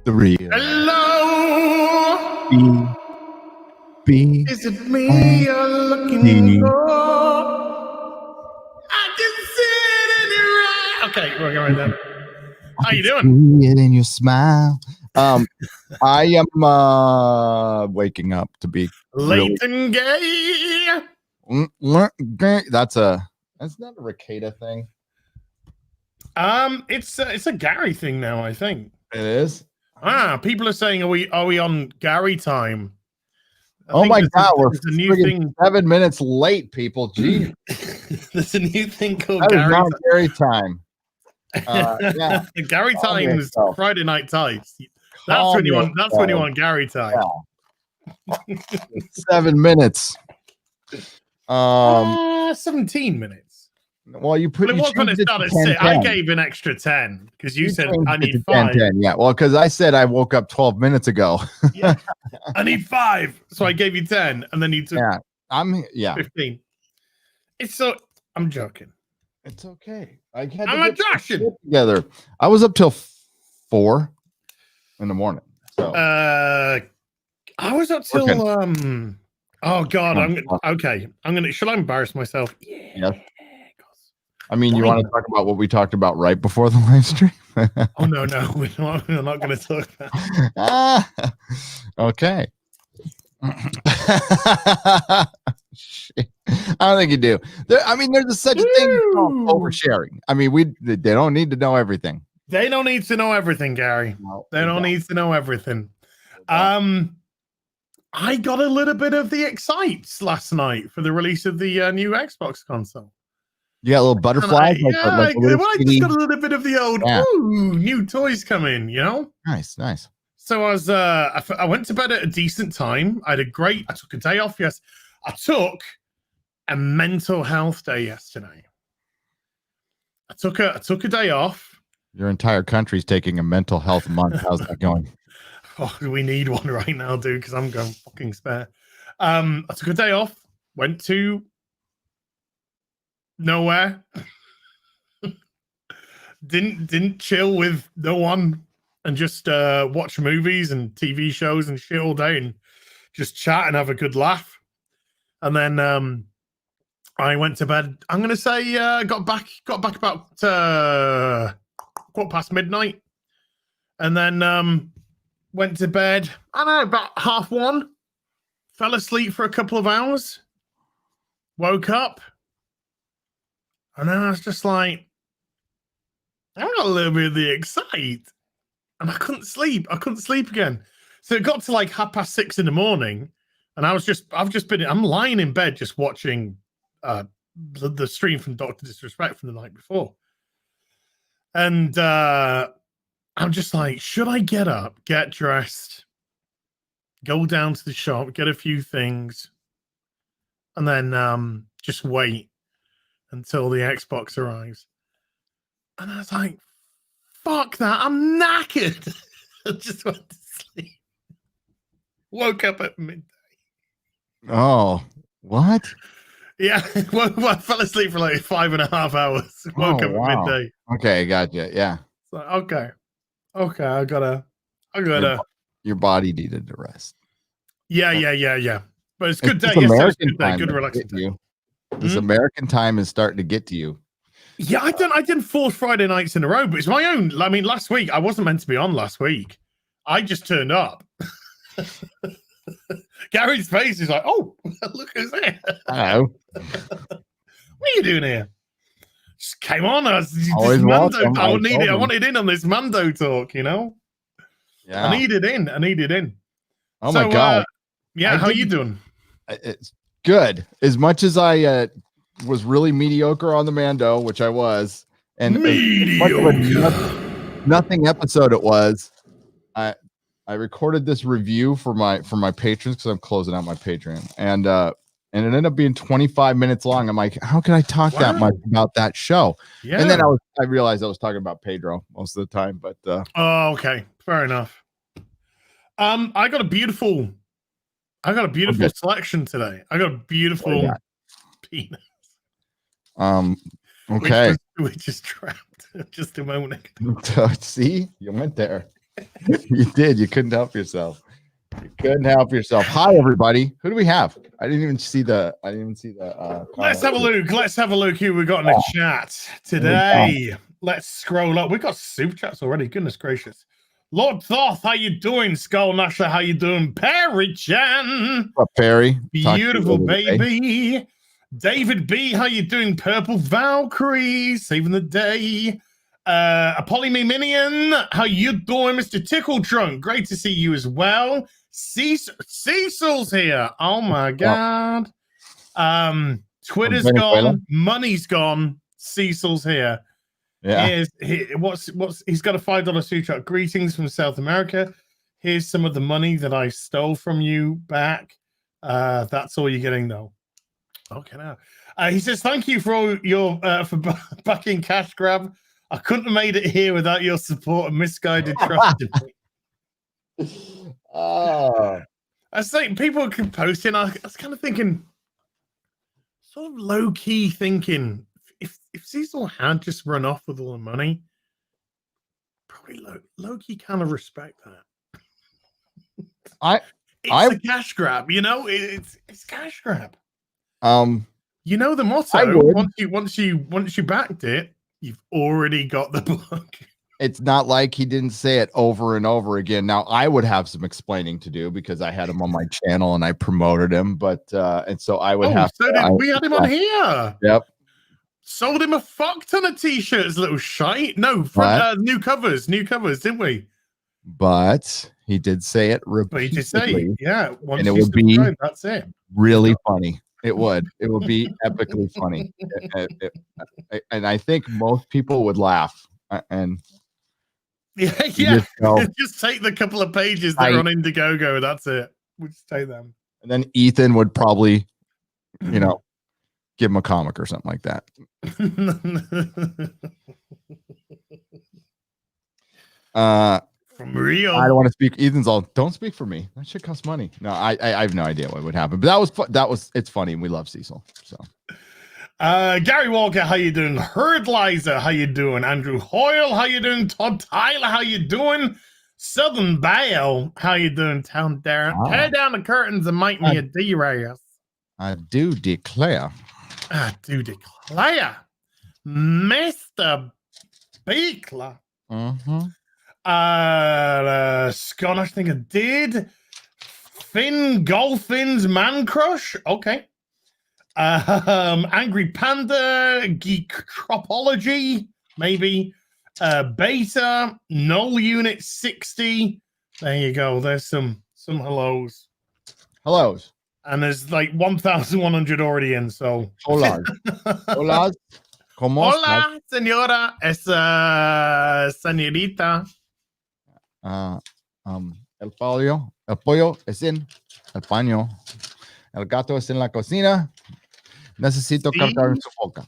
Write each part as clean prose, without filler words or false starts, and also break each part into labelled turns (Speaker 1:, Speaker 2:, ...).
Speaker 1: The real
Speaker 2: Hello.
Speaker 1: B.B.C.
Speaker 2: Is it me you're looking for? I can see it in your eyes. Okay, we're going down. How you doing?
Speaker 1: See it in your smile. I am waking up to be
Speaker 2: Late and gay.
Speaker 1: That's not a Ricada thing.
Speaker 2: It's a Gary thing now, I think.
Speaker 1: It is.
Speaker 2: People are saying, are we on Gary time?
Speaker 1: Oh my God, we're
Speaker 2: a new thing.
Speaker 1: 7 minutes late, people. Gee,
Speaker 2: there's a new thing called
Speaker 1: that
Speaker 2: Gary
Speaker 1: is not Gary time.
Speaker 2: Yeah, Gary time's Friday night tights. That's when you want Gary time.
Speaker 1: Yeah. 7 minutes.
Speaker 2: 17 minutes.
Speaker 1: Well, you put.
Speaker 2: Well, it was when it started. 10, I gave an extra 10 because you said I need 5.
Speaker 1: 10, yeah, well, because I said I woke up 12 minutes ago.
Speaker 2: Yeah, I need 5, so I gave you 10, and then you took.
Speaker 1: I'm
Speaker 2: 15. It's so. I'm joking.
Speaker 1: It's okay. I'm
Speaker 2: joking.
Speaker 1: Together. I was up till 4 in the morning. So
Speaker 2: I was up till Oh God, Shall I embarrass myself?
Speaker 1: Yeah. I mean, you want to talk about what we talked about right before the live stream?
Speaker 2: Oh no, we're not going to talk about that.
Speaker 1: Okay. Shit. I don't think you do. There's such a thing called oversharing. I mean, they don't need to know everything.
Speaker 2: They don't need to know everything, Gary. No, they don't need to know everything. I got a little bit of the excites last night for the release of the new Xbox console.
Speaker 1: You got little butterflies?
Speaker 2: I just got a little bit of the old, new toys coming, you know?
Speaker 1: Nice.
Speaker 2: So I went to bed at a decent time. I took a day off. Yes, I took a mental health day yesterday. I took a day off.
Speaker 1: Your entire country's taking a mental health month. How's that going?
Speaker 2: Oh, we need one right now, dude, because I'm going fucking spare. I took a day off, went to nowhere. didn't chill with no one and just watch movies and TV shows and shit all day and just chat and have a good laugh. And then I went to bed. I'm gonna say got back about midnight, and then went to bed. I don't know, about 1:30. Fell asleep for a couple of hours. Woke up, and then I was just like, I got a little bit of the excite, and I couldn't sleep. Again. So it got to like 6:30 in the morning, and I'm lying in bed just watching the stream from Dr. Disrespect from the night before. And I'm just like, should I get up, get dressed, go down to the shop, get a few things, and then just wait until the Xbox arrives? And I was like, fuck that, I'm knackered. I just went to sleep. Woke up at midday.
Speaker 1: Oh, what?
Speaker 2: Yeah, I fell asleep for like 5.5 hours. Woke up at midday.
Speaker 1: Okay, gotcha. Yeah.
Speaker 2: So, okay, I gotta.
Speaker 1: Your body needed to rest.
Speaker 2: Yeah. But it's good day.
Speaker 1: American
Speaker 2: time. Good relaxing day.
Speaker 1: This American time is starting to get to you.
Speaker 2: Yeah, I didn't 4 Friday nights in a row, but it's my own. I mean, last week I wasn't meant to be on. Last week, I just turned up. Gary's face is like, oh, look who's there.
Speaker 1: Hello.
Speaker 2: What are you doing here? Just came on. I wanted in on this Mando talk, you know?
Speaker 1: Yeah.
Speaker 2: I needed in.
Speaker 1: Oh my God.
Speaker 2: How are you doing?
Speaker 1: It's good. As much as I was really mediocre on the Mando, which I was, and nothing episode it was, I recorded this review for my patrons because I'm closing out my Patreon, and it ended up being 25 minutes long. I'm like, how can I talk that much about that show? Yeah. And then I realized I was talking about Pedro most of the time, but
Speaker 2: oh, okay, fair enough. I got a beautiful selection today. I got a beautiful penis.
Speaker 1: Okay.
Speaker 2: Which is trapped just a moment ago.
Speaker 1: See, you went there. You did. You couldn't help yourself. You couldn't help yourself. Hi, everybody. Who do we have? I didn't even see the.
Speaker 2: Let's have a look. Let's have a look who we got in the chat today. Let's scroll up. We've got super chats already. Goodness gracious. Lord Thoth, how you doing? Skull Nasher, how you doing? Perry Chan.
Speaker 1: What's up, Perry?
Speaker 2: Beautiful baby. David B, how you doing? Purple Valkyrie, saving the day. Apollyme Minion, how you doing? Mr. Tickle Trunk, great to see you as well. Cecil's here. Oh my god. Twitter's gone, money's gone. Cecil's here.
Speaker 1: Yeah.
Speaker 2: He's got a $5 super chat. Greetings from South America. Here's some of the money that I stole from you back. That's all you're getting though. Okay, now he says thank you for all your for backing Cash Grab. I couldn't have made it here without your support and misguided trust.
Speaker 1: Oh,
Speaker 2: I think people are posting. I was kind of thinking, sort of low key thinking, if Cecil had just run off with all the money, probably low key kind of respect that. It's a cash grab, you know. It's cash grab. You know the motto. Once you backed it, you've already got the book.
Speaker 1: It's not like he didn't say it over and over again. Now I would have some explaining to do because I had him on my channel and I promoted him, but and so I would have.
Speaker 2: We had him on here.
Speaker 1: Yep.
Speaker 2: Sold him a fuck ton of t-shirts, little shite. No, new covers, didn't we?
Speaker 1: But he did say it repeatedly.
Speaker 2: But he did say, yeah.
Speaker 1: And it would be
Speaker 2: that's it.
Speaker 1: Really funny. It would be epically funny. And I think most people would laugh. And
Speaker 2: yeah. Just take the couple of pages that are on Indiegogo. That's it. We'll just take them.
Speaker 1: And then Ethan would probably, give him a comic or something like that.
Speaker 2: From real.
Speaker 1: I don't want to speak. Ethan's all, don't speak for me. That shit costs money. No, I have no idea what would happen. But it's funny, and we love Cecil. So
Speaker 2: Gary Walker, how you doing? Herdlizer, how you doing? Andrew Hoyle, how you doing? Todd Tyler, how you doing? Southern Bale, how you doing? Tear down the curtains and make me a D-Reyes.
Speaker 1: I do declare.
Speaker 2: Mr. Beekler. Scott, I think I did. Finn Golfin's Man Crush. Okay. Angry Panda, Geek Cropology, maybe. Beta, Null Unit 60. There you go. There's some hellos.
Speaker 1: Hellos.
Speaker 2: And there's like 1,100 already in, so.
Speaker 1: Hola. Hola.
Speaker 2: Hola, señora. Es señorita.
Speaker 1: El pollo es en el baño. El gato es en la cocina. Necesito cargar en su boca.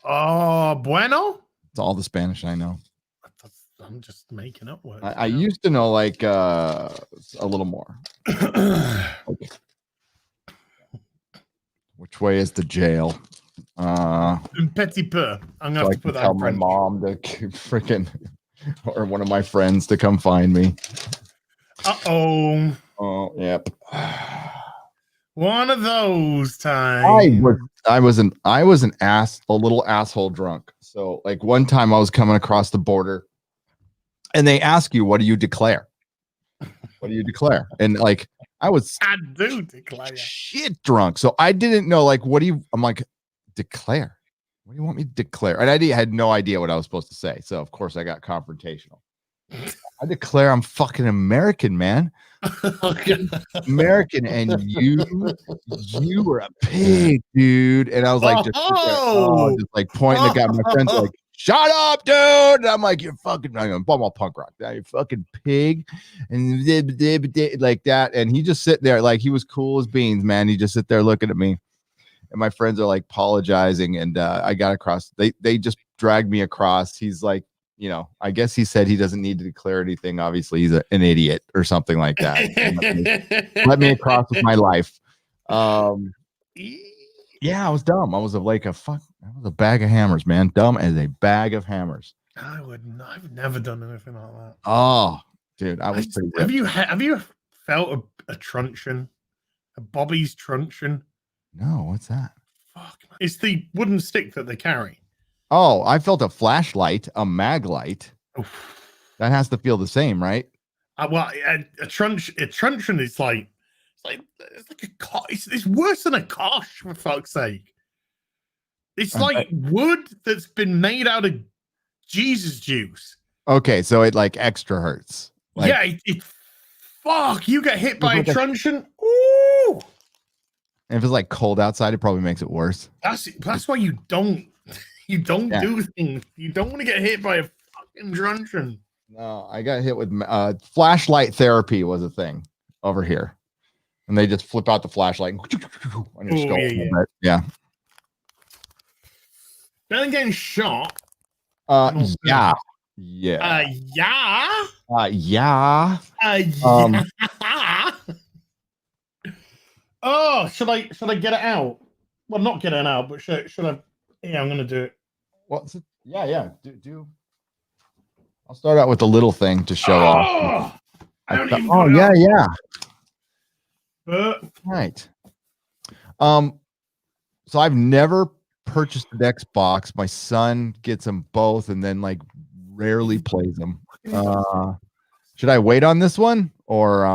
Speaker 2: Oh, bueno.
Speaker 1: It's all the Spanish I know.
Speaker 2: I'm just making up words.
Speaker 1: I used to know like a little more. Okay. Which way is the jail?
Speaker 2: Un petit peu. I'm gonna have to put that.
Speaker 1: Tell my mom to freaking, or one of my friends to come find me.
Speaker 2: Oh,
Speaker 1: yep.
Speaker 2: One of those times.
Speaker 1: I was a little asshole drunk. So like one time I was coming across the border, and they ask you, "What do you declare? What do you declare?" And like I
Speaker 2: do declare
Speaker 1: shit drunk, so I didn't know like I'm like, declare. What do you want me to declare? And I had no idea what I was supposed to say. So of course I got confrontational. I declare I'm fucking American, man. American, and you were a pig, dude. And I was like, just like pointing the guy. My friends like, shut up, dude. And I'm like, you're fucking, I'm all punk rock. You fucking pig. And like that. And he just sit there like he was cool as beans, man. He just sit there looking at me. And my friends are like apologizing. And I got across. They just dragged me across. He's like, I guess he said he doesn't need to declare anything. Obviously, he's an idiot or something like that. Let me across with my life. Yeah, I was dumb. I was a bag of hammers, man. Dumb as a bag of hammers.
Speaker 2: I've never done anything like that.
Speaker 1: Oh, dude, I was pretty
Speaker 2: Have
Speaker 1: ripped.
Speaker 2: have you felt a truncheon? A Bobby's truncheon?
Speaker 1: No, what's that?
Speaker 2: Fuck, man. It's the wooden stick that they carry.
Speaker 1: Oh, I felt a flashlight, a mag light.
Speaker 2: Oof.
Speaker 1: That has to feel the same, right?
Speaker 2: Well, a truncheon is like it's like it's worse than a kosh, for fuck's sake. It's like wood that's been made out of Jesus juice.
Speaker 1: Okay, so it like extra hurts. Like,
Speaker 2: yeah, fuck, you get hit by a truncheon. Ooh.
Speaker 1: And if it's like cold outside, it probably makes it worse.
Speaker 2: That's why you don't do things. You don't want to get hit by a fucking truncheon.
Speaker 1: No, I got hit with flashlight therapy was a thing over here, and they just flip out the flashlight on your skull. Yeah.
Speaker 2: Better than getting shot.
Speaker 1: Yeah.
Speaker 2: Oh, should I get it out? Well, not get it out, but should I? Yeah, I'm gonna do it.
Speaker 1: Well, yeah. Do. I'll start out with a little thing to show off. Yeah. Right. So I've never purchased an Xbox. My son gets them both, and then like rarely plays them. Should I wait on this one or?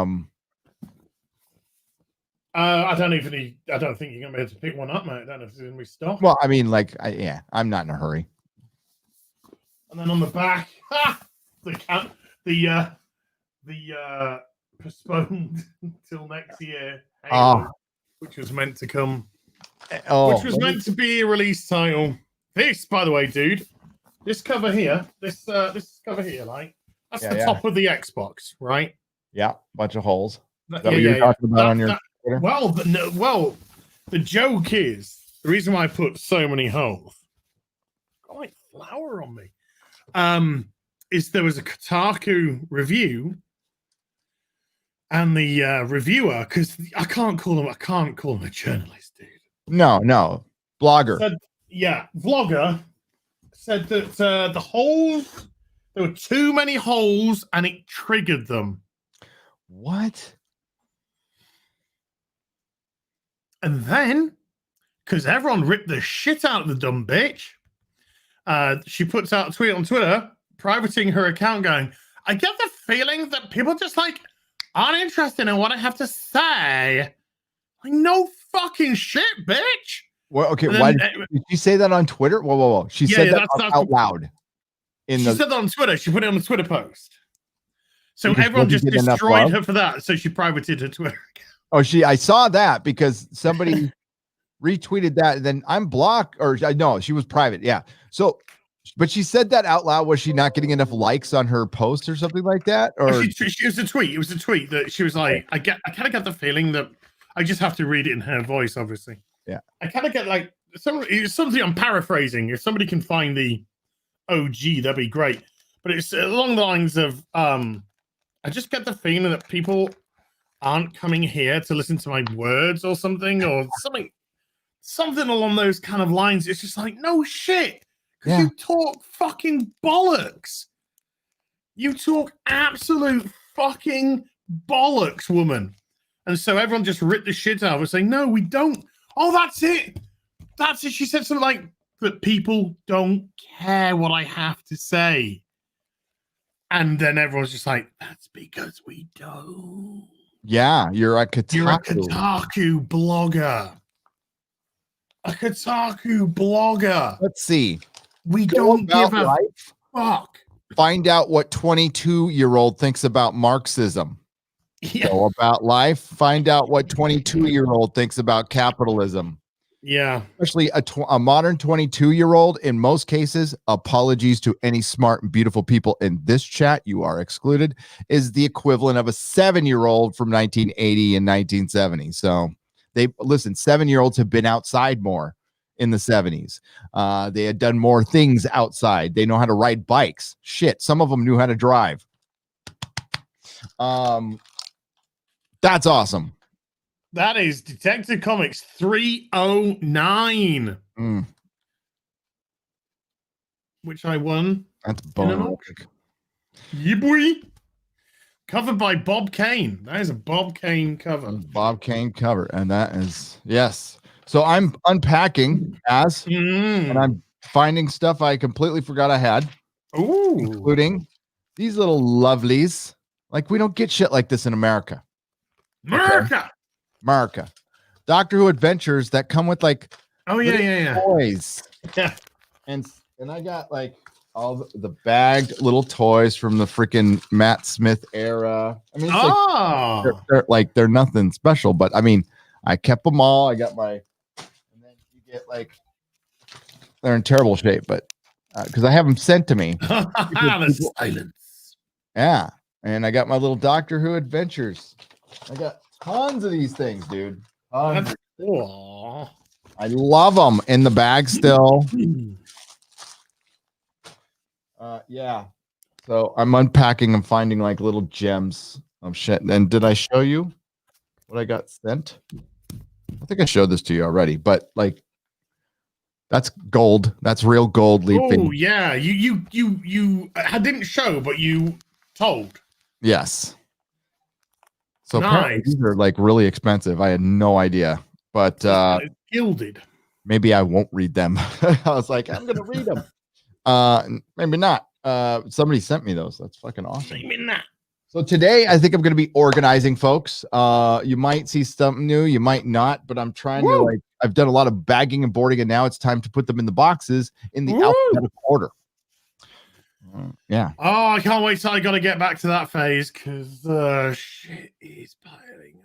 Speaker 2: I don't think you're gonna be able to pick one up, mate. I don't know if it's gonna be stock.
Speaker 1: Well, I mean, like, I'm not in a hurry.
Speaker 2: And then on the back, the postponed until next year, which was meant to come, which was meant to be a release title. This, by the way, dude, this cover here, this cover here, like that's the top of the Xbox, right?
Speaker 1: Yeah, bunch of holes.
Speaker 2: Is that what you're talking about on your Twitter? Well, the joke is the reason why I put so many holes. Got like flour on me. Is there was a Kotaku review, and the reviewer, because I can't call him a journalist, dude.
Speaker 1: No, blogger.
Speaker 2: Vlogger said that the holes, there were too many holes, and it triggered them.
Speaker 1: What?
Speaker 2: And then, because everyone ripped the shit out of the dumb bitch, she puts out a tweet on Twitter, privating her account, going, I get the feeling that people just like aren't interested in what I have to say. Like, no fucking shit, bitch.
Speaker 1: Well, okay, why did she say that on Twitter? Whoa. She said that out loud.
Speaker 2: She said that on Twitter. She put it on a Twitter post. So everyone just destroyed her for that. So she privated her Twitter account.
Speaker 1: Oh, I saw that because somebody retweeted that, and then I'm blocked, or no, she was private. Yeah. So, but she said that out loud. Was she not getting enough likes on her post or something like that? Or
Speaker 2: it was a tweet. It was a tweet that she was like, I kind of get the feeling that I just have to read it in her voice, obviously.
Speaker 1: Yeah.
Speaker 2: I kind of get like something I'm paraphrasing. If somebody can find the OG, that'd be great. But it's along the lines of, I just get the feeling that people aren't coming here to listen to my words or something, or something along those kind of lines. It's just like, no shit. Because you talk fucking bollocks. You talk absolute fucking bollocks, woman. And so everyone just ripped the shit out of her, saying, no, we don't. Oh, that's it. That's it. She said something like, but people don't care what I have to say. And then everyone's just like, that's because we don't.
Speaker 1: Yeah, you're a Kotaku.
Speaker 2: You're a Kotaku blogger. A Kotaku blogger.
Speaker 1: Let's see.
Speaker 2: We don't give a fuck.
Speaker 1: Find out what 22-year-old thinks about Marxism.
Speaker 2: Yeah.
Speaker 1: Go about life. Find out what 22-year-old thinks about capitalism.
Speaker 2: Yeah.
Speaker 1: Especially a modern 22-year-old. In most cases, apologies to any smart and beautiful people in this chat, you are excluded, is the equivalent of a 7-year-old from 1980 and 1970. So listen, 7-year-olds have been outside more in the 70s. They had done more things outside. They know how to ride bikes. Shit, some of them knew how to drive. That's awesome.
Speaker 2: That is Detective Comics 309. Which I won.
Speaker 1: That's
Speaker 2: In an
Speaker 1: bone.
Speaker 2: auction. Yeah, boy. Covered by Bob Kane. That is a Bob Kane cover.
Speaker 1: Bob Kane cover. And that is, yes. So I'm unpacking and I'm finding stuff I completely forgot I had.
Speaker 2: Ooh.
Speaker 1: Including these little lovelies. Like, we don't get shit like this in America.
Speaker 2: America.
Speaker 1: Okay? America. Doctor Who Adventures that come with like toys.
Speaker 2: Yeah.
Speaker 1: And I got like all the bagged little toys from the freaking Matt Smith era. I mean, it's they're nothing special, but I mean, I kept them all. I got my, and then you get like, they're in terrible shape, but because I have them sent to me.
Speaker 2: Silence.
Speaker 1: Yeah. And I got my little Doctor Who Adventures. I got tons of these things, dude. Tons.
Speaker 2: Cool.
Speaker 1: I love them in the bag still. Yeah. So I'm unpacking and finding like little gems of shit. And did I show you what I got sent? I think I showed this to you already, but like, that's gold. That's real gold leaping.
Speaker 2: Oh yeah, you I didn't show, but you told.
Speaker 1: Yes. So apparently these are like really expensive. I had no idea, but
Speaker 2: gilded.
Speaker 1: Maybe I won't read them. I was like, I'm gonna read them. Maybe not. Somebody sent me those. That's fucking awesome.
Speaker 2: Maybe not.
Speaker 1: So today I think I'm gonna be organizing, folks. You might see something new, you might not, but I'm trying to like. I've done a lot of bagging and boarding, and now it's time to put them in the boxes in the alphabetical order. Yeah.
Speaker 2: Oh, I can't wait till I got to get back to that phase because shit is piling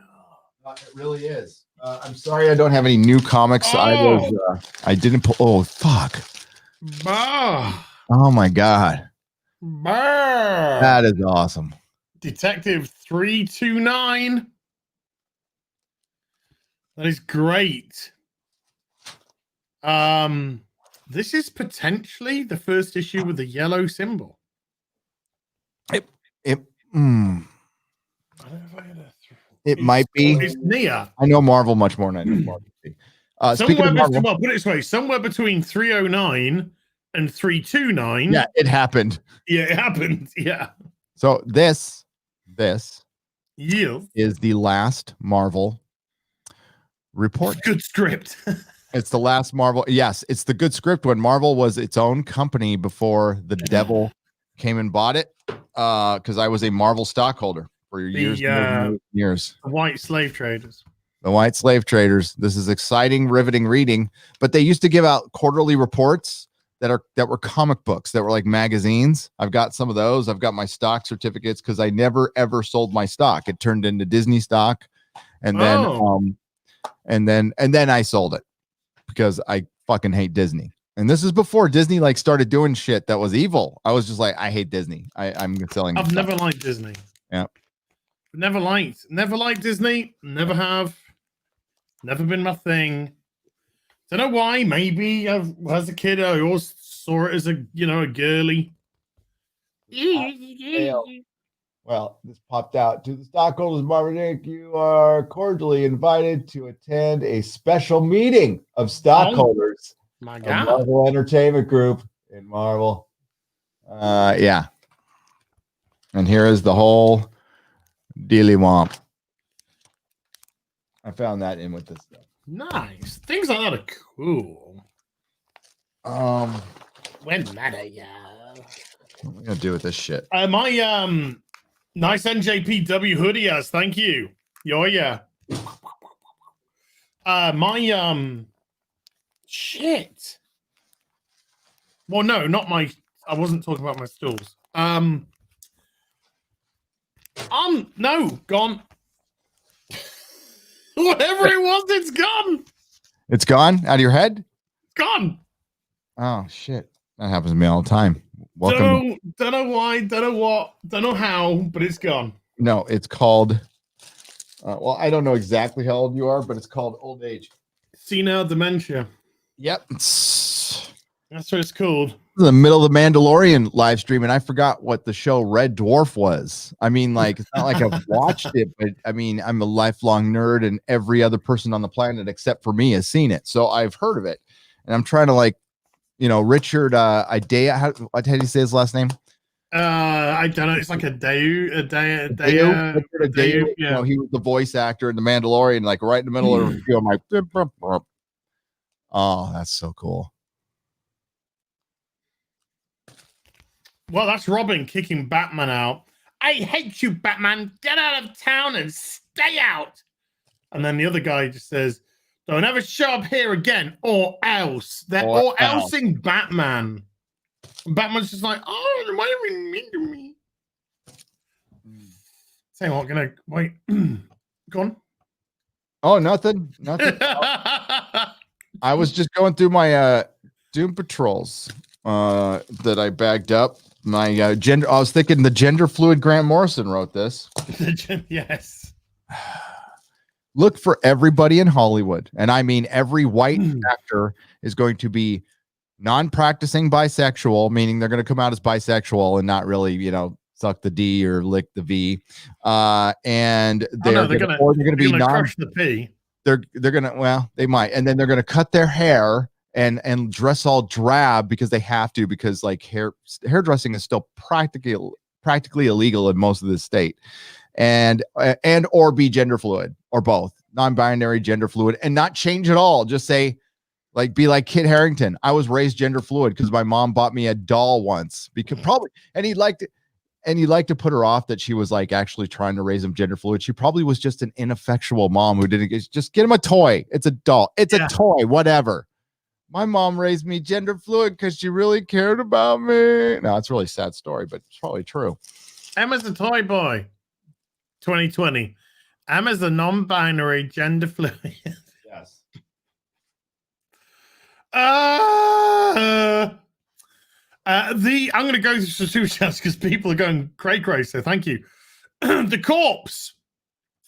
Speaker 2: up.
Speaker 1: It really is. I'm sorry I don't have any new comics. I didn't pull. Oh fuck. Oh my god. That is awesome.
Speaker 2: Detective 329. That is great. This is potentially the first issue with the yellow symbol.
Speaker 1: It might be.
Speaker 2: It's Nia.
Speaker 1: I know Marvel much more than I know Marvel. Speaking of Marvel,
Speaker 2: well, put it this way: somewhere between 309 and 329.
Speaker 1: Yeah, it happened.
Speaker 2: Yeah, it happened. Yeah.
Speaker 1: So this is the last Marvel report.
Speaker 2: Good script.
Speaker 1: It's the last Marvel. Yes, it's the good script when Marvel was its own company before the devil came and bought it. Because I was a Marvel stockholder for years.
Speaker 2: The white slave traders.
Speaker 1: The white slave traders. This is exciting, riveting reading. But they used to give out quarterly reports that were comic books, that were like magazines. I've got some of those. I've got my stock certificates because I never ever sold my stock. It turned into Disney stock, and then I sold it because I fucking hate Disney. And this is before Disney like started doing shit that was evil. I was just like, I hate Disney. I'm selling.
Speaker 2: I've never liked Disney.
Speaker 1: Yeah.
Speaker 2: Never liked Disney. Never have. Never been my thing. Don't know why. Maybe as a kid, I always saw it as a girly.
Speaker 1: Well, this popped out. To the stockholders of Marvel Inc., you are cordially invited to attend a special meeting of stockholders of Marvel Entertainment Group in Marvel. Yeah. And here is the whole dealy womp. I found that in with this stuff.
Speaker 2: Nice. Things like that are cool. When matter, yeah.
Speaker 1: What am I gonna do with this shit?
Speaker 2: My nice NJPW hoodie, yes, thank you. Yeah. My shit. Well, no, not my. I wasn't talking about my stools. No, gone. Whatever it was, it's gone.
Speaker 1: It's gone out of your head?
Speaker 2: Gone.
Speaker 1: Oh shit. That happens to me all the time. Welcome.
Speaker 2: Don't know why, don't know what, don't know how, but it's gone.
Speaker 1: No, it's called well, I don't know exactly how old you are, but it's called old age.
Speaker 2: Senile dementia.
Speaker 1: Yep.
Speaker 2: That's what it's called.
Speaker 1: In the middle of the Mandalorian live stream, and I forgot what the show Red Dwarf was. I mean, like, it's not like I've watched it, but I mean, I'm a lifelong nerd, and every other person on the planet except for me has seen it. So I've heard of it, and I'm trying to like, Richard Idea. How do you say his last name?
Speaker 2: I don't know. It's like a Dayu,
Speaker 1: Richard Idea.
Speaker 2: yeah.
Speaker 1: He was the voice actor in The Mandalorian, like right in the middle of the review. I'm like, oh, that's so cool.
Speaker 2: Well, that's Robin kicking Batman out. I hate you, Batman. Get out of town and stay out. And then the other guy just says, don't ever show up here again, or else. They're or elsing Batman. And Batman's just like, oh, why are you mean to me? Say what, gonna wait. Go on.
Speaker 1: Oh, nothing. I was just going through my Doom Patrols that I bagged up. My gender. I was thinking the gender fluid Grant Morrison wrote this.
Speaker 2: Yes.
Speaker 1: Look for everybody in Hollywood, and I mean every white actor is going to be non-practicing bisexual, meaning they're going to come out as bisexual and not really, suck the D or lick the V. And they're going to be
Speaker 2: crush the P.
Speaker 1: They're going to, well, they might, and then they're going to cut their hair and dress all drab because they have to, because like hairdressing is still practically illegal in most of the state, and or be gender fluid or both, non-binary, gender fluid, and not change at all. Just say, like, be like Kit Harington. I was raised gender fluid because my mom bought me a doll once, because probably, and he'd like to put her off that she was like actually trying to raise him gender fluid. She probably was just an ineffectual mom who didn't just get him a toy. It's a doll. It's a toy, whatever. My mom raised me gender fluid because she really cared about me. No, it's a really sad story, but it's probably true.
Speaker 2: Emma's a toy boy. 2020. Emma's a non-binary gender fluid.
Speaker 1: Yes.
Speaker 2: I'm going to go to some super chats because people are going cray-cray, so thank you. The Corpse,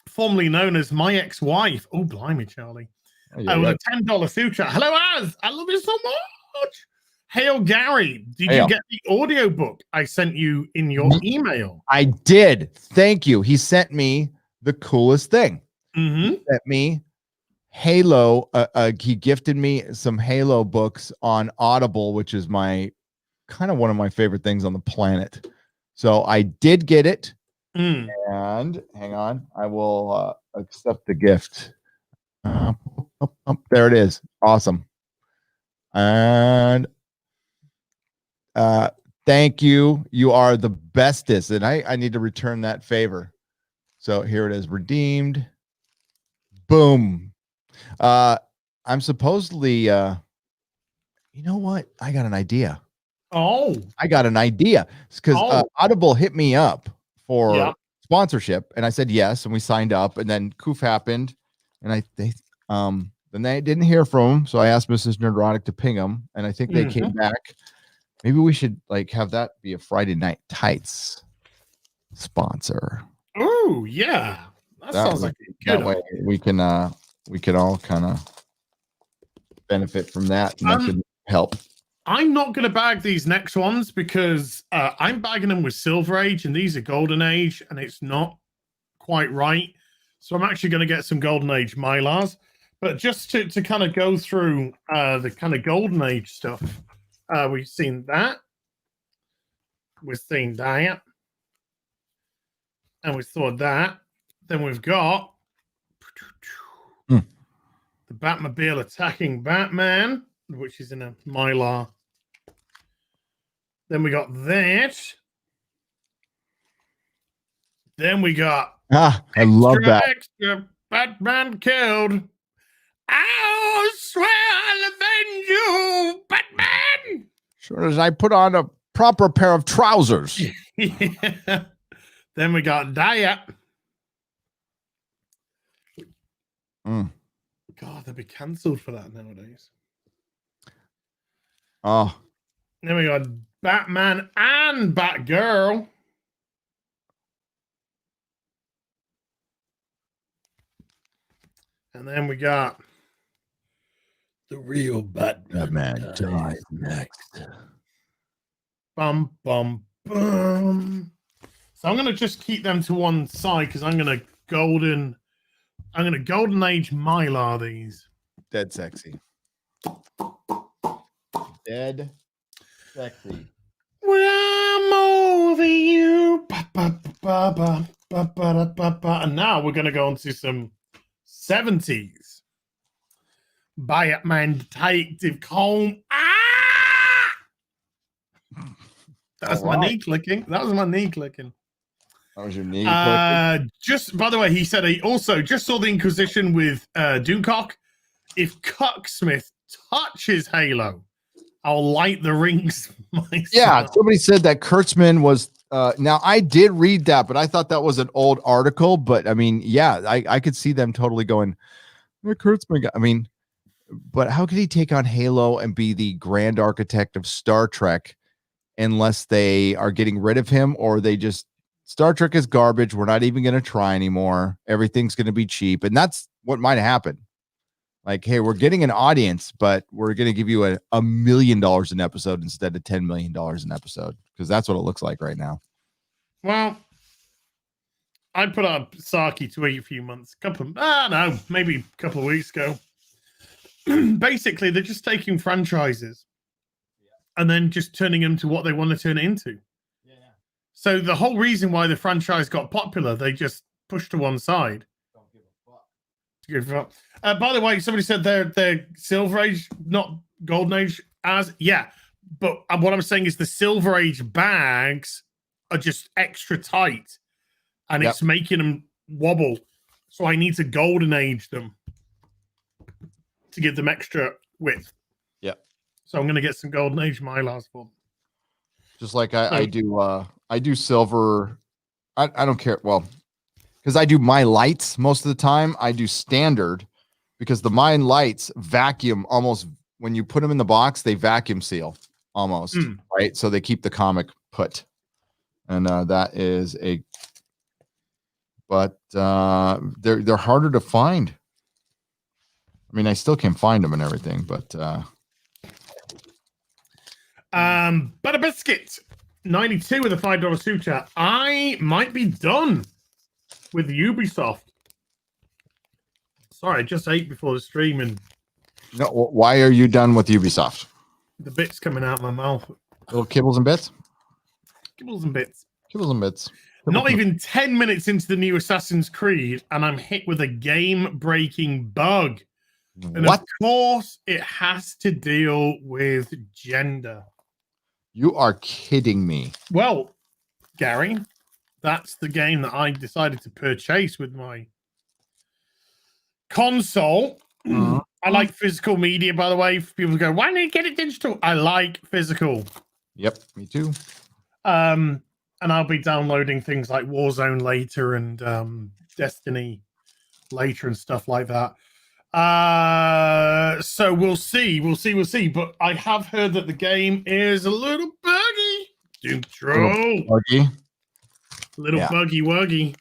Speaker 2: formerly known as My Ex-Wife. Oh, blimey, Charlie. With a $10 super chat. Hello, Az. I love you so much. Hail, Gary. Did you get the audiobook I sent you in your email?
Speaker 1: I did. Thank you. He sent me the coolest thing.
Speaker 2: Mm-hmm.
Speaker 1: He sent me Halo. He gifted me some Halo books on Audible, which is my kind of one of my favorite things on the planet. So I did get it. And hang on, I will accept the gift. There it is. Awesome. And thank you. You are the bestest. And I need to return that favor. So here it is, redeemed. Boom. I'm supposedly you know what? I got an idea. I got an idea. Because Audible hit me up for sponsorship, and I said yes, and we signed up, and then Coof happened, and then they didn't hear from him, so I asked Mrs. Nerdrotic to ping them, and I think they came back. Maybe we should like have that be a Friday Night Tights sponsor.
Speaker 2: Oh yeah, that sounds like a good.
Speaker 1: That way we can all kind of benefit from that, and that could help.
Speaker 2: I'm not going to bag these next ones because I'm bagging them with Silver Age, and these are Golden Age, and it's not quite right. So I'm actually going to get some Golden Age Mylars. But just to kind of go through the kind of Golden Age stuff, we've seen that. We've seen that. And we saw that. Then we've got the Batmobile attacking Batman, which is in a Mylar. Then we got that. Then we got
Speaker 1: I love that.
Speaker 2: Extra Batman killed. I swear I'll avenge you, Batman.
Speaker 1: Sure as I put on a proper pair of trousers.
Speaker 2: Yeah. Then we got Diet. God, they'd be cancelled for that nowadays.
Speaker 1: Oh.
Speaker 2: Then we got Batman and Batgirl. And then we got the real Batman dies next. Bum, bum, bum. So I'm going to just keep them to one side because I'm going to Golden Age Mylar these.
Speaker 1: Dead sexy. Dead sexy.
Speaker 2: When I'm over you. And now we're going to go on to some 70s. Batman Detective Conan. That's my knee clicking. That was my knee clicking.
Speaker 1: That was your knee clicking?
Speaker 2: Just, by the way, he said he also just saw the Inquisition with Doomcock. If Cucksmith touches Halo, I'll light the rings myself.
Speaker 1: Yeah, somebody said that Kurtzman was now I did read that, but I thought that was an old article. But I mean, yeah, I could see them totally going, the Kurtzman guy. I mean, but how could he take on Halo and be the grand architect of Star Trek unless they are getting rid of him, or they just Star Trek is garbage. We're not even going to try anymore. Everything's going to be cheap. And that's what might happen. Like, hey, we're getting an audience, but we're going to give you $1 million an episode instead of $10 million an episode, because that's what it looks like right now.
Speaker 2: Well, I put up Saki tweet a few months, maybe a couple of weeks ago. Basically, they're just taking franchises and then just turning them to what they want to turn it into. Yeah. So the whole reason why the franchise got popular, they just pushed to one side. By the way, somebody said they're Silver Age, not Golden Age. But what I'm saying is the Silver Age bags are just extra tight, and it's making them wobble. So I need to Golden Age them to give them extra width. Yeah. So I'm going to get some Golden Age Mylars for them.
Speaker 1: Just like I do silver. I don't care. Well, because I do my lights most of the time. I do standard because the mine lights vacuum almost when you put them in the box, they vacuum seal almost, right? So they keep the comic put. And that is but they're harder to find. I mean, I still can find them and everything, but
Speaker 2: Butter Biscuit 92 with a $5 super chat. I might be done with Ubisoft. Sorry, I just ate before the stream and
Speaker 1: no. Why are you done with Ubisoft?
Speaker 2: The bits coming out of my mouth.
Speaker 1: Little kibbles and bits.
Speaker 2: Kibbles and bits.
Speaker 1: Kibbles and bits.
Speaker 2: Not even 10 minutes into the new Assassin's Creed, and I'm hit with a game-breaking bug. And of course, it has to deal with gender.
Speaker 1: You are kidding me.
Speaker 2: Well, Gary, that's the game that I decided to purchase with my console. I like physical media, by the way. People go, why didn't you get it digital? I like physical.
Speaker 1: Yep, me too.
Speaker 2: And I'll be downloading things like Warzone later and Destiny later and stuff like that. So we'll see. But I have heard that the game is a little buggy. Doom Troll.
Speaker 1: Buggy.
Speaker 2: Buggy wuggy.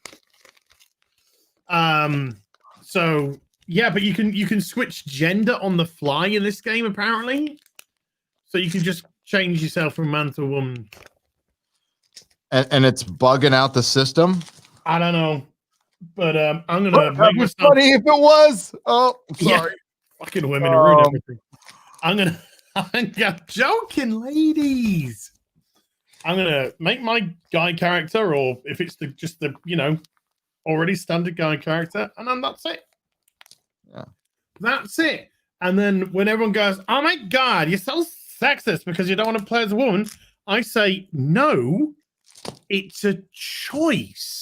Speaker 2: So yeah, but you can switch gender on the fly in this game, apparently. So you can just change yourself from man to woman.
Speaker 1: And it's bugging out the system.
Speaker 2: I don't know. But I'm gonna
Speaker 1: make myself funny if it was. Oh, sorry.
Speaker 2: Yeah, fucking women ruin everything. I'm joking, ladies. I'm gonna make my guy character, or if it's just the already standard guy character, and then that's it.
Speaker 1: Yeah,
Speaker 2: that's it. And then when everyone goes, "Oh my god, you're so sexist because you don't want to play as a woman," I say, "No, it's a choice."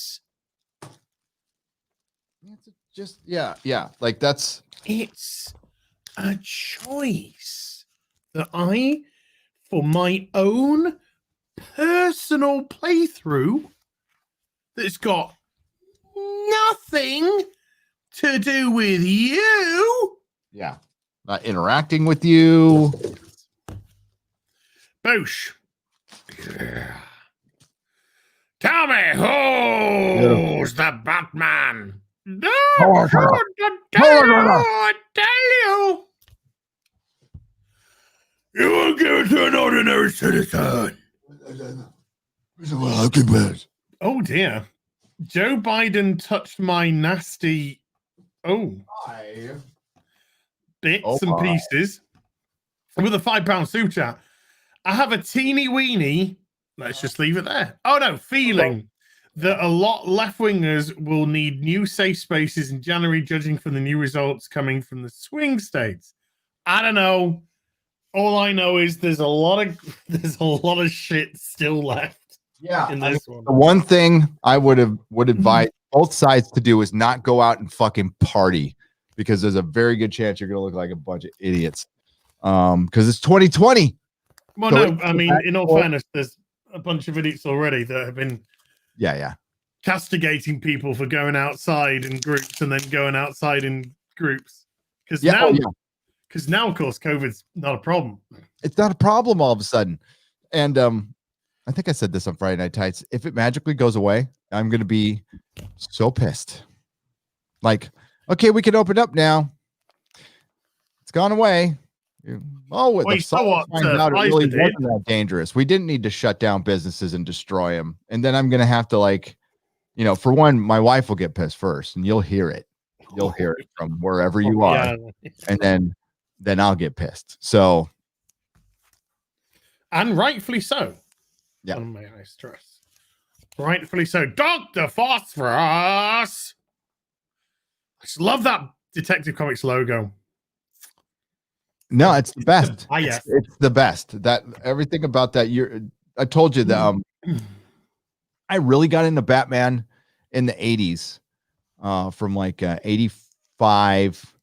Speaker 2: Like it's a choice that I, for my own personal playthrough, that's got nothing to do with you.
Speaker 1: Yeah, not interacting with you.
Speaker 2: Boosh. Yeah. Tell me who's the Batman? No, I tell you. You won't give it to an ordinary citizen. Oh dear. Joe Biden touched my nasty bits and pieces. with a £5 super chat. I have a teeny weeny, let's just leave it there. Oh no, feeling that a lot left-wingers will need new safe spaces in January, judging from the new results coming from the swing states. I don't know. All I know is there's a lot of shit still left.
Speaker 1: Yeah,
Speaker 2: in this one.
Speaker 1: The one thing I would advise both sides to do is not go out and fucking party, because there's a very good chance you're gonna look like a bunch of idiots. Because it's 2020.
Speaker 2: Well,
Speaker 1: So
Speaker 2: no, I mean, in all fairness, there's a bunch of idiots already that have been castigating people for going outside in groups and then going outside in groups. Because now, of course, COVID's not a problem.
Speaker 1: It's not a problem all of a sudden. And I think I said this on Friday Night Tights. If it magically goes away, I'm going to be so pissed. Like, okay, we can open up now. It's gone away. Oh,
Speaker 2: well,
Speaker 1: the science finds out it really wasn't that dangerous. We didn't need to shut down businesses and destroy them. And then I'm going to have to, like, for one, my wife will get pissed first, and you'll hear it. You'll hear it from wherever you are. And then I'll get pissed. So.
Speaker 2: And rightfully so.
Speaker 1: Yeah.
Speaker 2: May I stress? Rightfully so. Dr. Phosphorus. I just love that Detective Comics logo.
Speaker 1: No, it's the best.
Speaker 2: Yes.
Speaker 1: It's the best. That everything about that. I told you that I really got into Batman in the 80s, from like 85,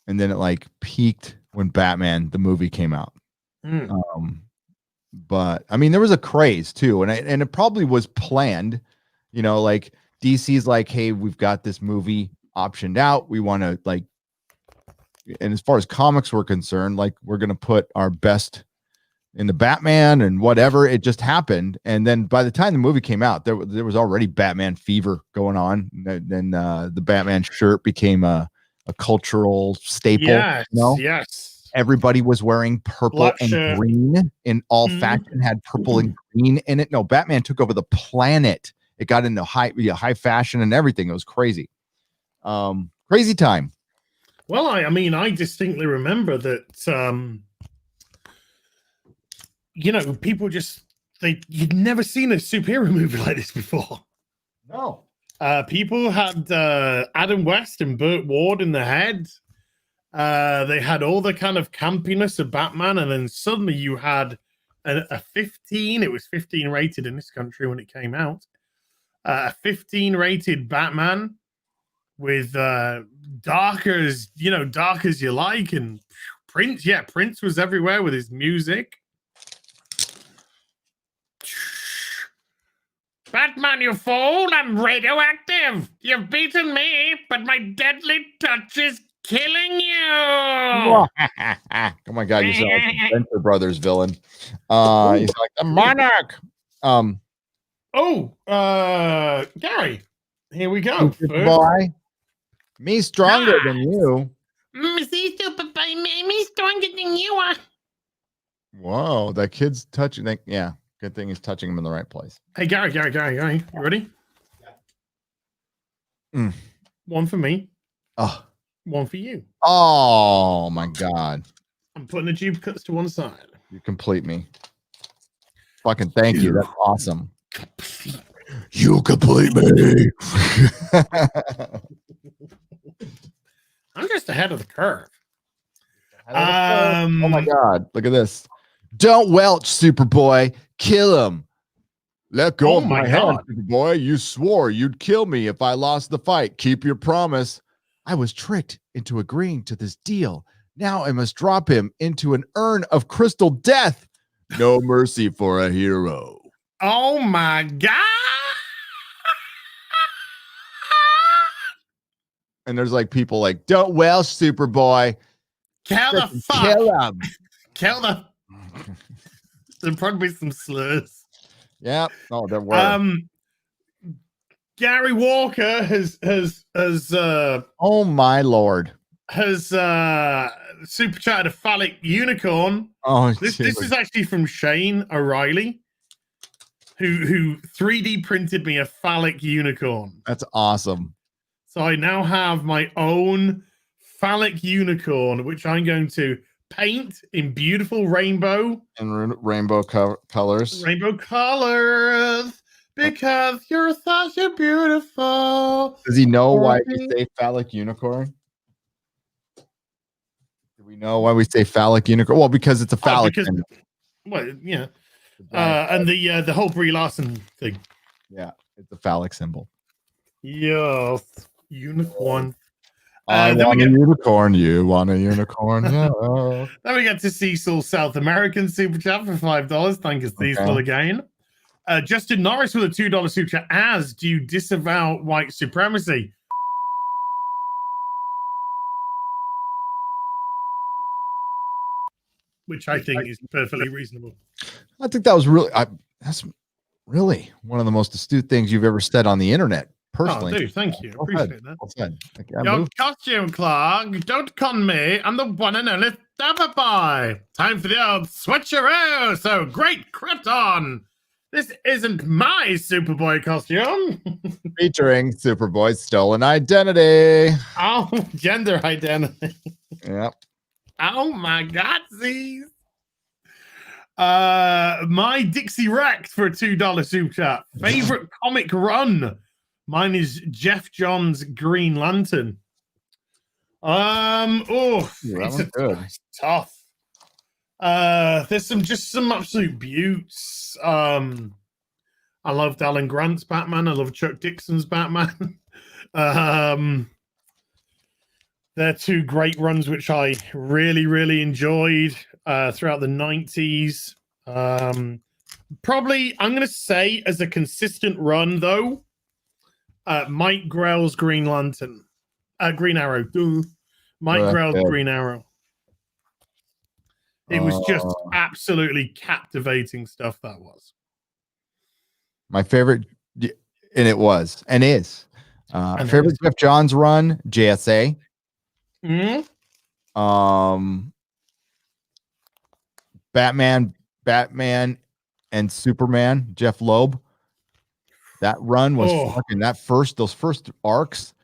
Speaker 1: and then it like peaked when Batman the movie came out. But I mean, there was a craze too, and it probably was planned. Like DC's like, hey, we've got this movie optioned out. We want to, like, and as far as comics were concerned, like, we're gonna put our best in the Batman and whatever. It just happened, and then by the time the movie came out, there was already Batman fever going on. Then the Batman shirt became a cultural staple.
Speaker 2: Yes.
Speaker 1: Everybody was wearing purple and green in all fashion, had purple and green in it. No, Batman took over the planet. It got into high fashion and everything. It was crazy. Crazy time.
Speaker 2: Well, I mean, I distinctly remember that, people you'd never seen a superhero movie like this before.
Speaker 1: No.
Speaker 2: People had Adam West and Burt Ward in the head. They had all the kind of campiness of Batman, and then suddenly you had a 15. It was 15 rated in this country when it came out. A 15 rated Batman with dark as you like, and Prince. Yeah, Prince was everywhere with his music. Batman, you fool! I'm radioactive. You've beaten me, but my deadly touch is killing you.
Speaker 1: Oh my god, you sound like the Venture Brothers villain. He's like the Monarch.
Speaker 2: Gary, here we go.
Speaker 1: Boy, me stronger than you.
Speaker 2: Me stronger than you are.
Speaker 1: Whoa, that kid's touching. Yeah, good thing he's touching him in the right place.
Speaker 2: Hey, Gary, you ready? One for me.
Speaker 1: Oh.
Speaker 2: One for you.
Speaker 1: Oh my god.
Speaker 2: I'm putting the deep cuts to one side.
Speaker 1: You complete me. Fucking thank you. That's awesome. You complete me.
Speaker 2: I'm just ahead of the curve.
Speaker 1: Oh my god. Look at this. Don't welch, Superboy. Kill him. Let go of my hand, Superboy. You swore you'd kill me if I lost the fight. Keep your promise. I was tricked into agreeing to this deal. Now I must drop him into an urn of crystal death. No mercy for a hero.
Speaker 2: Oh my god.
Speaker 1: And there's like people like, don't welch, Superboy.
Speaker 2: Kill the fuck.
Speaker 1: Kill him.
Speaker 2: Kill the. There'll probably be some slurs.
Speaker 1: Yeah. Oh, there were.
Speaker 2: Gary Walker has
Speaker 1: oh my lord,
Speaker 2: has super chatted a phallic unicorn.
Speaker 1: Oh,
Speaker 2: this is actually from Shane O'Reilly, who 3D printed me a phallic unicorn.
Speaker 1: That's awesome.
Speaker 2: So I now have my own phallic unicorn, which I'm going to paint in beautiful rainbow
Speaker 1: and rainbow colors.
Speaker 2: Rainbow colors, because you're such a beautiful.
Speaker 1: Does he know why we say phallic unicorn? Do we know why we say phallic unicorn? Well, because it's a phallic.
Speaker 2: Well, yeah. And the whole Brie Larson thing.
Speaker 1: Yeah, it's a phallic symbol.
Speaker 2: Yes, unicorn.
Speaker 1: I want a unicorn. You want a unicorn? Yeah.
Speaker 2: Then we get to Cecil South American Super Chat for $5. Thank you, Cecil, again. Justin Norris with a $2 Super Chat. As do you disavow white supremacy? Which I think is perfectly reasonable.
Speaker 1: I think that was really, that's really one of the most astute things you've ever said on the internet. Personally,
Speaker 2: dude, thank you. Appreciate that.
Speaker 1: Well said.
Speaker 2: Your costume clog, don't con me. I'm the one and only Stabber Boy. Time for the old switcheroo. So great, Krypton. This isn't my Superboy costume.
Speaker 1: Featuring Superboy's stolen identity.
Speaker 2: Oh, gender identity.
Speaker 1: Yep.
Speaker 2: Oh my Godsies. My Dixie Rex for a $2 super chat. Favorite comic run. Mine is Jeff Johns' Green Lantern. It's tough. There's some absolute beauts. I loved Alan Grant's Batman. I love Chuck Dixon's Batman. They're two great runs which I really, really enjoyed throughout the 90s. Probably, I'm going to say, as a consistent run, though, Mike Grell's Green Lantern. Green Arrow. Mike Grell's Green Arrow. It was just absolutely captivating stuff, that was.
Speaker 1: My favorite, and it was, and is. Favorite Jeff Johns run, JSA. Batman and Superman, Jeff Loeb. That run was fucking, those first arcs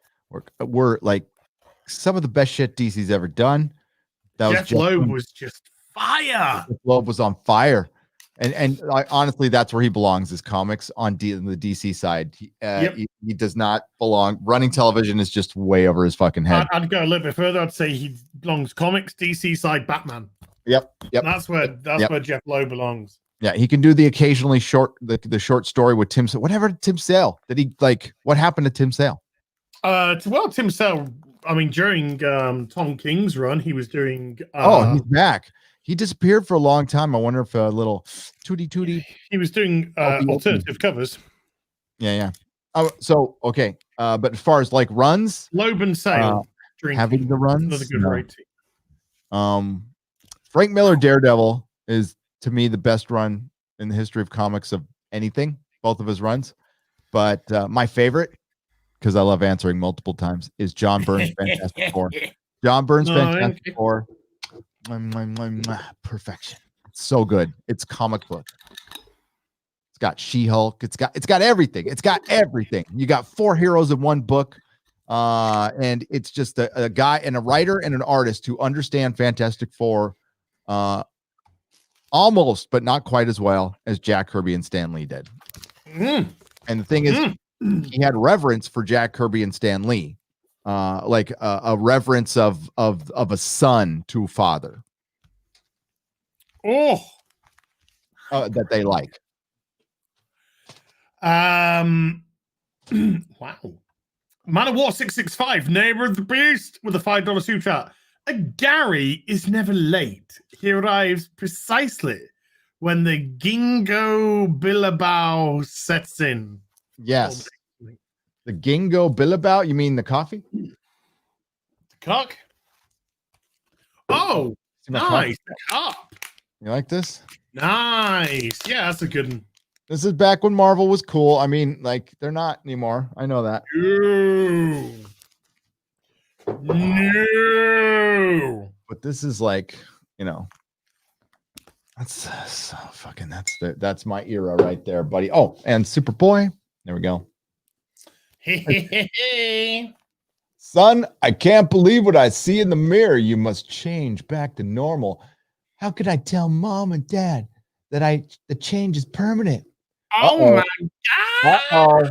Speaker 1: were like some of the best shit DC's ever done.
Speaker 2: Jeff Loeb was just fire.
Speaker 1: Jeff Loeb was on fire. And honestly, that's where he belongs, is comics on the DC side. He does not belong. Running television is just way over his fucking head.
Speaker 2: I'd go a little bit further. I'd say he belongs comics, DC side, Batman.
Speaker 1: Yep.
Speaker 2: That's where Jeff Loeb belongs.
Speaker 1: Yeah, he can do the occasionally the short story with Tim. Whatever Tim Sale. Did he what happened to Tim Sale?
Speaker 2: Tim Sale. I mean, during Tom King's run, he was doing.
Speaker 1: He's back. He disappeared for a long time. I wonder if a little tootie.
Speaker 2: He was doing alternative covers.
Speaker 1: Yeah. Oh, so okay. But as far as like runs,
Speaker 2: Loeb and Sale
Speaker 1: having the runs,
Speaker 2: another good rating.
Speaker 1: Frank Miller Daredevil is, to me, the best run in the history of comics of anything. Both of his runs, but my favorite, because I love answering multiple times, is John Byrne's Fantastic Four. John Byrne's Fantastic Four. Perfection. It's so good. It's comic book. It's got She-Hulk. It's got everything. It's got everything. You got 4 heroes in one book. And it's just a guy and a writer and an artist who understand Fantastic Four almost, but not quite as well as Jack Kirby and Stan Lee did. And the thing is, he had reverence for Jack Kirby and Stan Lee. Like a reverence of a son to father. That they like.
Speaker 2: Wow. Man of War 665, Neighbor of the Beast, with a $5 super chat. Gary is never late. He arrives precisely when the Gingo Billabow sets in.
Speaker 1: Yes. The Gingo Billabow? You mean the coffee?
Speaker 2: The cock? Oh, nice. The cup.
Speaker 1: You like this?
Speaker 2: Nice. Yeah, that's a good one.
Speaker 1: This is back when Marvel was cool. I mean, like, they're not anymore. I know that.
Speaker 2: No.
Speaker 1: But this is like, that's so fucking, that's my era right there, buddy. Oh, and Superboy. There we go. Son, I can't believe what I see in the mirror. You must change back to normal. How could I tell mom and dad that the change is permanent?
Speaker 2: Oh
Speaker 1: Uh-oh.
Speaker 2: my god!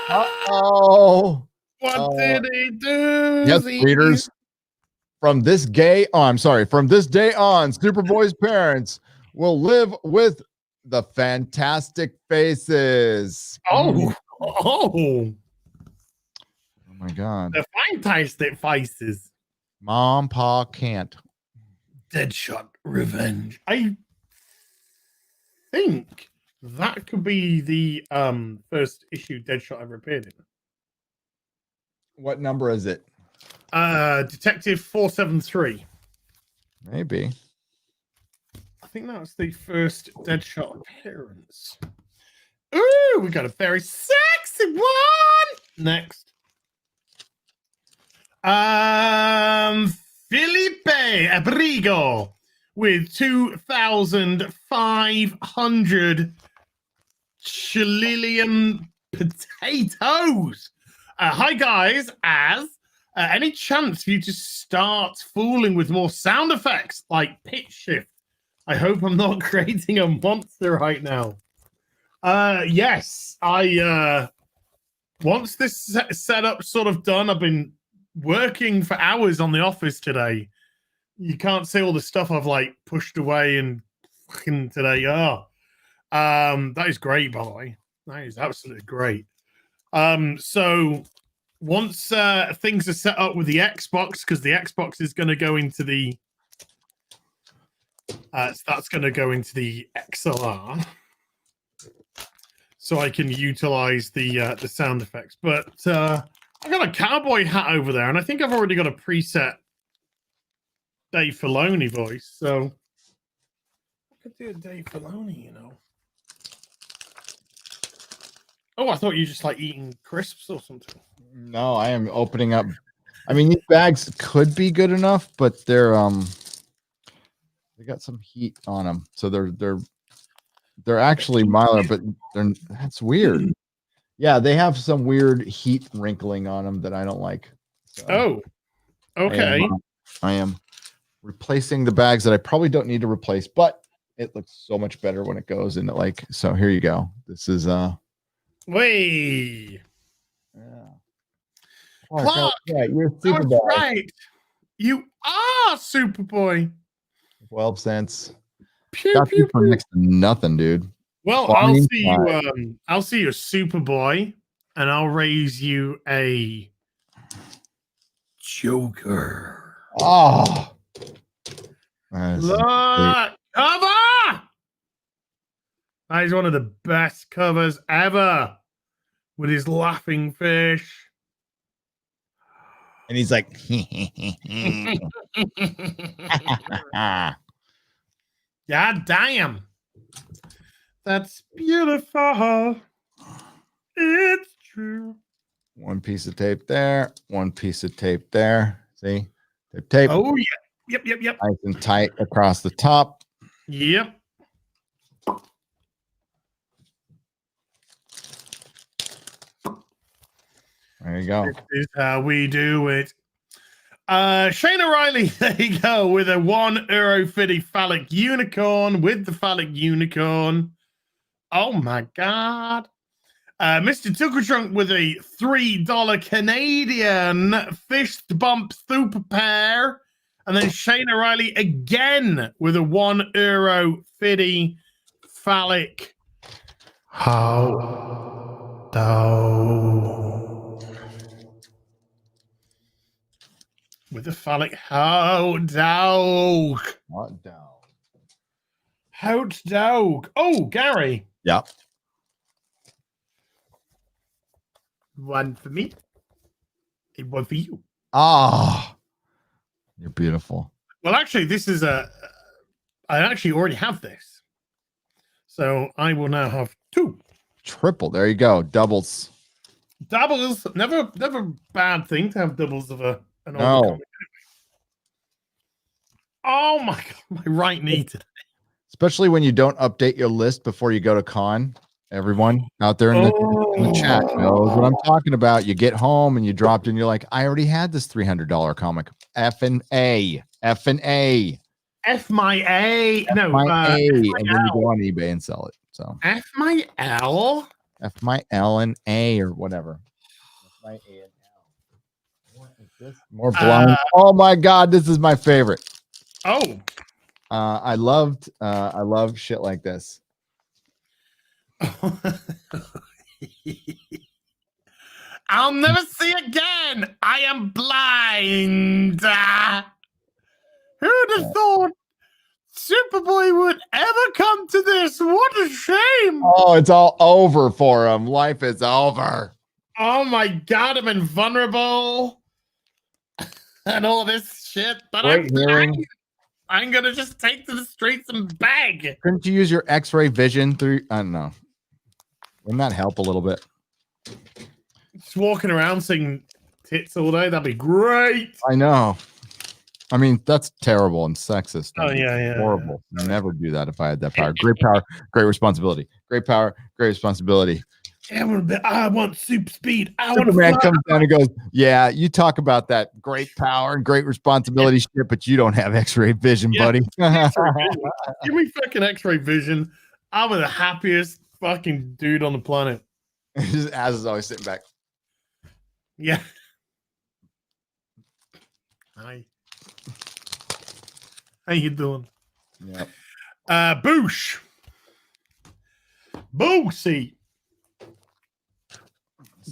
Speaker 1: Uh-oh. Uh-oh.
Speaker 2: What did he do?
Speaker 1: Yes, readers. From this day on, Superboy's parents will live with the fantastic faces.
Speaker 2: Oh,
Speaker 1: Oh my god.
Speaker 2: the fantastic faces.
Speaker 1: Mom, Pa can't.
Speaker 2: Deadshot Revenge. I think that could be the first issue Deadshot ever appeared in.
Speaker 1: What number is it?
Speaker 2: Detective 473.
Speaker 1: Maybe.
Speaker 2: I think that was the first Deadshot appearance. Ooh, we got a very sexy one. Next. Felipe Abrigo with 2,500 chillium potatoes. Hi guys, any chance for you to start fooling with more sound effects like pitch shift? I hope I'm not creating a monster right now. Yes, I once this setup sort of done, I've been working for hours on the office today. You can't see all the stuff I've like pushed away and fucking today. That is great, by the way. That is absolutely great. So once things are set up with the Xbox, because the Xbox is going to go into the that's going to go into the XLR, so I can utilize the sound effects. But I've got a cowboy hat over there, and I think I've already got a preset Dave Filoni voice, so I could do a Dave Filoni, you know. Oh, I thought you just like eating crisps or something.
Speaker 1: No, I am opening up. I mean, these bags could be good enough, but they're they got some heat on them, so they're actually milder, but that's weird. Yeah, they have some weird heat wrinkling on them that I don't like. So
Speaker 2: Oh, okay.
Speaker 1: I am replacing the bags that I probably don't need to replace, but it looks so much better when it goes into like. So here you go. This is
Speaker 2: Way.
Speaker 1: yeah.
Speaker 2: Clark,
Speaker 1: yeah, you're
Speaker 2: that's
Speaker 1: Superboy.
Speaker 2: right. You are Superboy.
Speaker 1: 12 cents.
Speaker 2: Pew,
Speaker 1: Got
Speaker 2: pew,
Speaker 1: you for
Speaker 2: pew.
Speaker 1: next to nothing, dude.
Speaker 2: Well, I'll see you. I'll see you, Superboy, and I'll raise you a Joker.
Speaker 1: Oh,
Speaker 2: Look, cover. That is one of the best covers ever, with his laughing fish.
Speaker 1: and he's like,
Speaker 2: God damn. That's beautiful. It's true.
Speaker 1: one piece of tape there, one piece of tape there. See, tape.
Speaker 2: Oh, yeah. Yep.
Speaker 1: Nice and tight across the top.
Speaker 2: Yep.
Speaker 1: There you go.
Speaker 2: This is how we do it. Shane O'Reilly, there you go, with a €1.50 phallic unicorn with the phallic unicorn. Oh my god. Mr. Tucker Trunk with a $3 Canadian fist bump super pair. And then Shane O'Reilly again with a €1.50 phallic. How with a phallic hot dog.
Speaker 1: Hot dog.
Speaker 2: Hot dog. Oh, Gary.
Speaker 1: Yeah.
Speaker 2: One for me. And one for you.
Speaker 1: Ah, you're beautiful.
Speaker 2: Well, actually, this is I actually already have this. So I will now have two.
Speaker 1: Triple. There you go. Doubles.
Speaker 2: Doubles. Never bad thing to have doubles of an old comic. Oh my god, my right knee today.
Speaker 1: Especially when you don't update your list before you go to con. Everyone out there in the chat knows what I'm talking about. You get home and you dropped in. You're like, I already had this $300 comic. F and A.
Speaker 2: F my A.
Speaker 1: F
Speaker 2: No,
Speaker 1: my A.
Speaker 2: F my
Speaker 1: And then you
Speaker 2: L.
Speaker 1: go on eBay and sell it. So
Speaker 2: F my L.
Speaker 1: F my L and A or whatever. F my A and L. What is this? More blind. Oh my God, this is my favorite.
Speaker 2: Oh.
Speaker 1: I love shit like this.
Speaker 2: I'll never see again. I am blind. Who'd have thought Superboy would ever come to this? What a shame.
Speaker 1: Oh, it's all over for him. Life is over.
Speaker 2: Oh my God, I'm invulnerable. And all this shit. But I'm gonna just take to the streets and beg.
Speaker 1: Couldn't you use your X-ray vision through? I don't know. Wouldn't that help a little bit?
Speaker 2: Just walking around seeing tits all day, that'd be great.
Speaker 1: I know. I mean, that's terrible and sexist.
Speaker 2: Oh yeah,
Speaker 1: horrible. Yeah. Never do that if I had that power. Great power, great responsibility. Great power, great responsibility.
Speaker 2: I want super speed.
Speaker 1: Superman comes down and goes, "Yeah, you talk about that great power and great responsibility shit, but you don't have X-ray vision, buddy."
Speaker 2: X-ray vision. Give me fucking X-ray vision. I'm the happiest fucking dude on the planet.
Speaker 1: Just Az is always sitting back.
Speaker 2: Yeah. Hi. How you doing?
Speaker 1: Yeah.
Speaker 2: Boosh. Boosie.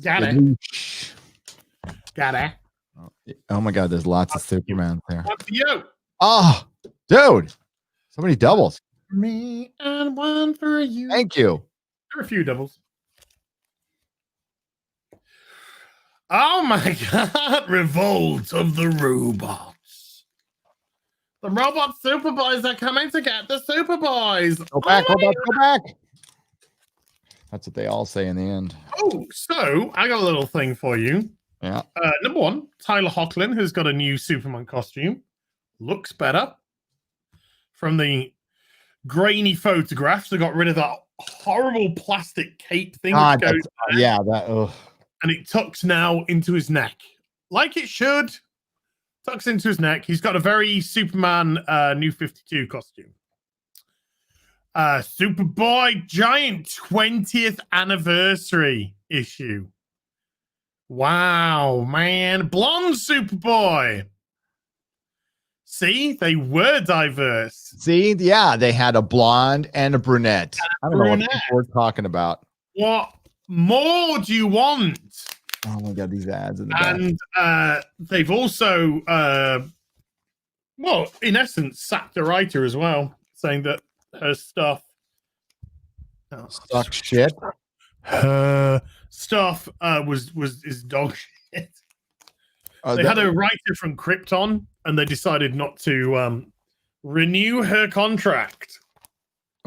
Speaker 2: Got it. Got it.
Speaker 1: Oh my God, there's lots of Superman there.
Speaker 2: One for you.
Speaker 1: Oh, dude. So many doubles.
Speaker 2: Me and one for you.
Speaker 1: Thank you.
Speaker 2: There are a few doubles. Oh my God. Revolt of the robots. The robot Superboys are coming to get the Superboys.
Speaker 1: Go back, go back, go back. That's what they all say in the end.
Speaker 2: Oh, so I got a little thing for you.
Speaker 1: Yeah.
Speaker 2: Number one, Tyler Hoechlin has got a new Superman costume. Looks better. From the grainy photographs, they got rid of that horrible plastic cape thing.
Speaker 1: God, yeah, that. Ugh.
Speaker 2: And it tucks now into his neck, like it should. Tucks into his neck. He's got a very Superman New 52 costume. Superboy Giant 20th anniversary issue. Wow, man. Blonde Superboy. See, they were diverse.
Speaker 1: See, yeah, they had a blonde and a brunette. I don't know what people we're talking about.
Speaker 2: What more do you want?
Speaker 1: Oh my God, these ads in the back.
Speaker 2: And they've also, well, in essence, sacked the writer as well, saying that her stuff
Speaker 1: sucks shit.
Speaker 2: Her stuff is dog shit. They had a writer from Krypton, and they decided not to renew her contract.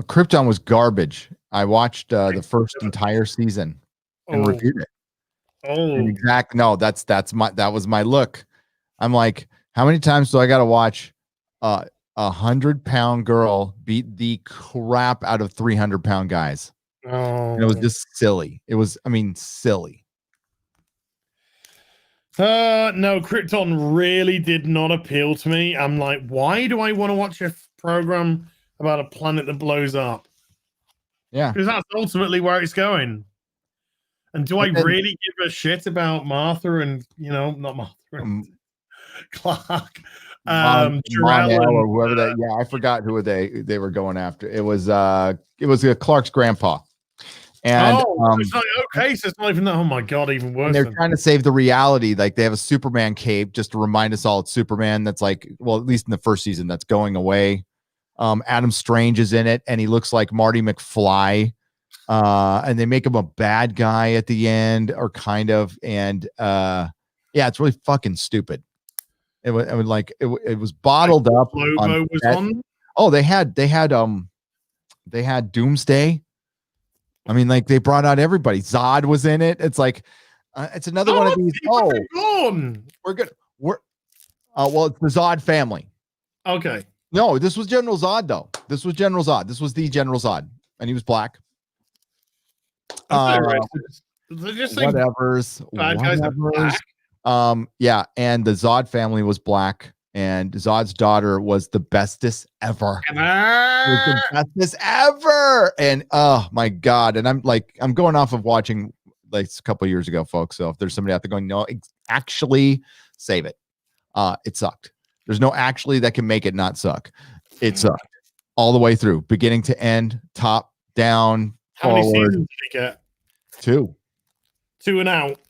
Speaker 1: Krypton was garbage. I watched the first entire season and reviewed it.
Speaker 2: Oh,
Speaker 1: that was my look. I'm like, how many times do I got to watch 100-pound girl beat the crap out of 300-pound guys?
Speaker 2: Oh,
Speaker 1: and it was just silly. It was, I mean, silly.
Speaker 2: No, Krypton really did not appeal to me. I'm like, why do I want to watch a program about a planet that blows up?
Speaker 1: Yeah,
Speaker 2: because that's ultimately where it's going. And do I really give a shit about Martha and, not Martha and Clark?
Speaker 1: Mon-El or whoever that. Yeah, I forgot who they were going after. It was Clark's grandpa. And
Speaker 2: it's like, okay, so it's not even that. Oh my God, even worse.
Speaker 1: And they're trying to save the reality. Like they have a Superman cape just to remind us all it's Superman. That's like, well, at least in the first season, that's going away. Adam Strange is in it, and he looks like Marty McFly. And they make him a bad guy at the end, or kind of. And yeah, it's really fucking stupid. It was bottled up.
Speaker 2: Lobo was on.
Speaker 1: Oh, they had Doomsday. I mean, like they brought out everybody. Zod was in it. It's like, it's another one of these. Oh, we're good. Well, it's the Zod family.
Speaker 2: Okay.
Speaker 1: No, this was General Zod though. This was General Zod. This was the General Zod, and he was black. Whatever's.
Speaker 2: Bad guys are black.
Speaker 1: Yeah, and the Zod family was black, and Zod's daughter was the bestest ever. Was the bestest ever. And oh my god. And I'm going off of watching like a couple of years ago, folks. So if there's somebody out there going, no, actually save it. It sucked. There's no actually that can make it not suck. It sucked all the way through, beginning to end, top, down,
Speaker 2: How
Speaker 1: forward.
Speaker 2: many seasons did you get?
Speaker 1: 2.
Speaker 2: 2 and out.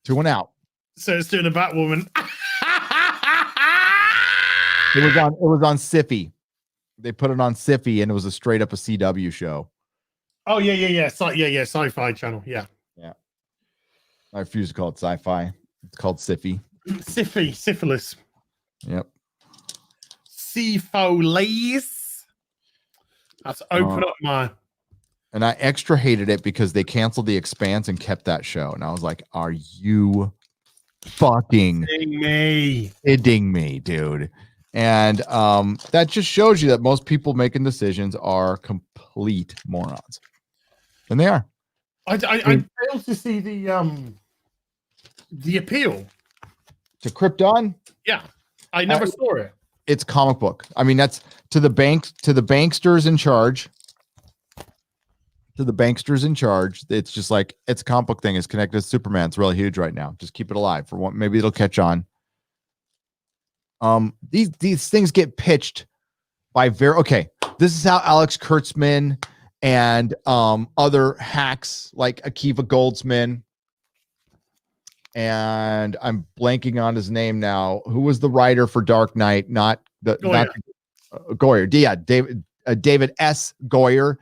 Speaker 1: 2 and out.
Speaker 2: So it's doing a Batwoman.
Speaker 1: It was on Siffy. They put it on Siffy, and it was a straight up a CW show.
Speaker 2: Oh yeah. Sci-fi channel. Yeah.
Speaker 1: I refuse to call it sci-fi. It's called Siffy.
Speaker 2: Syphilis.
Speaker 1: Yep.
Speaker 2: Syphilis. That's open up my.
Speaker 1: And I extra hated it because they canceled The Expanse and kept that show, and I was like, "Are you fucking kidding me, dude?" And that just shows you that most people making decisions are complete morons, and they are.
Speaker 2: I failed to see the appeal
Speaker 1: to Krypton.
Speaker 2: Yeah, I never saw it.
Speaker 1: It's comic book. I mean, that's to the banksters in charge. To the banksters in charge, it's just like it's a comic book thing. It's connected to Superman. It's really huge right now. Just keep it alive for one. Maybe it'll catch on. These things get pitched by okay. This is how Alex Kurtzman and other hacks like Akiva Goldsman, and I'm blanking on his name now. Who was the writer for Dark Knight? Not Goyer. Yeah, David S. Goyer,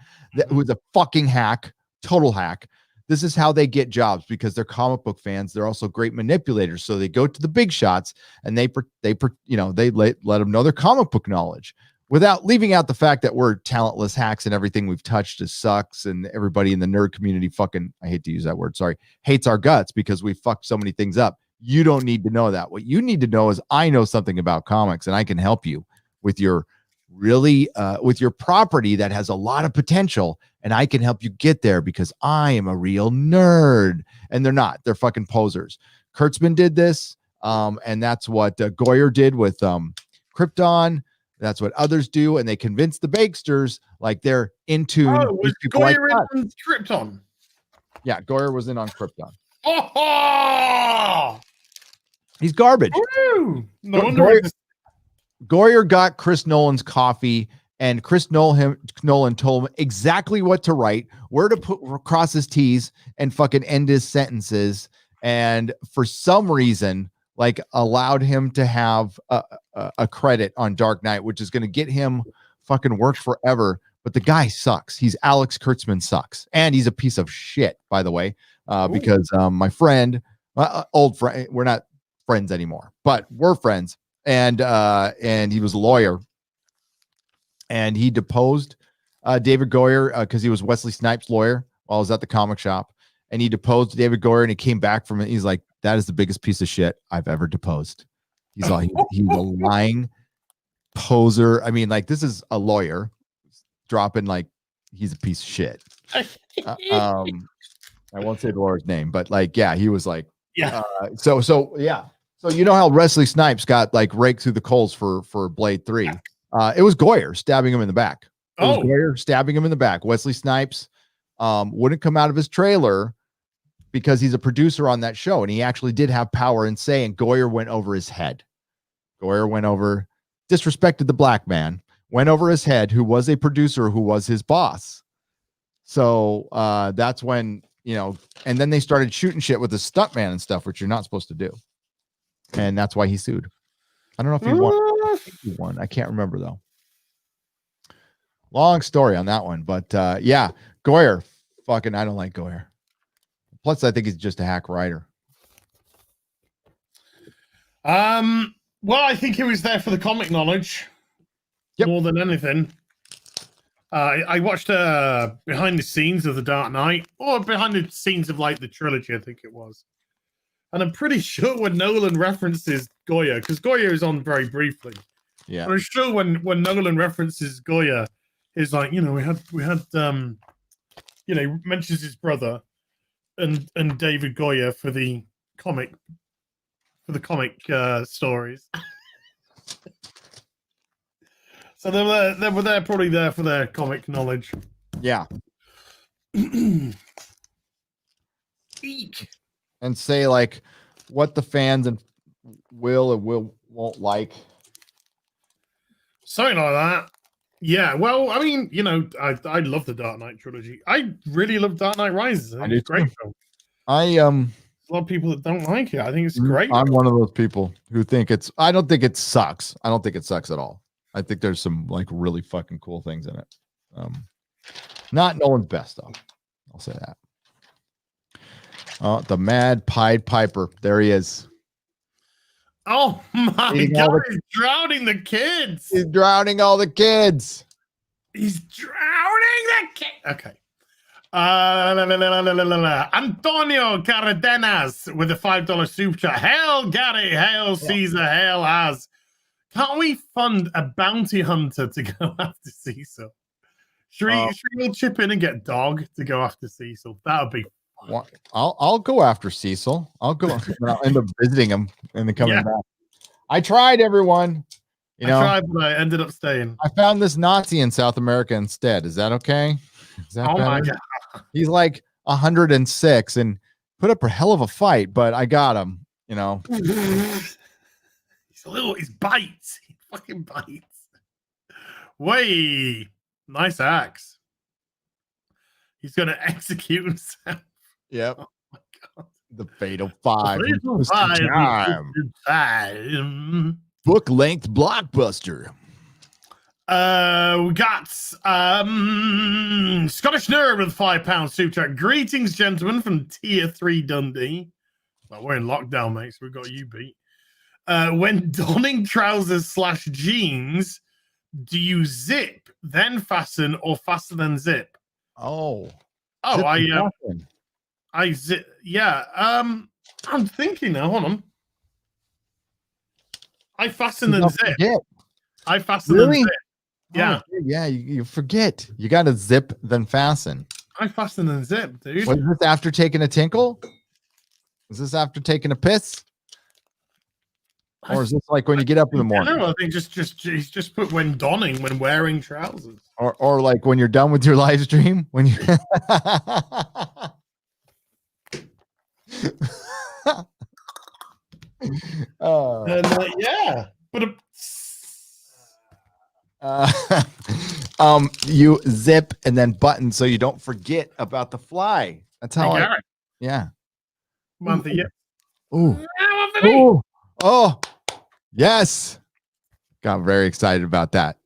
Speaker 1: who was a fucking hack, total hack. This is how they get jobs because they're comic book fans. They're also great manipulators. So they go to the big shots and they let them know their comic book knowledge without leaving out the fact that we're talentless hacks and everything we've touched is sucks. And everybody in the nerd community I hate to use that word. Sorry. Hates our guts because we fucked so many things up. You don't need to know that. What you need to know is I know something about comics and I can help you with your with your property that has a lot of potential, and I can help you get there because I am a real nerd. And they're not. They're fucking posers. Kurtzman did this, and that's what Goyer did with Krypton. That's what others do, and they convince the banksters like they're in tune.
Speaker 2: Oh, was Goyer in Krypton?
Speaker 1: Yeah, Goyer was in on Krypton.
Speaker 2: Oh!
Speaker 1: He's garbage.
Speaker 2: No wonder
Speaker 1: Goyer got Chris Nolan's coffee, and Chris Nolan told him exactly what to write, where to cross his T's, and fucking end his sentences. And for some reason, like allowed him to have a credit on Dark Knight, which is going to get him fucking work forever. But the guy sucks. He's Alex Kurtzman sucks, and he's a piece of shit, by the way. Because my friend, old friend, we're not friends anymore, but we're friends. And he was a lawyer, and he deposed David Goyer because he was Wesley Snipes' lawyer while I was at the comic shop, and he deposed David Goyer, and he came back from it. He's like, "That is the biggest piece of shit I've ever deposed." He's like, he's a lying poser. I mean, like, this is a lawyer dropping like he's a piece of shit. I won't say the lawyer's name, but like, yeah, he was like,
Speaker 2: yeah.
Speaker 1: So yeah. So you know how Wesley Snipes got like raked through the coals for Blade 3? It was Goyer stabbing him in the back. Goyer stabbing him in the back. Wesley Snipes wouldn't come out of his trailer because he's a producer on that show, and he actually did have power in say, and Goyer went over his head. Disrespected the black man, went over his head, who was a producer, who was his boss. So that's when, and then they started shooting shit with the stuntman and stuff, which you're not supposed to do. And that's why he sued. I don't know if he won. I think he won. I can't remember though. Long story on that one, but yeah, Goyer. Fucking, I don't like Goyer. Plus, I think he's just a hack writer.
Speaker 2: Well, I think he was there for the comic knowledge more than anything. I watched behind the scenes of The Dark Knight, or behind the scenes of like the trilogy, I think it was. And I'm pretty sure when Nolan references Goyer, because Goyer is on very briefly.
Speaker 1: Yeah.
Speaker 2: But I'm sure when Nolan references Goyer, it's like, we had you know, he mentions his brother and David Goyer for the comic stories. So they're probably there for their comic knowledge.
Speaker 1: Yeah.
Speaker 2: Eek.
Speaker 1: And say like what the fans and won't like.
Speaker 2: Something like that. Yeah, well, I mean, you know, I love the Dark Knight trilogy. I really love Dark Knight Rises. I think it's a great film.
Speaker 1: I
Speaker 2: a lot of people that don't like it. I think it's great.
Speaker 1: I'm one of those people who think I don't think it sucks. I don't think it sucks at all. I think there's some like really fucking cool things in it. Not Nolan's best though. I'll say that. The Mad Pied Piper. There he is.
Speaker 2: Oh my God, he's drowning the kids.
Speaker 1: He's drowning all the kids.
Speaker 2: He's drowning the kids. Okay. Antonio Cardenas with a $5 super chat. Hail Gary, hail Caesar, hail Az. Can't we fund a bounty hunter to go after Cecil? Should we all chip in and get Dog to go after Cecil? That would be fun.
Speaker 1: I'll go after Cecil. I'll end up visiting him and then coming back. I tried, everyone. I tried, but I ended up staying. I found this Nazi in South America instead. Is that okay? Is that better? My God. He's like 106 and put up a hell of a fight, but I got him, He's
Speaker 2: he bites. He fucking bites. Way nice axe. He's gonna execute himself.
Speaker 1: Yep.
Speaker 2: Oh my God.
Speaker 1: The Fatal Five. Time. Book length blockbuster.
Speaker 2: We got Scottish Nerd with £5 super chat. Greetings, gentlemen, from Tier 3 Dundee. Well, we're in lockdown, mate, so we've got you beat. When donning trousers / jeans, do you zip, then fasten, or fasten then zip? I zip. Yeah. I'm thinking now. Hold on. I fasten and zip.
Speaker 1: Forget.
Speaker 2: I fasten and zip. Yeah.
Speaker 1: Oh, yeah, you forget. You got to zip, then fasten.
Speaker 2: I fasten and zip, dude.
Speaker 1: Was this after taking a tinkle? Is this after taking a piss? Or is this like when you get up in the morning?
Speaker 2: No, I think he's just put when donning, when wearing trousers.
Speaker 1: Or like when you're done with your live stream, when you
Speaker 2: yeah.
Speaker 1: You zip and then button so you don't forget about the fly. That's how yeah.
Speaker 2: Monthly,
Speaker 1: Ooh. Oh, yes. Got very excited about that.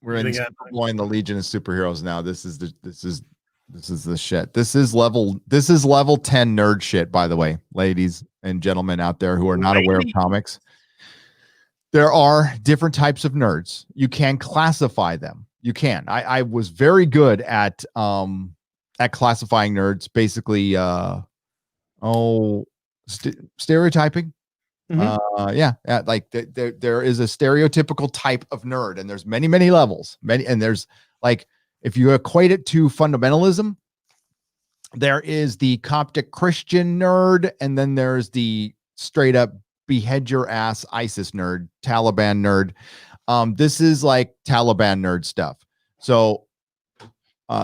Speaker 1: We're in the Legion of Superheroes now. This is the shit. This is level 10 nerd shit, by the way, ladies and gentlemen out there who are not aware of comics. There are different types of nerds. You can classify them. You can. I was very good at classifying nerds, basically stereotyping. Mm-hmm. Like there is a stereotypical type of nerd, and there's many levels. And there's like, if you equate it to fundamentalism, there is the Coptic Christian nerd, and then there's the straight up behead your ass ISIS nerd, Taliban nerd. This is like Taliban nerd stuff. So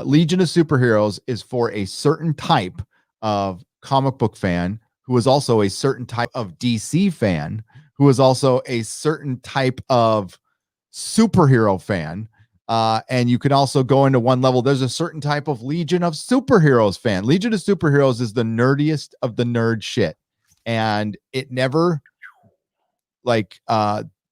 Speaker 1: Legion of Superheroes is for a certain type of comic book fan who is also a certain type of DC fan, who is also a certain type of superhero fan. And you can also go into one level. There's a certain type of Legion of Superheroes fan. Legion of Superheroes is the nerdiest of the nerd shit. And it never, like,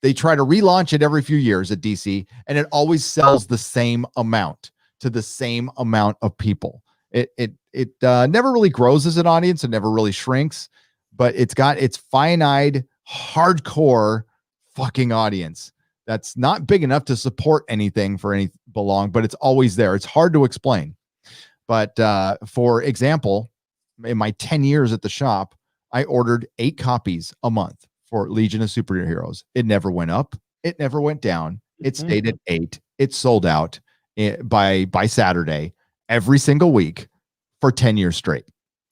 Speaker 1: they try to relaunch it every few years at DC, and it always sells the same amount to the same amount of people. It never really grows as an audience. It never really shrinks, but it's got its finite, hardcore fucking audience that's not big enough to support anything for any belong, but it's always there. It's hard to explain. But for example, in my 10 years at the shop, I ordered 8 copies a month for Legion of Superheroes. It never went up. It never went down. It stayed at 8. It sold out by Saturday every single week for 10 years straight.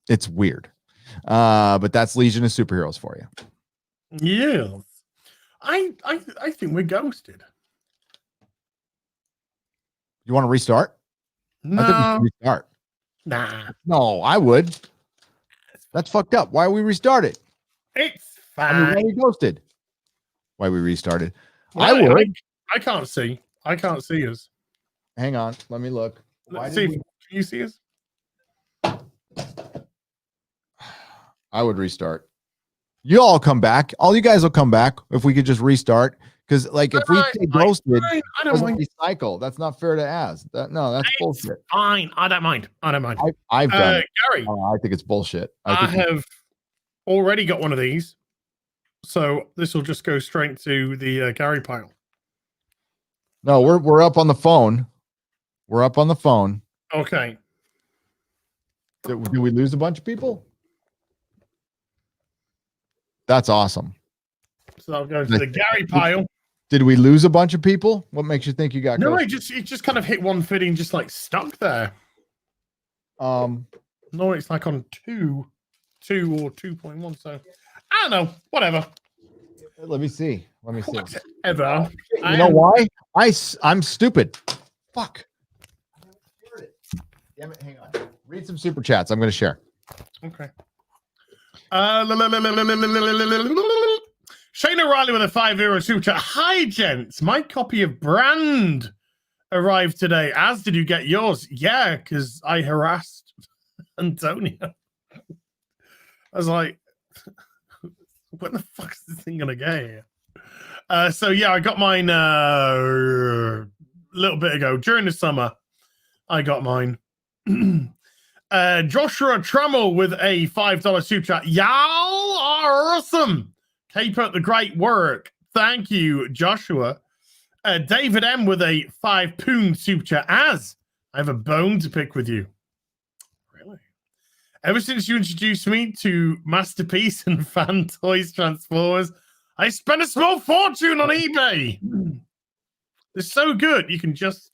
Speaker 1: It's weird. But that's Legion of Superheroes for you.
Speaker 2: Yes. I think we're ghosted.
Speaker 1: You want to restart?
Speaker 2: No.
Speaker 1: I think we should restart.
Speaker 2: Nah.
Speaker 1: No, I would. That's fucked up. Why we restarted?
Speaker 2: It's
Speaker 1: I
Speaker 2: fine.
Speaker 1: mean, why we ghosted? Why we restarted?
Speaker 2: Well,
Speaker 1: I would.
Speaker 2: I can't see. I can't see us.
Speaker 1: Hang on. Let me look.
Speaker 2: Let's see. Can you see us?
Speaker 1: I would restart. You all come back. All you guys will come back if we could just restart. Because, like, if we stay ghosted,
Speaker 2: I don't mind.
Speaker 1: Recycle. That's not fair to ask. No, that's bullshit.
Speaker 2: Fine. I don't mind.
Speaker 1: I've done it.
Speaker 2: Gary.
Speaker 1: I think it's bullshit.
Speaker 2: I have already got one of these, so this will just go straight to the Gary pile.
Speaker 1: No, we're up on the phone. We're up on the phone.
Speaker 2: Okay.
Speaker 1: Did we lose a bunch of people? That's awesome.
Speaker 2: So I'll go to the Gary pile.
Speaker 1: Did we lose a bunch of people? What makes you think you got?
Speaker 2: No, it just kind of hit one fitting, just like stuck there. No, it's like on 2 or 2.1. So I don't know. Whatever.
Speaker 1: Let me see.
Speaker 2: Whatever.
Speaker 1: You know why? I'm stupid. Fuck. Damn it. Hang on. Read some super chats. I'm going to share.
Speaker 2: Okay. Shane O'Reilly with a €5 super chat. Hi, gents. My copy of Brand arrived today. As did you get yours? Yeah, because I harassed Antonio. I was like, when the fuck is this thing going to get here? So, yeah, I got mine a little bit ago. During the summer, I got mine. Joshua Trammell with a $5 super chat. Y'all are awesome. Keep up the great work. Thank you, Joshua. David M with a £5 super chat. As I have a bone to pick with you. Really? Ever since you introduced me to Masterpiece and Fan Toys Transformers, I spent a small fortune on eBay. They're so good. You can just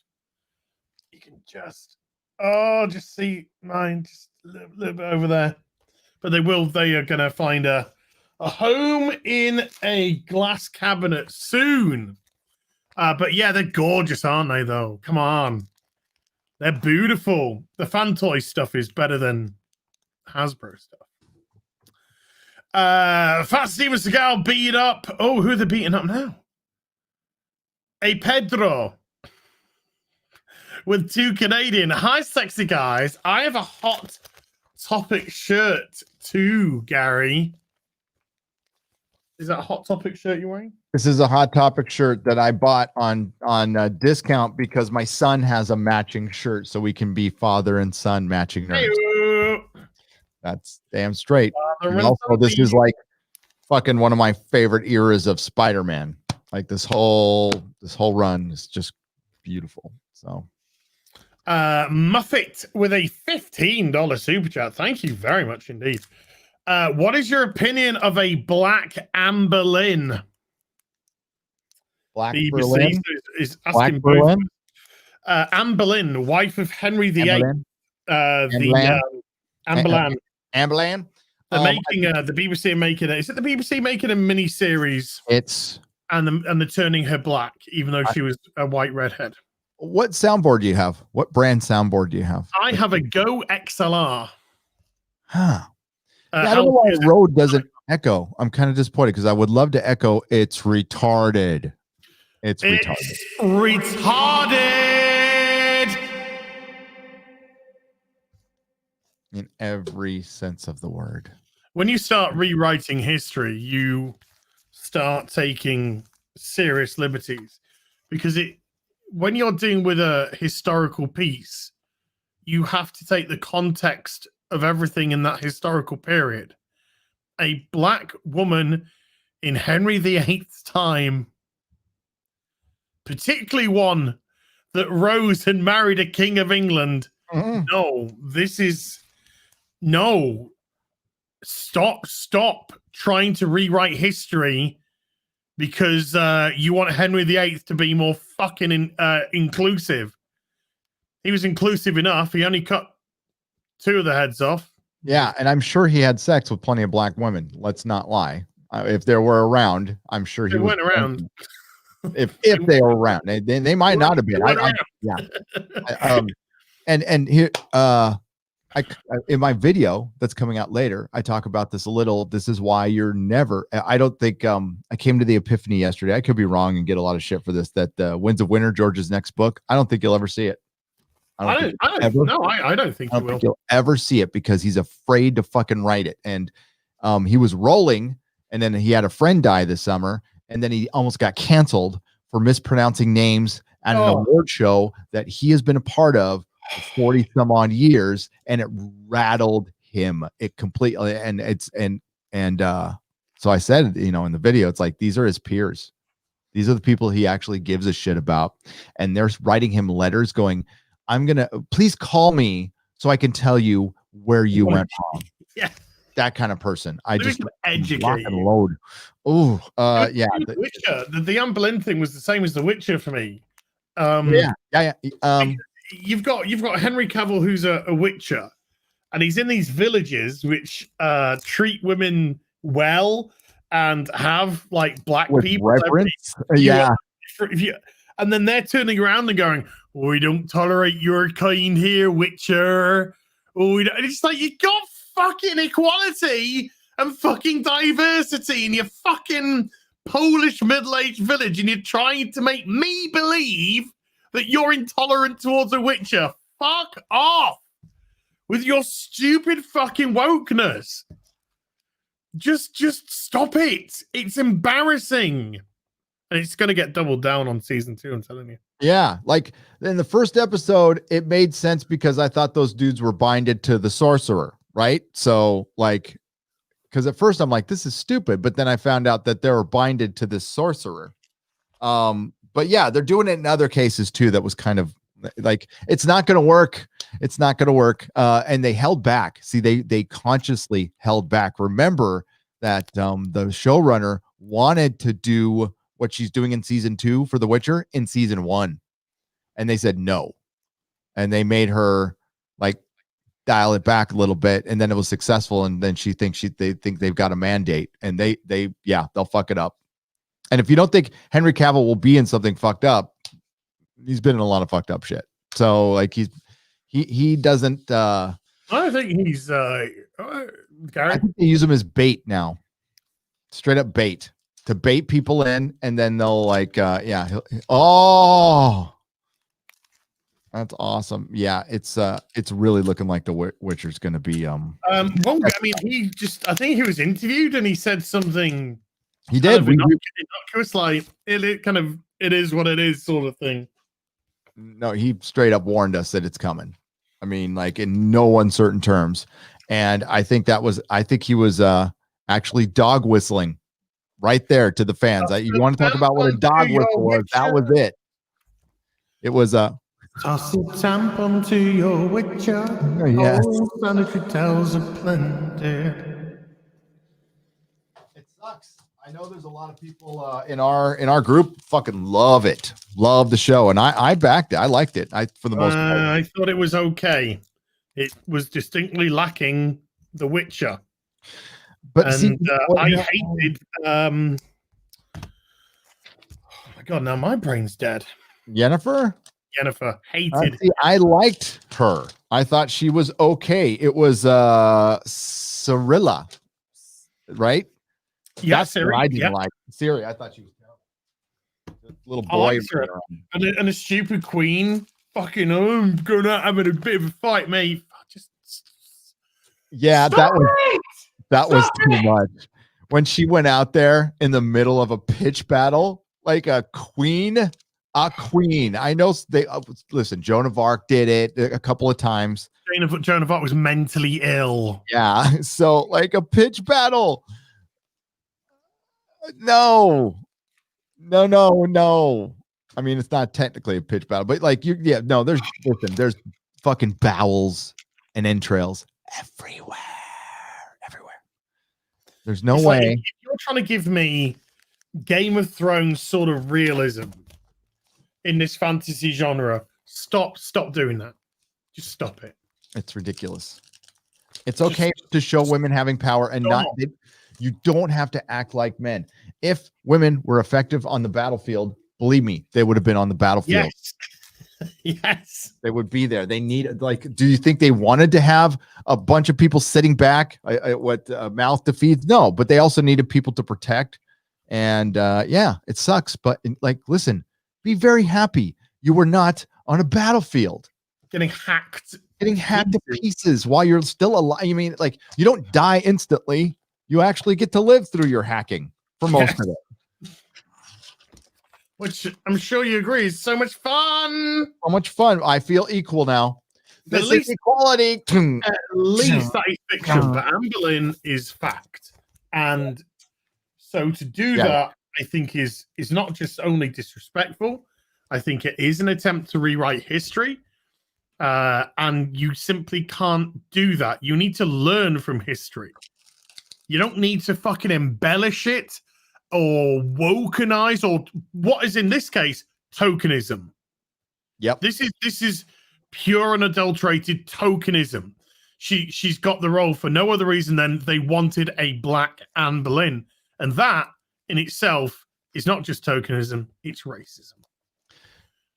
Speaker 2: see mine just a little bit over there. But they are going to find a home in a glass cabinet soon. But yeah, they're gorgeous, aren't they, though? Come on. They're beautiful. The Fan Toy stuff is better than Hasbro stuff. Fat Steven Seagal beat up. Oh, who are they beating up now? A Pedro. With 2 Canadian. Hi, sexy guys. I have a Hot Topic shirt too, Gary. Is that a Hot Topic shirt you're wearing?
Speaker 1: This is a Hot Topic shirt that I bought on discount because my son has a matching shirt, so we can be father and son matching nerds.
Speaker 2: Hey-oo.
Speaker 1: That's damn straight. And also, this is like fucking one of my favorite eras of Spider-Man. Like this whole run is just beautiful. So.
Speaker 2: Muffet with a $15 super chat. Thank you very much indeed. What is your opinion of a black Anne Boleyn?
Speaker 1: Black
Speaker 2: BBC
Speaker 1: Berlin?
Speaker 2: is asking
Speaker 1: Black Berlin?
Speaker 2: Anne Boleyn, wife of Henry VIII. Anne Boleyn.
Speaker 1: Anne Boleyn?
Speaker 2: They're making the BBC are making it. Is it the BBC making a mini series? And they're turning her black, even though she was a white redhead.
Speaker 1: What soundboard do you have? What brand soundboard do you have?
Speaker 2: I have a Go XLR.
Speaker 1: Huh. I don't know why Rode doesn't echo. I'm kind of disappointed because I would love to echo. It's retarded. It's retarded. In every sense of the word.
Speaker 2: When you start rewriting history, you start taking serious liberties because when you're dealing with a historical piece, you have to take the context of everything in that historical period. A black woman in Henry VIII's time, particularly one that rose and married a king of England. No, stop trying to rewrite history because you want Henry VIII to be more fucking inclusive. He was inclusive enough. He only cut 2 of the heads off.
Speaker 1: Yeah, and I'm sure he had sex with plenty of black women. Let's not lie. If they were around, I'm sure he
Speaker 2: went around.
Speaker 1: If they were around, they might not have been. And here, I in my video that's coming out later, I talk about this a little. This is why you're never. I don't think. I came to the epiphany yesterday. I could be wrong and get a lot of shit for this. That Winds of Winter, George's next book. I don't think you'll ever see it.
Speaker 2: I don't think
Speaker 1: you'll ever see it because he's afraid to fucking write it. And he was rolling, and then he had a friend die this summer, and then he almost got canceled for mispronouncing names at an award show that he has been a part of for 40 some odd years, and it rattled him. It completely, so I said, in the video, it's like, these are his peers. These are the people he actually gives a shit about. And they're writing him letters going, please call me so I can tell you where you went wrong.
Speaker 2: Yeah.
Speaker 1: That kind of person. I just
Speaker 2: educate
Speaker 1: and load. Oh, yeah.
Speaker 2: The Witcher, the Anne Boleyn thing was the same as The Witcher for me.
Speaker 1: Yeah.
Speaker 2: You've got Henry Cavill, who's a Witcher, and he's in these villages which treat women well and have like black
Speaker 1: with
Speaker 2: people.
Speaker 1: Reverence. Yeah.
Speaker 2: And then they're turning around and going, "We don't tolerate your kind here, Witcher." And it's like, you got fucking equality and fucking diversity in your fucking Polish middle-aged village, and you're trying to make me believe that you're intolerant towards a Witcher. Fuck off with your stupid fucking wokeness. Just stop it. It's embarrassing. And it's going to get doubled down on season 2, I'm telling you.
Speaker 1: Yeah, like in the first episode, it made sense because I thought those dudes were binded to the sorcerer, right? So, like, because at first I'm like, this is stupid, but then I found out that they were binded to this sorcerer. But yeah, they're doing it in other cases too. That was kind of like, it's not going to work. It's not going to work. And they held back. See, they consciously held back. Remember that the showrunner wanted to do what she's doing in season 2 for The Witcher in season 1. And they said no. And they made her like dial it back a little bit. And then it was successful. And then they think they've got a mandate, and they'll fuck it up. And if you don't think Henry Cavill will be in something fucked up, he's been in a lot of fucked up shit. So like he doesn't,
Speaker 2: I don't think he's,
Speaker 1: I think they use him as bait now. Straight up bait. To bait people in, and then they'll like, that's awesome. Yeah, it's really looking like The Witcher's going to be.
Speaker 2: Well, I mean, I think he was interviewed and he said something.
Speaker 1: He did.
Speaker 2: Innocuous, like it is what it is, sort of thing.
Speaker 1: No, he straight up warned us that it's coming. I mean, like in no uncertain terms, and I think he was actually dog whistling. Right there to the fans. You want to talk about what a dog whistle was? That was it. It was a
Speaker 2: toss a tampon to your Witcher.
Speaker 1: Yes.
Speaker 2: Sanitary towels are plenty.
Speaker 1: It sucks. I know there's a lot of people in our group fucking love it. Love the show, and I backed it. I liked it. For the most part.
Speaker 2: I thought it was okay. It was distinctly lacking The Witcher. But I hated. Oh my god! Now my brain's dead.
Speaker 1: Jennifer
Speaker 2: hated.
Speaker 1: I liked her. I thought she was okay. It was Cirilla, right?
Speaker 2: Yeah,
Speaker 1: that's Ciri. I didn't like Ciri. I thought she was little boy.
Speaker 2: And a stupid queen. Fucking, I'm going out having a bit of a fight, mate.
Speaker 1: That was too much. When she went out there in the middle of a pitch battle, like a queen. I know listen, Joan of Arc did it a couple of times.
Speaker 2: Joan of Arc was mentally ill.
Speaker 1: Yeah. So like a pitch battle. No. I mean, it's not technically a pitch battle, but like there's fucking bowels and entrails everywhere. There's no way.
Speaker 2: Like, if you're trying to give me Game of Thrones sort of realism in this fantasy genre. Stop doing that. Just stop it.
Speaker 1: It's ridiculous. It's okay to show women having power and not. You don't have to act like men. If women were effective on the battlefield, believe me, they would have been on the battlefield.
Speaker 2: Yes. Yes,
Speaker 1: they would be there. They need, like, do you think they wanted to have a bunch of people sitting back mouth to feed? No, but they also needed people to protect. And yeah, it sucks, but like, listen, be very happy you were not on a battlefield
Speaker 2: getting hacked
Speaker 1: to pieces while you're still alive. You mean, like, you don't die instantly, you actually get to live through your hacking for most of it.
Speaker 2: Which I'm sure you agree is so much fun.
Speaker 1: So much fun. I feel equal now.
Speaker 2: At least
Speaker 1: equality.
Speaker 2: At least that is fiction, but Anne Boleyn is fact. And so to do that, I think is not just only disrespectful. I think it is an attempt to rewrite history. And you simply can't do that. You need to learn from history. You don't need to fucking embellish it or wokenize, or what is in this case tokenism.
Speaker 1: Yep.
Speaker 2: This is pure unadulterated tokenism. She's got the role for no other reason than they wanted a black Anne Boleyn, and that in itself is not just tokenism, it's racism.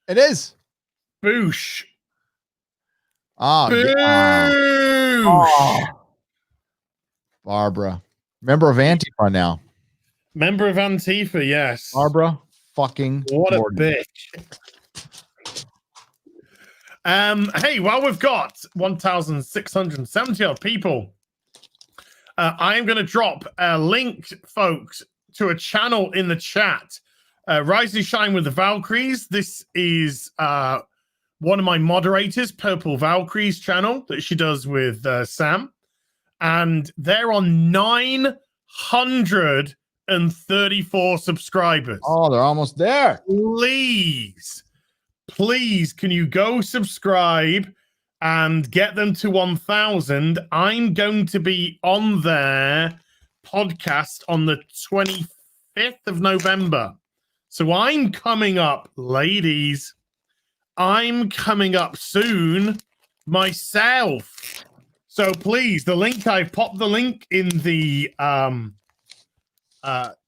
Speaker 1: It is.
Speaker 2: Boosh.
Speaker 1: Boosh. Oh. Barbara, member of Antifa now.
Speaker 2: Member of Antifa, yes.
Speaker 1: Barbara fucking
Speaker 2: what
Speaker 1: Gordon.
Speaker 2: A bitch. Hey, while we've got 1,670 odd people, I am going to drop a link, folks, to a channel in the chat. Rise and Shine with the Valkyries. This is one of my moderators, Purple Valkyries channel that she does with Sam. And they're on 934 subscribers.
Speaker 1: Oh, they're almost there.
Speaker 2: Please, can you go subscribe and get them to 1,000? I'm going to be on their podcast on the 25th of November. So I'm coming up, ladies. I'm coming up soon myself. So please, the link, I've popped the link in the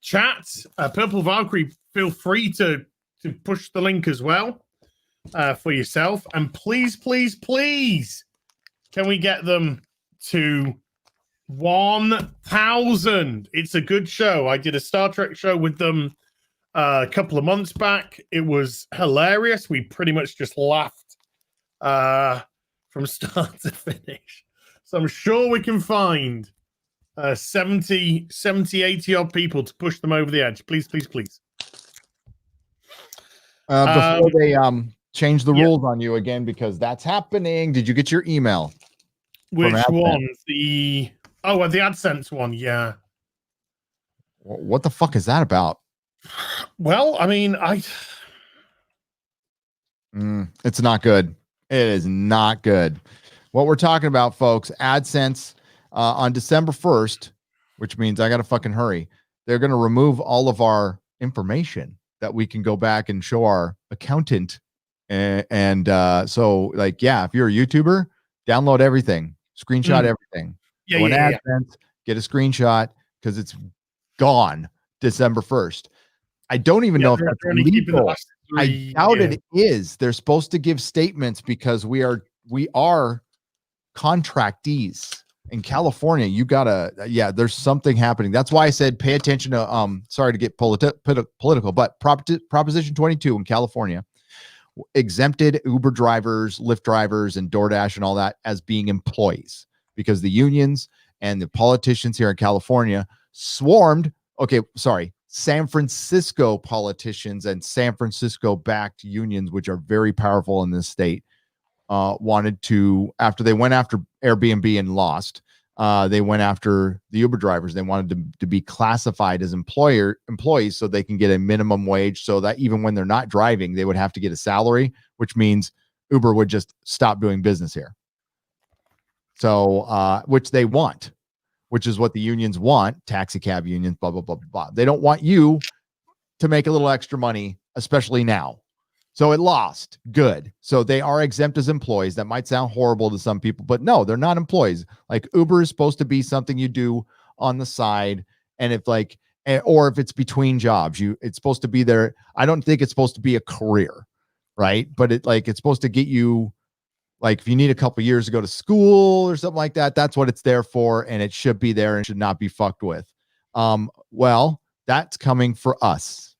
Speaker 2: chat. Purple Valkyrie, feel free to push the link as well for yourself. And please, can we get them to 1,000? It's a good show. I did a Star Trek show with them a couple of months back. It was hilarious. We pretty much just laughed from start to finish. So I'm sure we can find 70, 80 odd people to push them over the edge. Please.
Speaker 1: Before they change the rules on you again, because that's happening. Did you get your email?
Speaker 2: Which one? The AdSense one, yeah.
Speaker 1: What the fuck is that about?
Speaker 2: Well, I mean,
Speaker 1: it's not good. It is not good. What we're talking about, folks, AdSense on December 1st, which means I got to fucking hurry. They're going to remove all of our information that we can go back and show our accountant. And so, like, yeah, if you're a YouTuber, download everything, screenshot everything. AdSense, get a screenshot because it's gone December 1st. I don't even know if that's legal. I doubt it is. They're supposed to give statements because we are contractees in California. You gotta, there's something happening. That's why I said pay attention to sorry to get political, but Proposition 22 in California exempted Uber drivers, Lyft drivers, and DoorDash and all that as being employees, because the unions and the politicians here in California San Francisco politicians and San Francisco backed unions, which are very powerful in this state, wanted to, after they went after Airbnb and lost, they went after the Uber drivers. They wanted to be classified as employees so they can get a minimum wage, so that even when they're not driving, they would have to get a salary, which means Uber would just stop doing business here. So, which they want, which is what the unions want, taxi cab unions, blah, blah, blah, blah. They don't want you to make a little extra money, especially now. So it lost. Good. So they are exempt as employees. That might sound horrible to some people, but no, they're not employees. Like Uber is supposed to be something you do on the side. And if like, or if it's between jobs, it's supposed to be there. I don't think it's supposed to be a career, right? But it's supposed to get you, like, if you need a couple years to go to school or something like that, that's what it's there for. And it should be there and should not be fucked with. Well, that's coming for us.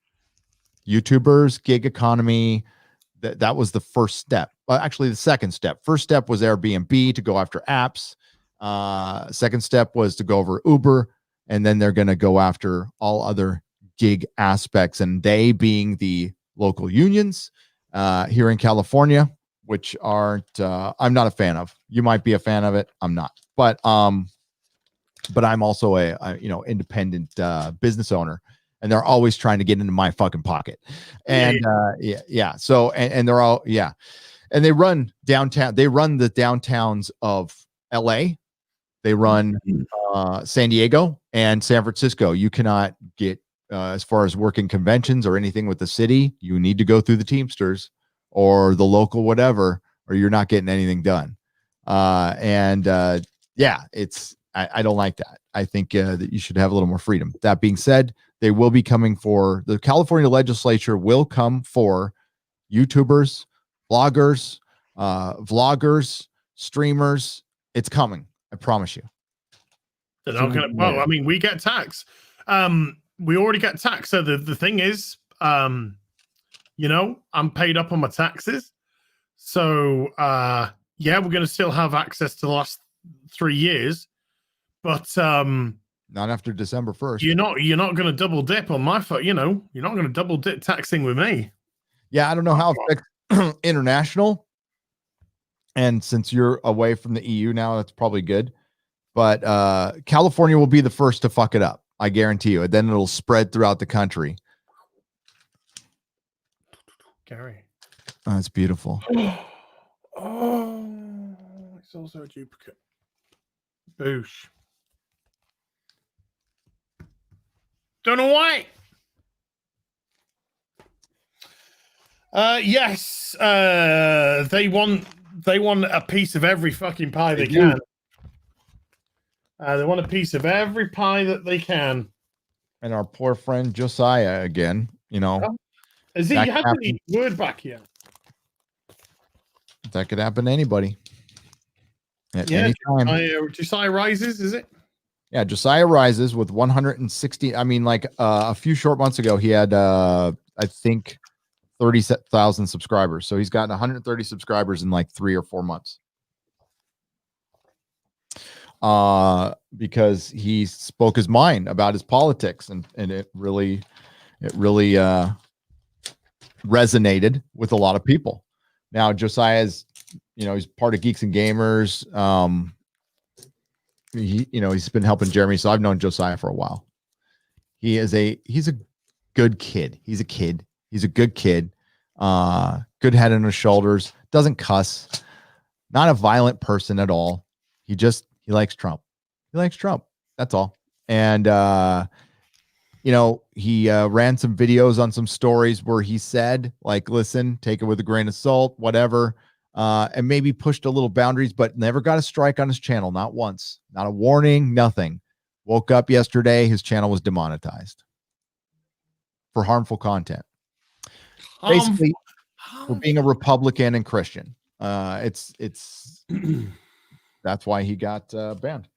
Speaker 1: YouTubers, gig economy. That was the first step. Actually, the second step. First step was Airbnb to go after apps. Second step was to go over Uber. And then they're going to go after all other gig aspects, and they being the local unions here in California, which aren't I'm not a fan of. You might be a fan of it. I'm not. But I'm also a independent business owner, and they're always trying to get into my fucking pocket. And yeah. So and they're all and they run downtown. They run the downtowns of LA. They run San Diego and San Francisco. You cannot get as far as working conventions or anything with the city. You need to go through the Teamsters or the local whatever, or you're not getting anything done. It's I don't like that. I think that you should have a little more freedom. That being said, they will be coming for the California legislature will come for YouTubers, bloggers, vloggers, streamers. It's coming. I promise you.
Speaker 2: They're not gonna, well, I mean, we get tax. We already get tax. So the thing is, I'm paid up on my taxes. So we're gonna still have access to the last 3 years, but
Speaker 1: not after December 1st.
Speaker 2: You're not gonna double dip on my foot. You're not gonna double dip taxing with me.
Speaker 1: Yeah, I don't know how it affects international. And since you're away from the EU now, that's probably good. But California will be the first to fuck it up. I guarantee you. And then it'll spread throughout the country.
Speaker 2: Gary.
Speaker 1: Oh, it's beautiful.
Speaker 2: Oh, it's also a duplicate. Boosh. Don't know why. Yes. They want a piece of every fucking pie they can. They want a piece of every pie that they can.
Speaker 1: And our poor friend Josiah again,
Speaker 2: Has he had any word back yet?
Speaker 1: That could happen to anybody. At any time.
Speaker 2: Josiah Rises, is it?
Speaker 1: Yeah, Josiah Rises with 160. I mean, like a few short months ago, he had, I think, 30,000 subscribers. So he's gotten 130 subscribers in like 3 or 4 months. Because he spoke his mind about his politics, and it really resonated with a lot of people. Now Josiah's, he's part of Geeks and Gamers. He's been helping Jeremy, so I've known Josiah for a while. He's a good kid. He's a kid. He's a good kid. Good head on his shoulders. Doesn't cuss. Not a violent person at all. He likes Trump. He likes Trump. That's all. And, he ran some videos on some stories where he said, like, listen, take it with a grain of salt, whatever. And maybe pushed a little boundaries, but never got a strike on his channel. Not once. Not a warning, nothing. Woke up yesterday. His channel was demonetized for harmful content. Basically, for being a Republican and Christian. It's that's why he got banned.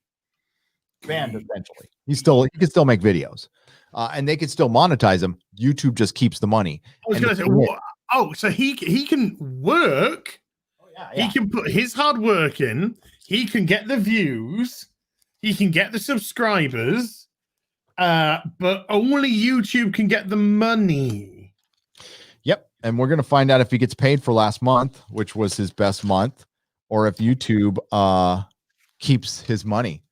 Speaker 1: Banned essentially. He can still make videos, and they can still monetize them. YouTube just keeps the money.
Speaker 2: I was going to say, so he can work. Oh, yeah. He can put his hard work in. He can get the views. He can get the subscribers. But only YouTube can get the money.
Speaker 1: Yep, and we're going to find out if he gets paid for last month, which was his best month, or if YouTube keeps his money.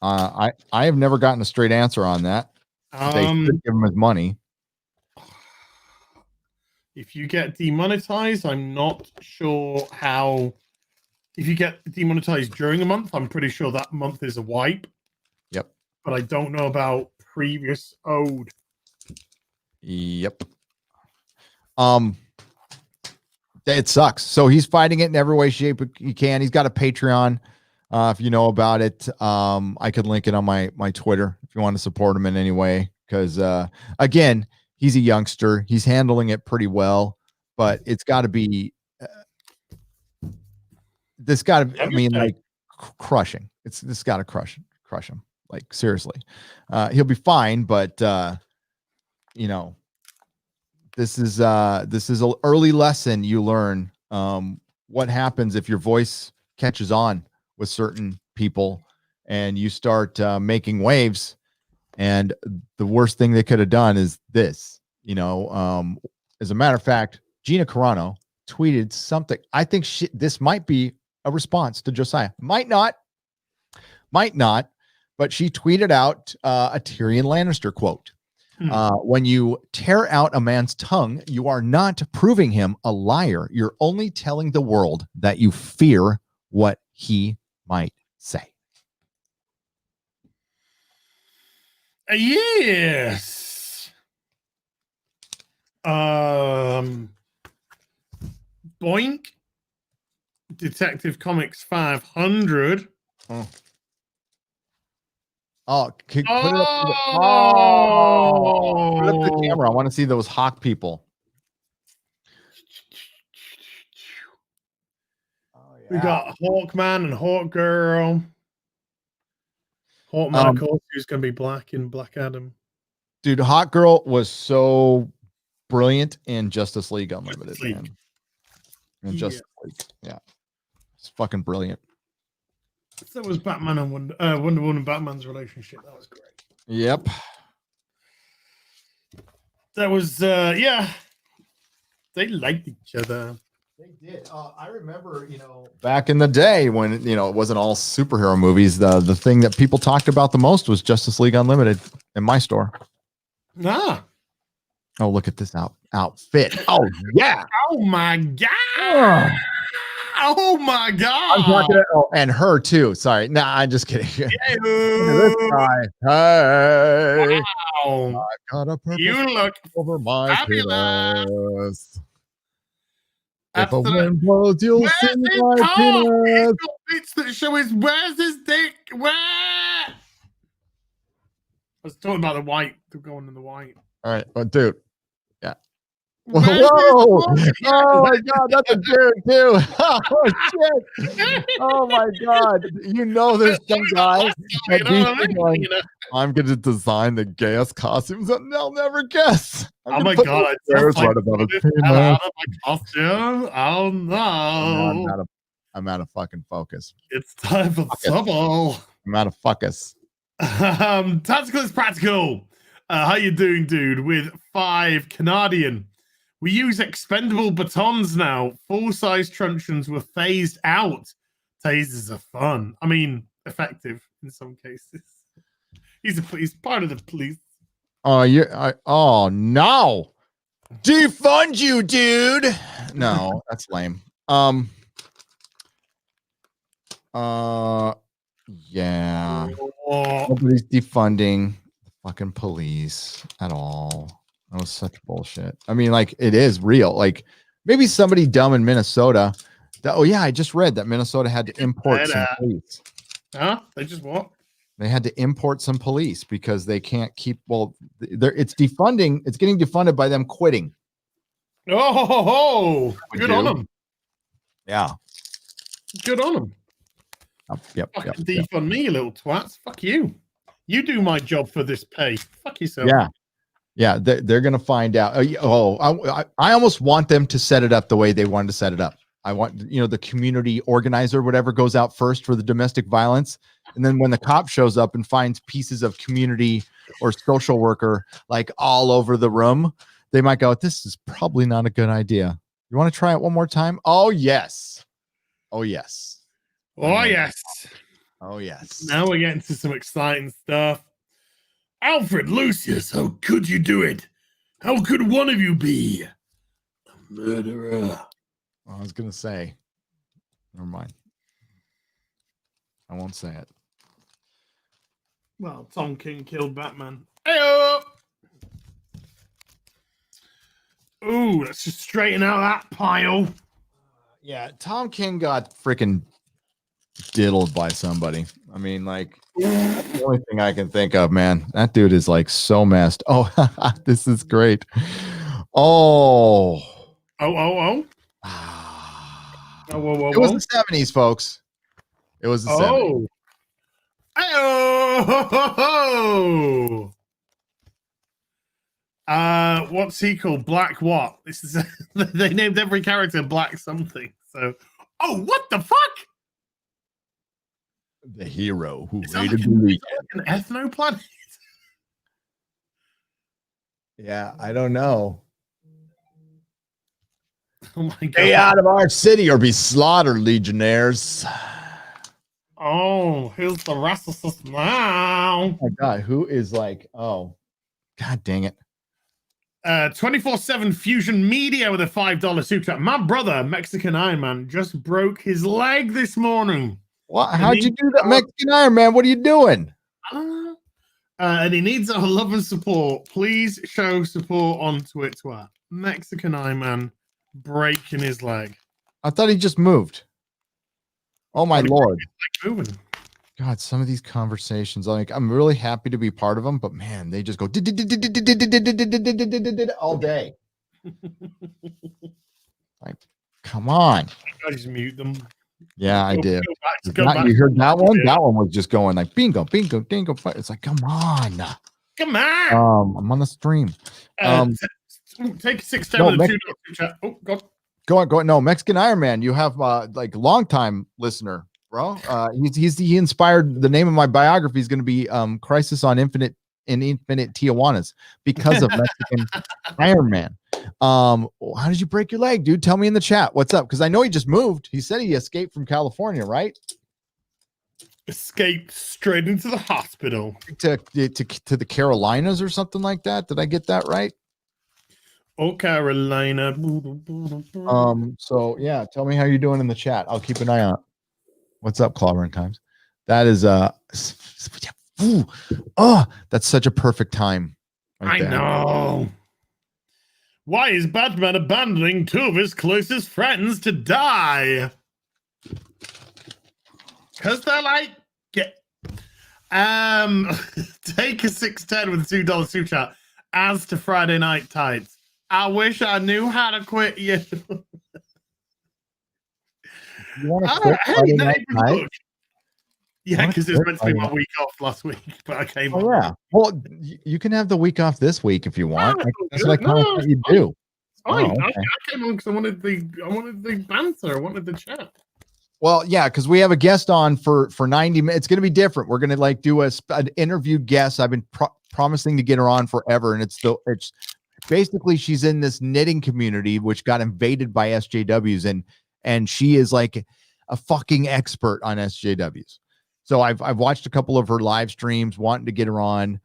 Speaker 1: I have never gotten a straight answer on that. They should give him his money.
Speaker 2: If you get demonetized, I'm not sure how. If you get demonetized during a month, I'm pretty sure that month is a wipe.
Speaker 1: Yep.
Speaker 2: But I don't know about previous owed.
Speaker 1: Yep. It sucks. So he's fighting it in every way, shape he can. He's got a Patreon. If you know about it, I could link it on my Twitter if you want to support him in any way. Because again, he's a youngster. He's handling it pretty well, but it's got to be. This got to. I mean, like crushing. This got to crush him. Like seriously, he'll be fine, but you know. This is an early lesson you learn what happens if your voice catches on with certain people and you start making waves. And the worst thing they could have done is this, as a matter of fact, Gina Carano tweeted something. I think this might be a response to Josiah. Might not, but she tweeted out a Tyrion Lannister quote. When you tear out a man's tongue, you are not proving him a liar. You're only telling the world that you fear what he might say.
Speaker 2: Yes. Boink. Detective Comics 500.
Speaker 1: Put it up the camera. I want to see those hawk people.
Speaker 2: We got Hawkman and Hawkgirl. Hawkman, of course, who's going to be Black in Black Adam.
Speaker 1: Dude, Hawkgirl was so brilliant in Justice League Unlimited. Justice League. Yeah. It's fucking brilliant.
Speaker 2: So was Batman and Wonder Woman and Batman's relationship. That was great.
Speaker 1: Yep.
Speaker 2: That was, yeah. They liked each other.
Speaker 1: They did. I remember, back in the day when, it wasn't all superhero movies. The thing that people talked about the most was Justice League Unlimited in my store.
Speaker 2: Ah.
Speaker 1: Oh, look at this outfit. Oh, yeah.
Speaker 2: Oh, my God. Oh my God!
Speaker 1: I'm talking and her too. Sorry, I'm just kidding. This guy. Hey,
Speaker 2: wow!
Speaker 1: I got a purple.
Speaker 2: You look
Speaker 1: over my penis.
Speaker 2: If
Speaker 1: a wind blows, you'll see my penis.
Speaker 2: Bits that show his where's his dick? Where? I was talking about the white. They're going in the white.
Speaker 1: All right, but dude. Whoa! Oh my God, that's a dude too. Oh shit! Oh my God, there's some guy going, I'm going to design the gayest costumes that they'll never guess.
Speaker 2: Oh my God!
Speaker 1: Right about
Speaker 2: my costume. Oh no!
Speaker 1: I'm out of fucking focus.
Speaker 2: It's time for trouble.
Speaker 1: I'm out of focus.
Speaker 2: Tactical is practical. How you doing, dude? With 5 Canadian. We use expendable batons now. Full-size truncheons were phased out. Tasers are fun. I mean, effective in some cases. He's part of the police.
Speaker 1: Oh, oh no! Defund you, dude. No, that's lame. Yeah. Nobody's defunding the fucking police at all. That was such bullshit. I mean, like, it is real. Like, maybe somebody dumb in Minnesota. I just read that Minnesota had to import some police.
Speaker 2: Huh? They just what?
Speaker 1: They had to import some police because they can't keep. Well, it's defunding. It's getting defunded by them quitting.
Speaker 2: Oh, good on them.
Speaker 1: Yeah.
Speaker 2: Good on them.
Speaker 1: Yep.
Speaker 2: Defund me, you little twats. Fuck you. You do my job for this pay. Fuck yourself.
Speaker 1: Yeah, they're going to find out. I almost want them to set it up the way they wanted to set it up. I want, the community organizer, whatever, goes out first for the domestic violence. And then when the cop shows up and finds pieces of community or social worker, like all over the room, they might go, this is probably not a good idea. You want to try it one more time? Oh, yes. Oh, yes.
Speaker 2: Oh, yes.
Speaker 1: Oh, yes.
Speaker 2: Now we're getting to some exciting stuff. Alfred Lucius, how could you do it? How could one of you be a murderer?
Speaker 1: I was going to say, never mind. I won't say it.
Speaker 2: Well, Tom King killed Batman. Hey-oh! Ooh, let's just straighten out that pile.
Speaker 1: Yeah, Tom King got freaking diddled by somebody. I mean, like, the only thing I can think of, man. That dude is like so messed. Oh, this is great. Oh.
Speaker 2: Oh.
Speaker 1: Ah.
Speaker 2: Oh, whoa, whoa,
Speaker 1: It was
Speaker 2: whoa.
Speaker 1: the 70s, folks. It was the 70s.
Speaker 2: Oh. What's he called? Black what? This is they named every character Black something. So, oh, what the fuck?
Speaker 1: The hero who
Speaker 2: Is that
Speaker 1: raided
Speaker 2: like
Speaker 1: the weekend.
Speaker 2: an ethnoplanet?
Speaker 1: Yeah, I don't know.
Speaker 2: Oh my god!
Speaker 1: Stay out of our city or be slaughtered, legionnaires.
Speaker 2: Oh, who's the restless now?
Speaker 1: Oh my god, who is like, oh, god dang it.
Speaker 2: 24/7 Fusion Media with a $5 super chat. My brother, Mexican Iron Man, just broke his leg this morning.
Speaker 1: What? How'd you do that, Mexican Iron Man? What are you doing?
Speaker 2: And he needs our love and support. Please show support on Twitter. Mexican Iron Man breaking his leg.
Speaker 1: I thought he just moved. Oh my lord.
Speaker 2: Moving.
Speaker 1: God, some of these conversations, like, I'm really happy to be part of them, but man, they just go all day. Like, come on.
Speaker 2: I just mute them.
Speaker 1: Yeah, I did.
Speaker 2: Go back.
Speaker 1: You heard that one? That one was just going like bingo, bingo, bingo. It's like, come on.
Speaker 2: Come on.
Speaker 1: I'm on the stream.
Speaker 2: Take 610 with a $2 chat. Oh, God.
Speaker 1: Go on. No, Mexican Iron Man. You have like longtime listener, bro. He inspired the name of my biography is going to be Crisis on Infinite Tijuanas because of Mexican Iron Man. How did you break your leg, dude? Tell me in the chat. What's up? Because I know he just moved. He said he escaped from California, right?
Speaker 2: Escaped straight into the hospital
Speaker 1: to the Carolinas or something like that. Did I get that right?
Speaker 2: Oh, Carolina.
Speaker 1: So yeah, tell me how you're doing in the chat. I'll keep an eye on it. What's up, Clobbering Times? That is that's such a perfect time.
Speaker 2: Right, I know. Why is Batman abandoning two of his closest friends to die? Because they're like, take a 610 with a $2 super chat. As to Friday Night Tights, I wish I knew how to quit you.
Speaker 1: You want to quit Friday Night Tights?
Speaker 2: Yeah, because it was meant to be my week off last week, but I came on.
Speaker 1: Yeah. Well, you can have the week off this week if you want. That's what I kind of thought you do.
Speaker 2: Fine. Okay. I came on because I wanted the banter. I wanted the chat.
Speaker 1: Well, yeah, because we have a guest on for 90 minutes. It's going to be different. We're going to like do an interviewed guest. I've been promising to get her on forever, and it's basically she's in this knitting community which got invaded by SJWs, and she is like a fucking expert on SJWs. So I've watched a couple of her live streams, wanting to get her on.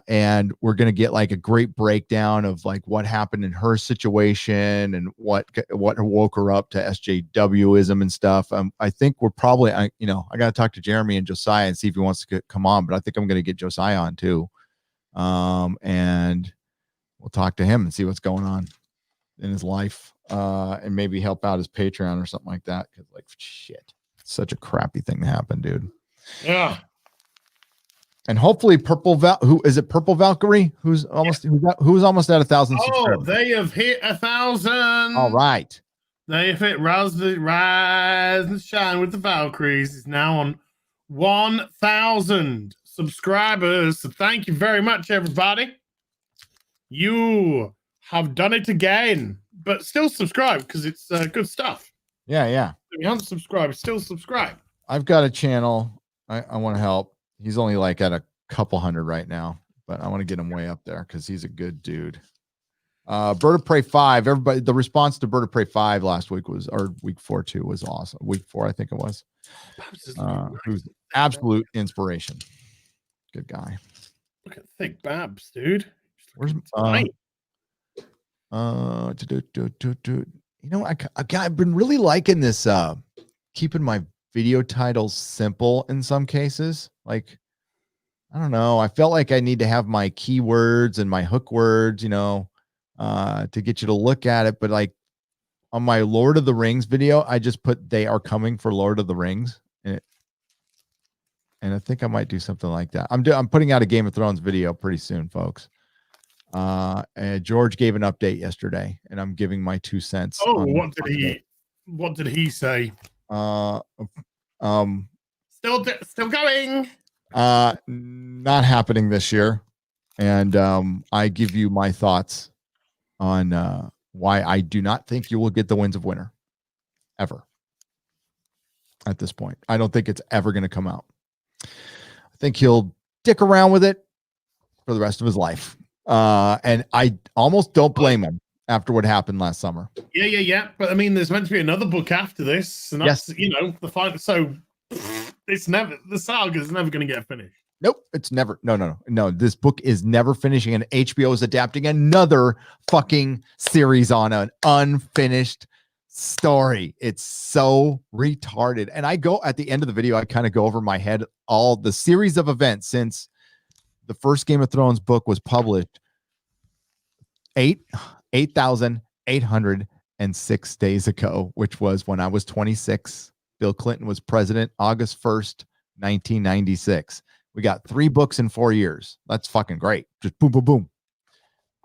Speaker 1: And we're going to get like a great breakdown of like what happened in her situation and what woke her up to SJWism and stuff. I think we're probably, I got to talk to Jeremy and Josiah and see if he wants to come on, but I think I'm going to get Josiah on too. And we'll talk to him and see what's going on in his life, and maybe help out his Patreon or something like that. Cause like, shit, it's such a crappy thing to happen, dude.
Speaker 2: Yeah.
Speaker 1: And hopefully Purple Valkyrie, who's almost at 1,000 subscribers.
Speaker 2: They have hit 1,000.
Speaker 1: All right.
Speaker 2: They have hit Rise and Shine with the Valkyries. Is now on 1,000 subscribers. So thank you very much, everybody. You have done it again. But still subscribe because it's good stuff.
Speaker 1: Yeah.
Speaker 2: If you haven't subscribed, still subscribe.
Speaker 1: I've got a channel. I want to help. He's only like at a couple hundred right now, but I want to get him way up there because he's a good dude. Bird of Prey 5. Everybody, the response to Bird of Prey 5 last week week 4 too was awesome. Week 4, I think it was. Who's absolute inspiration. Good guy.
Speaker 2: Look at thick Babs, dude.
Speaker 1: Where's I've been really liking this keeping my video titles simple in some cases. Like, I don't know. I felt like I need to have my keywords and my hook words, to get you to look at it. But like on my Lord of the Rings video, I just put they are coming for Lord of the Rings. And I think I might do something like that. I'm putting out a Game of Thrones video pretty soon, folks. And George gave an update yesterday, and I'm giving my 2 cents.
Speaker 2: Oh, what did he say? Still going.
Speaker 1: Not happening this year. And I give you my thoughts on why I do not think you will get the Winds of Winter ever. At this point, I don't think it's ever going to come out. I think he'll dick around with it for the rest of his life. And I almost don't blame him after what happened last summer.
Speaker 2: Yeah. But I mean, there's meant to be another book after this, and that's the final. So it's never the saga is never going to get finished.
Speaker 1: Nope, it's never. No. This book is never finishing, and HBO is adapting another fucking series on an unfinished story. It's so retarded. And I go at the end of the video, I kind of go over my head all the series of events since the first Game of Thrones book was published 8,806 days ago, which was when I was 26. Bill Clinton was president August 1st, 1996. We got 3 books in 4 years. That's fucking great. Just boom, boom, boom.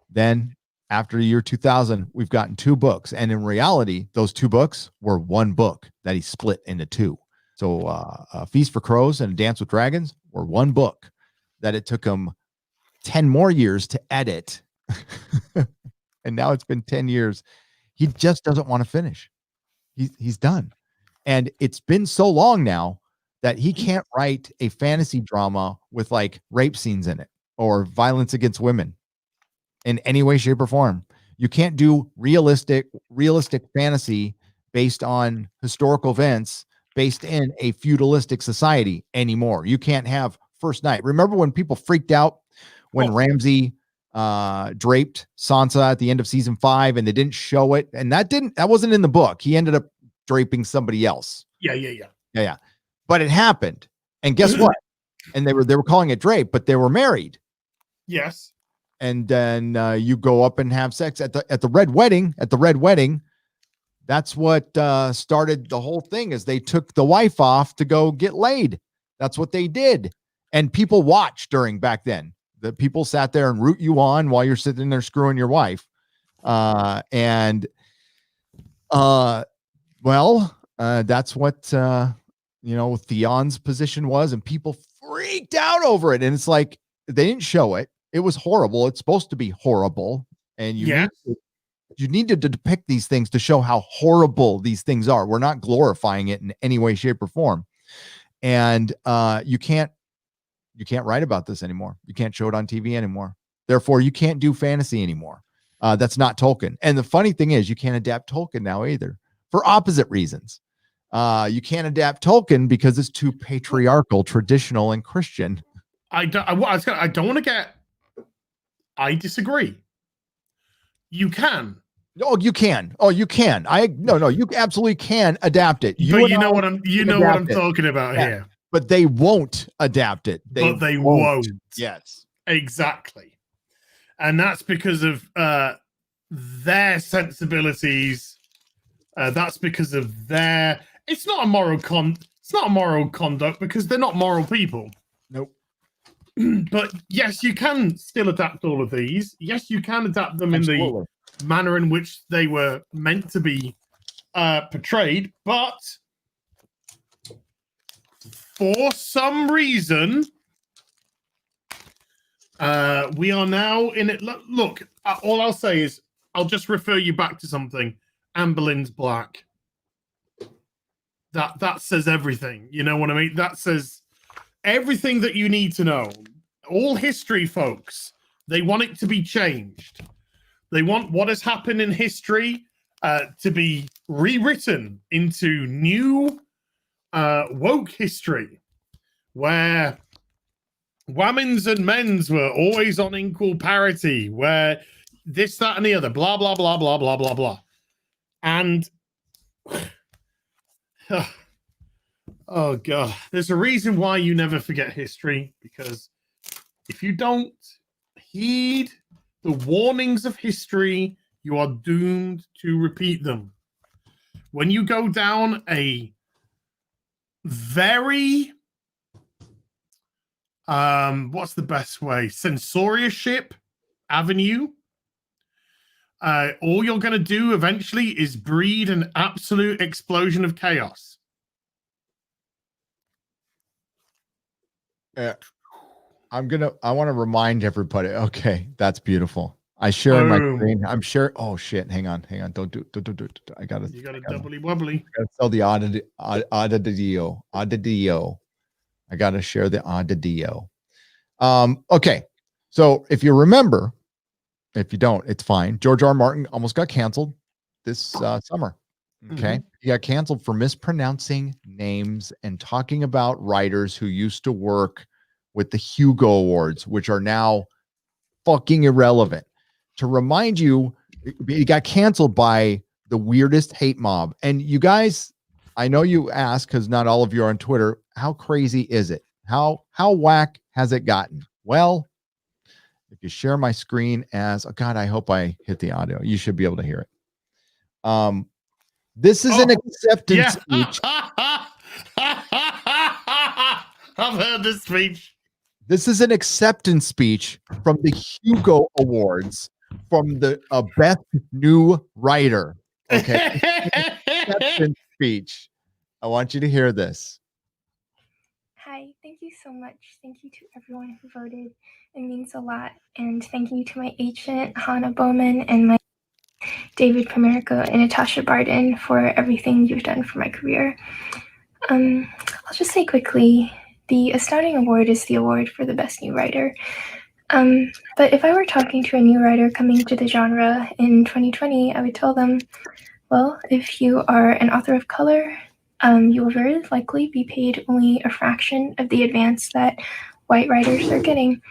Speaker 1: Then after the year 2000, we've gotten 2 books. And in reality, those 2 books were 1 book that he split into 2. So A Feast for Crows and Dance with Dragons were 1 book that it took him 10 more years to edit. And now it's been 10 years. He just doesn't want to finish. He's done. And it's been so long now that he can't write a fantasy drama with like rape scenes in it or violence against women in any way, shape, or form. You can't do realistic fantasy based on historical events based in a feudalistic society anymore. You can't have First Night. Remember when people freaked out when Ramsay draped Sansa at the end of season 5 and they didn't show it? And that wasn't in the book. He ended up draping somebody else. Yeah. But it happened. And guess what? And they were calling it drape, but they were married.
Speaker 2: Yes.
Speaker 1: And then you go up and have sex at the red wedding. At the red wedding, that's what started the whole thing. Is they took the wife off to go get laid. That's what they did. And people watched back then. The people sat there and root you on while you're sitting there screwing your wife. That's what Theon's position was, and people freaked out over it. And it's like they didn't show it. It was horrible. It's supposed to be horrible, and you need to depict these things to show how horrible these things are. We're not glorifying it in any way, shape, or form. And you can't write about this anymore. You can't show it on TV anymore. Therefore, you can't do fantasy anymore. That's not Tolkien. And the funny thing is, you can't adapt Tolkien now either for opposite reasons. You can't adapt Tolkien because it's too patriarchal, traditional, and Christian.
Speaker 2: I don't want to get. I disagree. You can.
Speaker 1: Oh, you can. You absolutely can adapt it.
Speaker 2: But you know what I'm talking about here.
Speaker 1: But they won't adapt it.
Speaker 2: They won't.
Speaker 1: Yes.
Speaker 2: Exactly. And that's because of their sensibilities. That's because of their. It's not a moral conduct because they're not moral people.
Speaker 1: Nope.
Speaker 2: But yes, you can still adapt all of these. Yes, you can adapt them in the manner in which they were meant to be portrayed. But for some reason, we are now in it. Look, all I'll say is I'll just refer you back to something. Anne Boleyn's black. That says everything. You know what I mean? That says everything that you need to know. All history, folks, they want it to be changed. They want what has happened in history to be rewritten into new woke history, where women's and men's were always on equal parity, where this, that, and the other, blah, blah, blah, blah, blah, blah, blah. And oh God, there's a reason why you never forget history, because if you don't heed The warnings of history, you are doomed to repeat them. When you go down a very, what's the best way? Censorship avenue. All you're going to do eventually is breed an absolute explosion of chaos.
Speaker 1: I want to remind everybody. Okay, that's beautiful. I share my screen. I'm sure. Oh shit! Hang on. Don't do. I gotta.
Speaker 2: You got a doubly wobbly.
Speaker 1: I gotta tell the audio. I gotta share the audio. Okay. So if you remember, if you don't, it's fine. George R. Martin almost got canceled this summer. Okay. He got canceled for mispronouncing names and talking about writers who used to work with the Hugo Awards, which are now fucking irrelevant. To remind you, he got canceled by the weirdest hate mob. And you guys, I know you ask, because not all of you are on Twitter, how crazy is it? How whack has it gotten? Well, if you share my screen as, oh God, I hope I hit the audio. You should be able to hear it. This is an acceptance speech.
Speaker 2: I've heard this speech.
Speaker 1: This is an acceptance speech from the Hugo Awards from the Best New Writer. Okay. Acceptance speech. I want you to hear this.
Speaker 3: Hi, thank you so much. Thank you to everyone who voted. It means a lot. And thank you to my agent, Hannah Bowman, and my David Pomerico and Natasha Barden for everything you've done for my career. I'll just say quickly, the Astounding Award is the award for the Best New Writer. But if I were talking to a new writer coming to the genre in 2020, I would tell them, well, if you are an author of color, you will very likely be paid only a fraction of the advance that white writers are getting.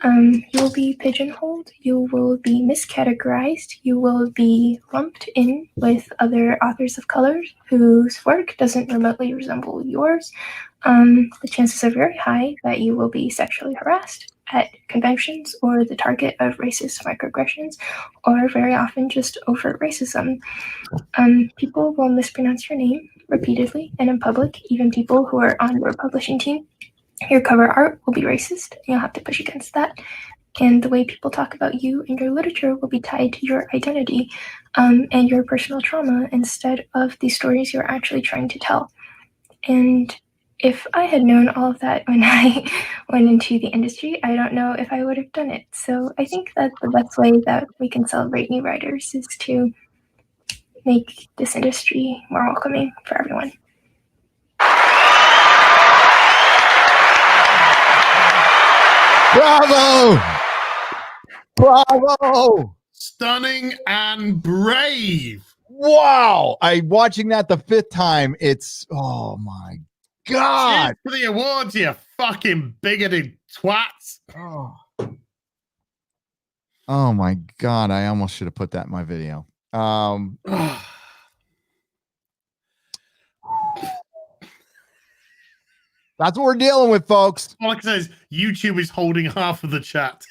Speaker 3: You will be pigeonholed, you will be miscategorized, you will be lumped in with other authors of color whose work doesn't remotely resemble yours. The chances are very high that you will be sexually harassed at conventions or the target of racist microaggressions, or very often just overt racism. People will mispronounce your name repeatedly and in public, even people who are on your publishing team. Your cover art will be racist, and you'll have to push against that. And the way people talk about you and your literature will be tied to your identity and your personal trauma instead of the stories you're actually trying to tell. And if I had known all of that when I went into the industry, I don't know if I would have done it. So I think that the best way that we can celebrate new writers is to make this industry more welcoming for everyone.
Speaker 1: Bravo! Bravo!
Speaker 2: Stunning and brave.
Speaker 1: Wow! I'm watching that the fifth time. It's, oh my God.
Speaker 2: Cheers for the awards, you fucking bigoted twats.
Speaker 1: Oh my God. I almost should have put that in my video. That's what we're dealing with, folks.
Speaker 2: All I can say is YouTube is holding half of the chat.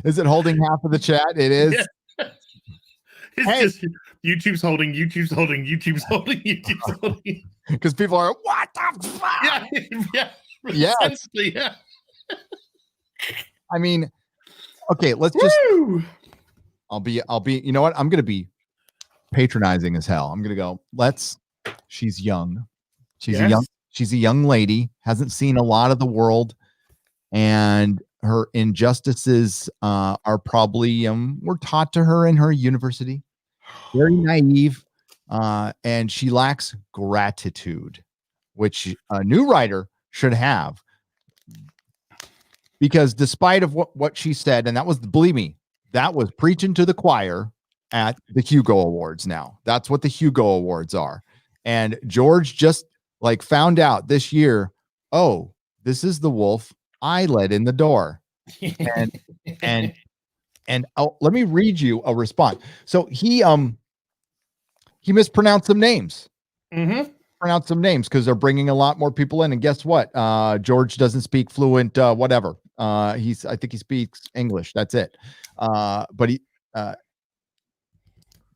Speaker 1: Is it holding half of the chat? It is.
Speaker 2: Yeah. It's just YouTube's holding.
Speaker 1: Because people are, what the fuck?
Speaker 2: Yeah.
Speaker 1: Yes.
Speaker 2: Yeah.
Speaker 1: I mean, okay, let's just. I'll be. You know what? I'm gonna be patronizing as hell. I'm gonna go. She's young. She's a young lady, hasn't seen a lot of the world, and her injustices are probably were taught to her in her university. Very naive, and she lacks gratitude, which a new writer should have. Because despite of what she said, and that was, believe me, that was preaching to the choir at the Hugo Awards. Now that's what the Hugo Awards are, and George just found out this year, oh, this is the wolf I let in the door. And let me read you a response. So he mispronounced some names. Pronounced some names because they're bringing a lot more people in. And guess what? George doesn't speak fluent whatever. I think he speaks English. That's it.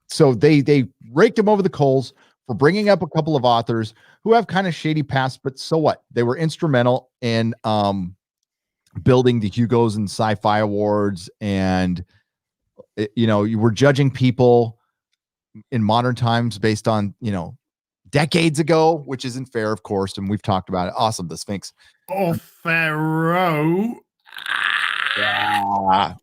Speaker 1: So they raked him over the coals for bringing up a couple of authors who have kind of shady past, but so what? They were instrumental in building the Hugos and Sci-Fi Awards, and you were judging people in modern times based on decades ago, which isn't fair, of course, and we've talked about it. Awesome, the Sphinx.
Speaker 2: Oh, Pharaoh.
Speaker 1: Yeah.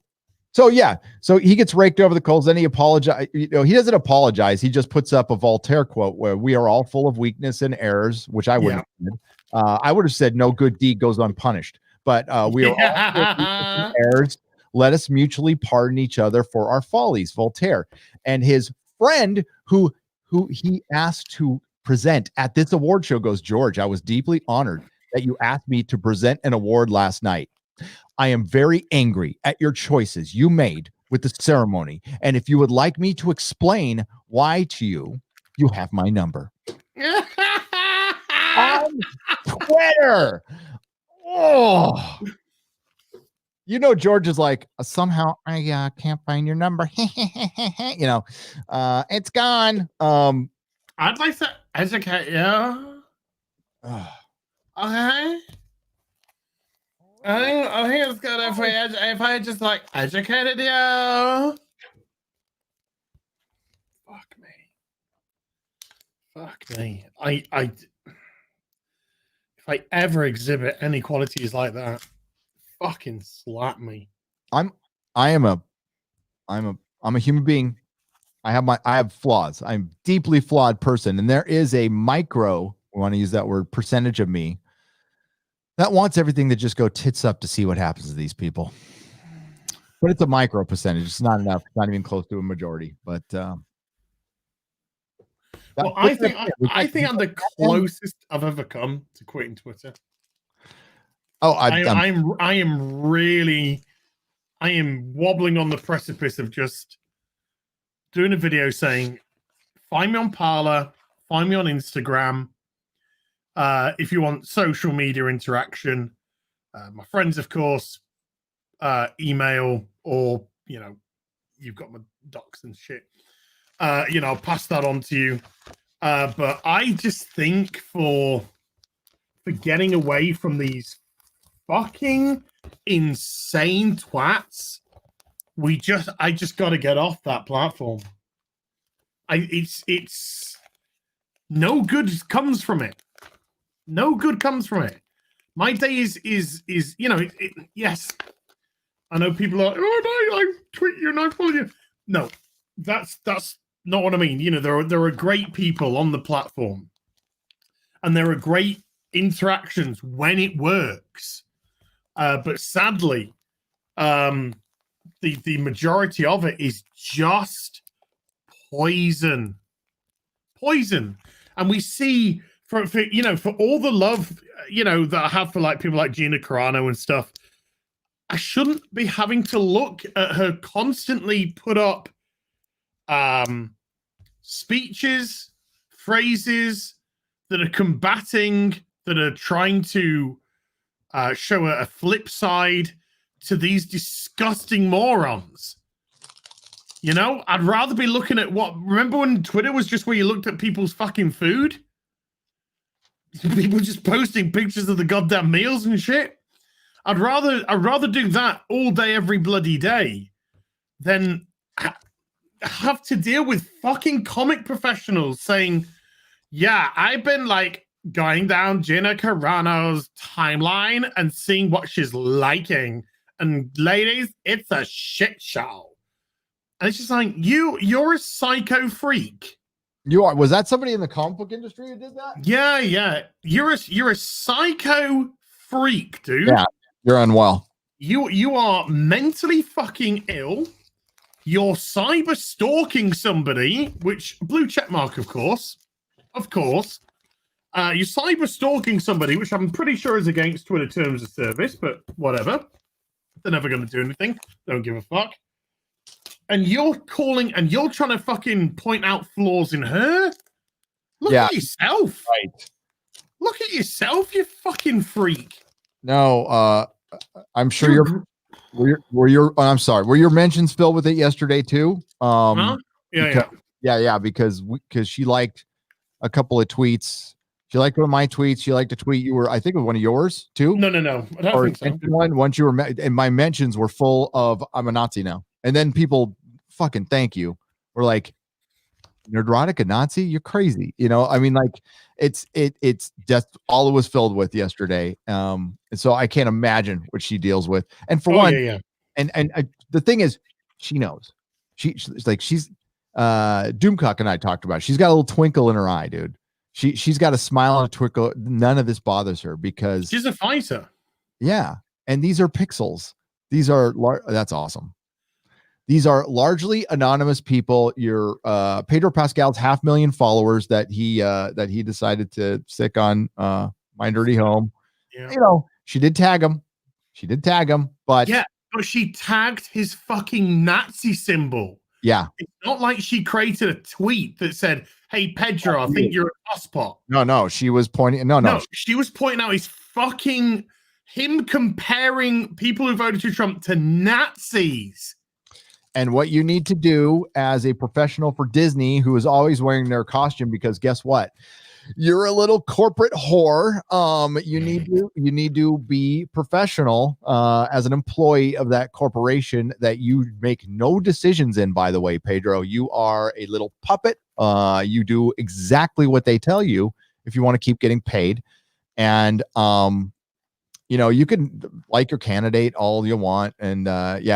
Speaker 1: So he gets raked over the coals. Then he apologizes. He doesn't apologize. He just puts up a Voltaire quote where we are all full of weakness and errors, which I wouldn't have said. I would have said no good deed goes unpunished. But we are all full of weakness and errors. Let us mutually pardon each other for our follies. Voltaire. And his friend who he asked to present at this award show goes, George, I was deeply honored that you asked me to present an award last night. I am very angry at your choices you made with the ceremony. And if you would like me to explain why to you, you have my number. On Twitter. Oh. George is like, somehow I can't find your number. It's gone.
Speaker 2: I'd like to educate you. Okay. I think it's good if I just educated you. Fuck me. If I ever exhibit any qualities like that, fucking slap me.
Speaker 1: I'm a human being. I have flaws. I'm a deeply flawed person, and there is a micro, we want to use that word, percentage of me that wants everything to just go tits up to see what happens to these people. But it's a micro percentage. It's not enough. It's not even close to a majority. But
Speaker 2: I think I'm the closest I've ever come to quitting Twitter.
Speaker 1: Oh,
Speaker 2: I am wobbling on the precipice of just doing a video saying, find me on Parler, find me on Instagram. If you want social media interaction, my friends, of course, email, or you've got my docs and shit. I'll pass that on to you. But I just think for getting away from these fucking insane twats, I just got to get off that platform. It's no good comes from it. No good comes from it. My day is yes. I know people are, I tweet you and I follow you. No, that's not what I mean. There are great people on the platform, and there are great interactions when it works. But sadly, the majority of it is just poison. And we see for all the love that I have for people like Gina Carano and stuff, I shouldn't be having to look at her constantly put up speeches, phrases that are combating, that are trying to show a flip side to these disgusting morons. I'd rather be looking at remember when Twitter was just where you looked at people's fucking food? People just posting pictures of the goddamn meals and shit. I'd rather do that all day, every bloody day, than have to deal with fucking comic professionals saying, yeah, I've been going down Gina Carano's timeline and seeing what she's liking. And ladies, it's a shit show. And it's just you're a psycho freak.
Speaker 1: You are. Was that somebody in the comic book industry who did that?
Speaker 2: Yeah. You're a psycho freak, dude.
Speaker 1: Yeah, you're unwell.
Speaker 2: You are mentally fucking ill. You're cyber stalking somebody, which blue check mark, of course. You're cyber stalking somebody, which I'm pretty sure is against Twitter terms of service, but whatever. They're never going to do anything. Don't give a fuck. And you're trying to fucking point out flaws in her? Look at yourself.
Speaker 1: Right.
Speaker 2: Look at yourself, you fucking freak.
Speaker 1: No, I'm sure were your I'm sorry, were your mentions filled with it yesterday too?
Speaker 2: Huh?
Speaker 1: Yeah, because she liked a couple of tweets. She liked one of my tweets. She liked a tweet you were, I think, it was one of yours too.
Speaker 2: No. I don't think so.
Speaker 1: One once you were, and my mentions were full of "I'm a Nazi now," and then people fucking thank you. We're like, Nerdrotic a Nazi? You're crazy. I mean, like, it's just all it was filled with yesterday. And so I can't imagine what she deals with. And for one, and the thing is, she knows. She's Doomcock and I talked about it. She's got a little twinkle in her eye, dude. She's got a smile and a twinkle. None of this bothers her because
Speaker 2: she's a fighter.
Speaker 1: Yeah, and these are pixels. These are that's awesome. These are largely anonymous people. Your Pedro Pascal's 500,000 followers that he decided to stick on My Dirty Home. Yeah. She did tag him. But
Speaker 2: yeah, but she tagged his fucking Nazi symbol.
Speaker 1: Yeah.
Speaker 2: It's not like she created a tweet that said, "Hey Pedro, I think you're a tosspot."
Speaker 1: No, she was pointing. No,
Speaker 2: she was pointing out him comparing people who voted for Trump to Nazis.
Speaker 1: And what you need to do as a professional for Disney, who is always wearing their costume, because guess what? You're a little corporate whore. You need to be professional as an employee of that corporation that you make no decisions in. By the way, Pedro, you are a little puppet. You do exactly what they tell you if you want to keep getting paid. And you can like your candidate all you want. And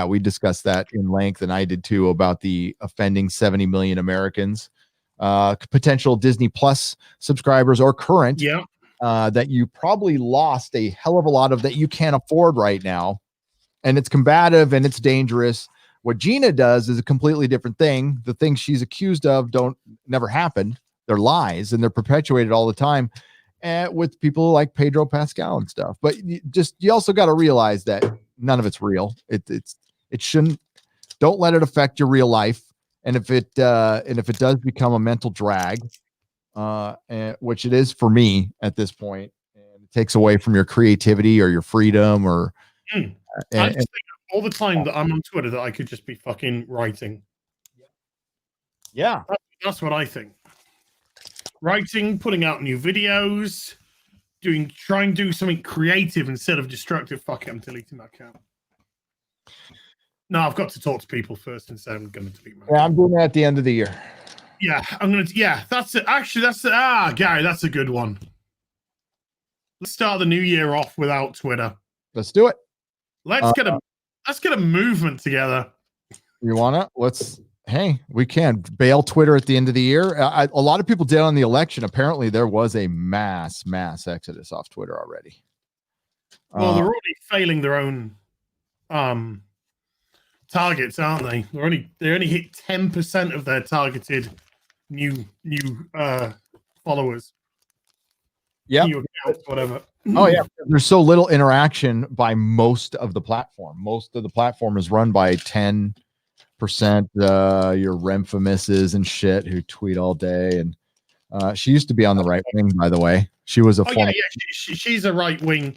Speaker 1: we discussed that in length, and I did too, about the offending 70 million Americans, potential Disney Plus subscribers or current, that you probably lost a hell of a lot of that you can't afford right now. And it's combative and it's dangerous. What Gina does is a completely different thing. The things she's accused of never happened. They're lies, and they're perpetuated all the time. With people like Pedro Pascal and stuff. But you also got to realize that none of it's real. It shouldn't. Don't let it affect your real life. And if it does become a mental drag, which it is for me at this point, and it takes away from your creativity or your freedom, or
Speaker 2: I just think all the time that I'm on Twitter that I could just be fucking writing.
Speaker 1: Yeah,
Speaker 2: that's what I think. Writing, putting out new videos, try and do something creative instead of destructive. Fuck it, I'm deleting that account. No, I've got to talk to people first and say I'm going to delete my account.
Speaker 1: I'm doing that at the end of the year.
Speaker 2: Yeah, I'm going to. Yeah, that's it. Actually, Gary, that's a good one. Let's start the new year off without Twitter.
Speaker 1: Let's do it.
Speaker 2: Let's get a movement together.
Speaker 1: You wanna? Hey, we can bail Twitter at the end of the year. A lot of people did on the election. Apparently, there was a mass exodus off Twitter already.
Speaker 2: Well, they're already failing their own targets, aren't they? They only hit 10% of their targeted new followers.
Speaker 1: Yeah,
Speaker 2: whatever.
Speaker 1: Oh yeah, there's so little interaction by most of the platform. Most of the platform is run by 10%. Your Remphamises and shit who tweet all day, and she used to be on the right wing, by the way. She was
Speaker 2: she's a right wing.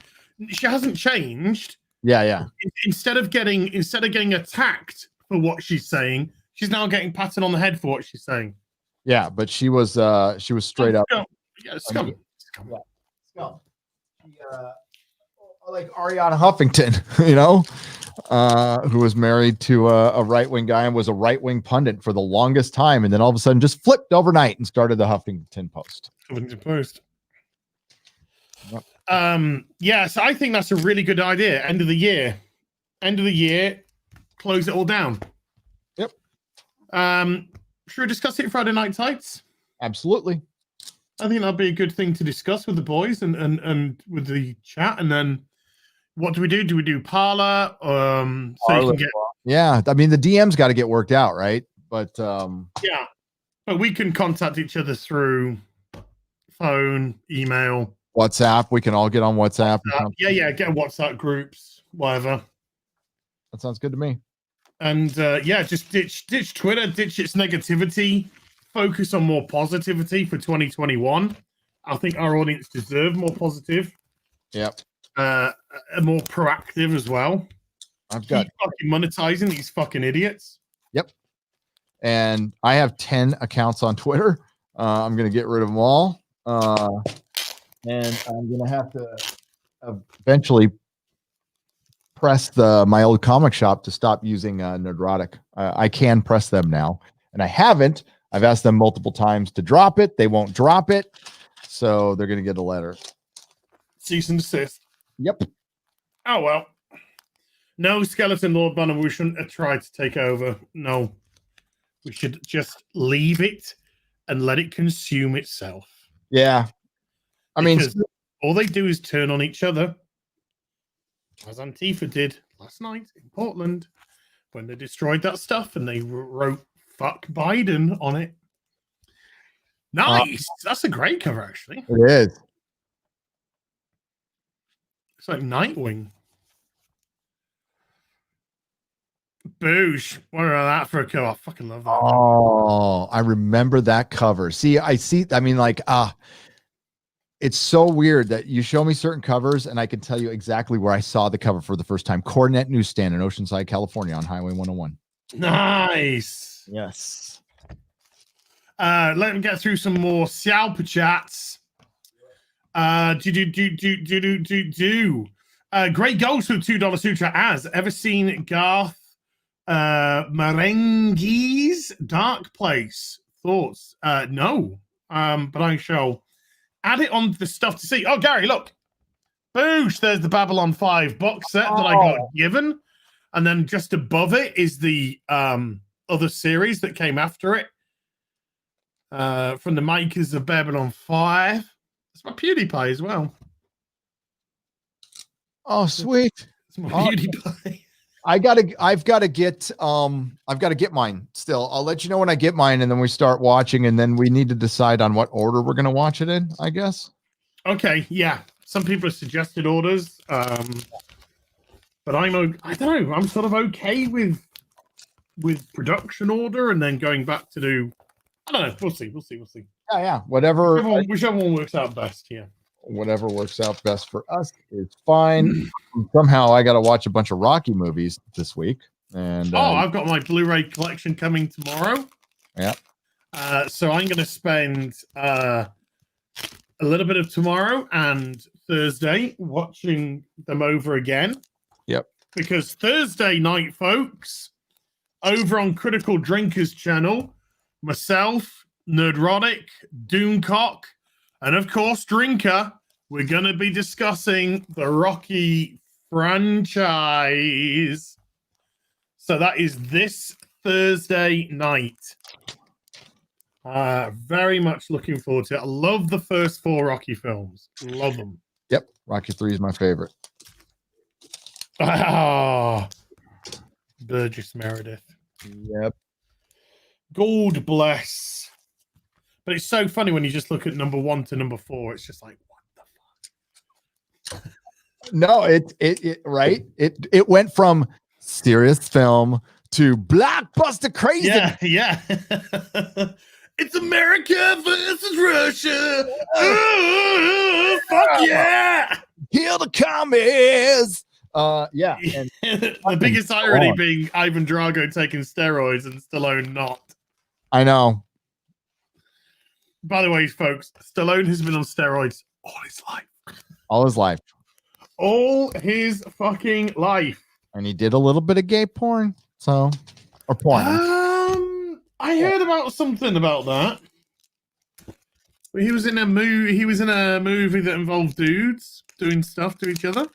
Speaker 2: She hasn't changed.
Speaker 1: Yeah.
Speaker 2: Instead of getting attacked for what she's saying, she's now getting patted on the head for what she's saying.
Speaker 1: Yeah, but she was straight up.
Speaker 2: Yeah, scum.
Speaker 1: Like Ariana Huffington, who was married to a right-wing guy and was a right-wing pundit for the longest time, and then all of a sudden just flipped overnight and started the Huffington Post.
Speaker 2: Yep. So I think that's a really good idea. End of the year, close it all down.
Speaker 1: Yep.
Speaker 2: Should we discuss it Friday Night Tights?
Speaker 1: Absolutely.
Speaker 2: I think that'd be a good thing to discuss with the boys and with the chat. And then what do we do? Do we do Parler? So you can get.
Speaker 1: Yeah, I mean the DM's got to get worked out, right? But
Speaker 2: yeah, but we can contact each other through phone, email,
Speaker 1: WhatsApp. We can all get on WhatsApp.
Speaker 2: Yeah, get WhatsApp groups, whatever.
Speaker 1: That sounds good to me.
Speaker 2: And just ditch Twitter, ditch its negativity. Focus on more positivity for 2021. I think our audience deserve more positive.
Speaker 1: Yep.
Speaker 2: more proactive as well.
Speaker 1: I've got
Speaker 2: Keep fucking monetizing these fucking idiots.
Speaker 1: Yep. And I have 10 accounts on Twitter. I'm gonna get rid of them all. And I'm gonna have to eventually press my old comic shop to stop using Nerdrotic. I can press them now, and I haven't. I've asked them multiple times to drop it. They won't drop it, so they're gonna get a letter.
Speaker 2: Cease and desist.
Speaker 1: Yep.
Speaker 2: Oh well. No, Skeleton Lord Banner, we shouldn't have tried to take over. No. We should just leave it and let it consume itself.
Speaker 1: Yeah. I mean,
Speaker 2: all they do is turn on each other, as Antifa did last night in Portland when they destroyed that stuff and they wrote "fuck Biden" on it. Nice. That's a great cover, actually.
Speaker 1: It is.
Speaker 2: It's like Nightwing. Boosh. What about that for a cover? I fucking love that.
Speaker 1: Oh, I remember that cover. See, I mean, like, it's so weird that you show me certain covers and I can tell you exactly where I saw the cover for the first time. Coronet Newsstand in Oceanside, California on Highway 101.
Speaker 2: Nice.
Speaker 1: Yes.
Speaker 2: Let me get through some more Xiao chats. Great goals for $2 sutra. Ever seen Garth Marenghi's Dark Place? Thoughts? No. But I shall add it on the stuff to see. Oh, Gary, look. Boosh, there's the Babylon 5 box set that I got given. And then just above it is the other series that came after it. From the makers of Babylon 5. It's my PewDiePie as well.
Speaker 1: Oh, sweet.
Speaker 2: It's my PewDiePie.
Speaker 1: I've got to get mine still. I'll let you know when I get mine, and then we start watching, and then we need to decide on what order we're gonna watch it in, I guess.
Speaker 2: Okay, yeah. Some people have suggested orders. But I don't know, I'm sort of okay with production order and then going back to do, I don't know, we'll see.
Speaker 1: Yeah. Whatever
Speaker 2: whichever one works out best, yeah.
Speaker 1: Whatever works out best for us is fine. Somehow I got to watch a bunch of Rocky movies this week. And
Speaker 2: I've got my Blu-ray collection coming tomorrow.
Speaker 1: Yeah.
Speaker 2: So I'm going to spend a little bit of tomorrow and Thursday watching them over again.
Speaker 1: Yep.
Speaker 2: Because Thursday night, folks, over on Critical Drinkers channel, myself, Nerdrotic, Doomcock, and of course, Drinker, we're going to be discussing the Rocky franchise. So that is this Thursday night. Very much looking forward to it. I love the first 4 Rocky films. Love them.
Speaker 1: Yep. Rocky 3 is my favorite.
Speaker 2: Burgess Meredith.
Speaker 1: Yep.
Speaker 2: God bless. But it's so funny when you just look at number 1 to number 4. It's just like, what the fuck?
Speaker 1: No, it right. It went from serious film to blockbuster crazy.
Speaker 2: Yeah. It's America versus Russia. Fuck yeah!
Speaker 1: Kill the commies. Yeah. And
Speaker 2: the biggest irony being Ivan Drago taking steroids and Stallone not.
Speaker 1: I know.
Speaker 2: By the way, folks, Stallone has been on steroids all his life.
Speaker 1: All his life.
Speaker 2: All his fucking life.
Speaker 1: And he did a little bit of gay porn. Or porn.
Speaker 2: I heard about something about that. He was in a movie that involved dudes doing stuff to each other.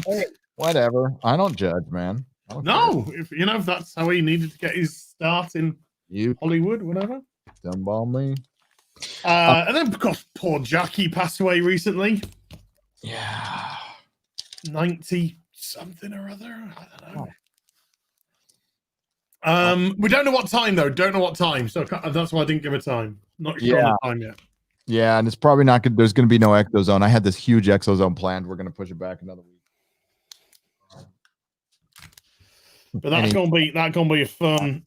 Speaker 1: Hey, whatever. I don't judge, man.
Speaker 2: No, if that's how he needed to get his start in Hollywood, whatever.
Speaker 1: Don't ball me.
Speaker 2: And then, of course, poor Jackie passed away recently.
Speaker 1: Yeah.
Speaker 2: 90 something or other. I don't know. We don't know what time though. Don't know what time. So that's why I didn't give a time. Not sure on the time yet.
Speaker 1: Yeah, and it's probably not good. There's going to be no Exozone. I had this huge Exozone planned. We're going to push it back another week.
Speaker 2: But that's gonna be a fun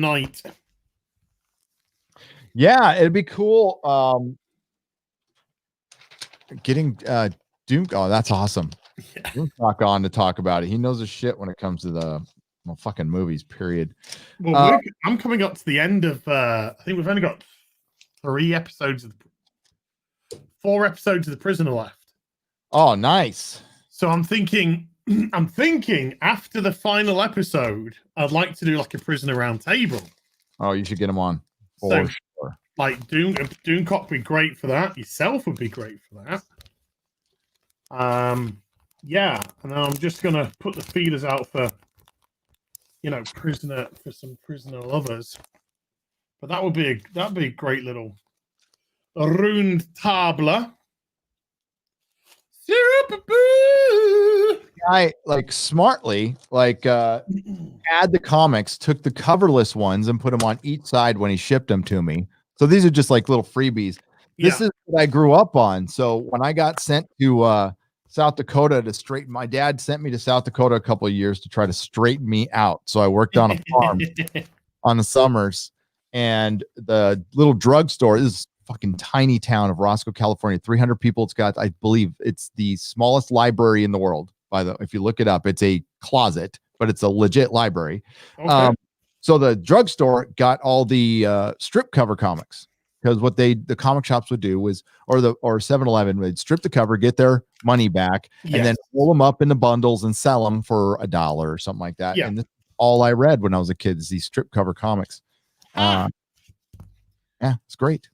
Speaker 2: night. Yeah,
Speaker 1: it'd be cool. Getting Doom. Oh, that's awesome.
Speaker 2: Yeah.
Speaker 1: Doom talk on to talk about it. He knows his shit when it comes to the fucking movies. Period.
Speaker 2: Well, I'm coming up to the end of. I think we've only got 4 episodes of The Prisoner left.
Speaker 1: Oh, nice.
Speaker 2: So I'm thinking after the final episode, I'd like to do like a Prisoner round table.
Speaker 1: Oh, you should get him on for
Speaker 2: So,
Speaker 1: sure.
Speaker 2: Like Doomcock would be great for that. Yourself would be great for that. Yeah, and then I'm just gonna put the feeders out for, some prisoner lovers. But that'd be a great little rund table.
Speaker 1: I like smartly add the comics, took the coverless ones and put them on each side when he shipped them to me. So these are just like little freebies. This is what I grew up on. So when I got sent to South Dakota to straighten, my dad sent me to South Dakota a couple of years to try to straighten me out. So I worked on a farm on the summers, and the little drugstore is fucking tiny town of Roscoe, California, 300 people. It's got, I believe it's the smallest library in the world. If you look it up, it's a closet, but it's a legit library.
Speaker 2: Okay.
Speaker 1: So the drugstore got all the strip cover comics, because what the comic shops would do was, or 7-Eleven would strip the cover, get their money back, and then pull them up into bundles and sell them for $1 or something like that.
Speaker 2: Yeah.
Speaker 1: And this is all I read when I was a kid, is these strip cover comics. Yeah, it's great.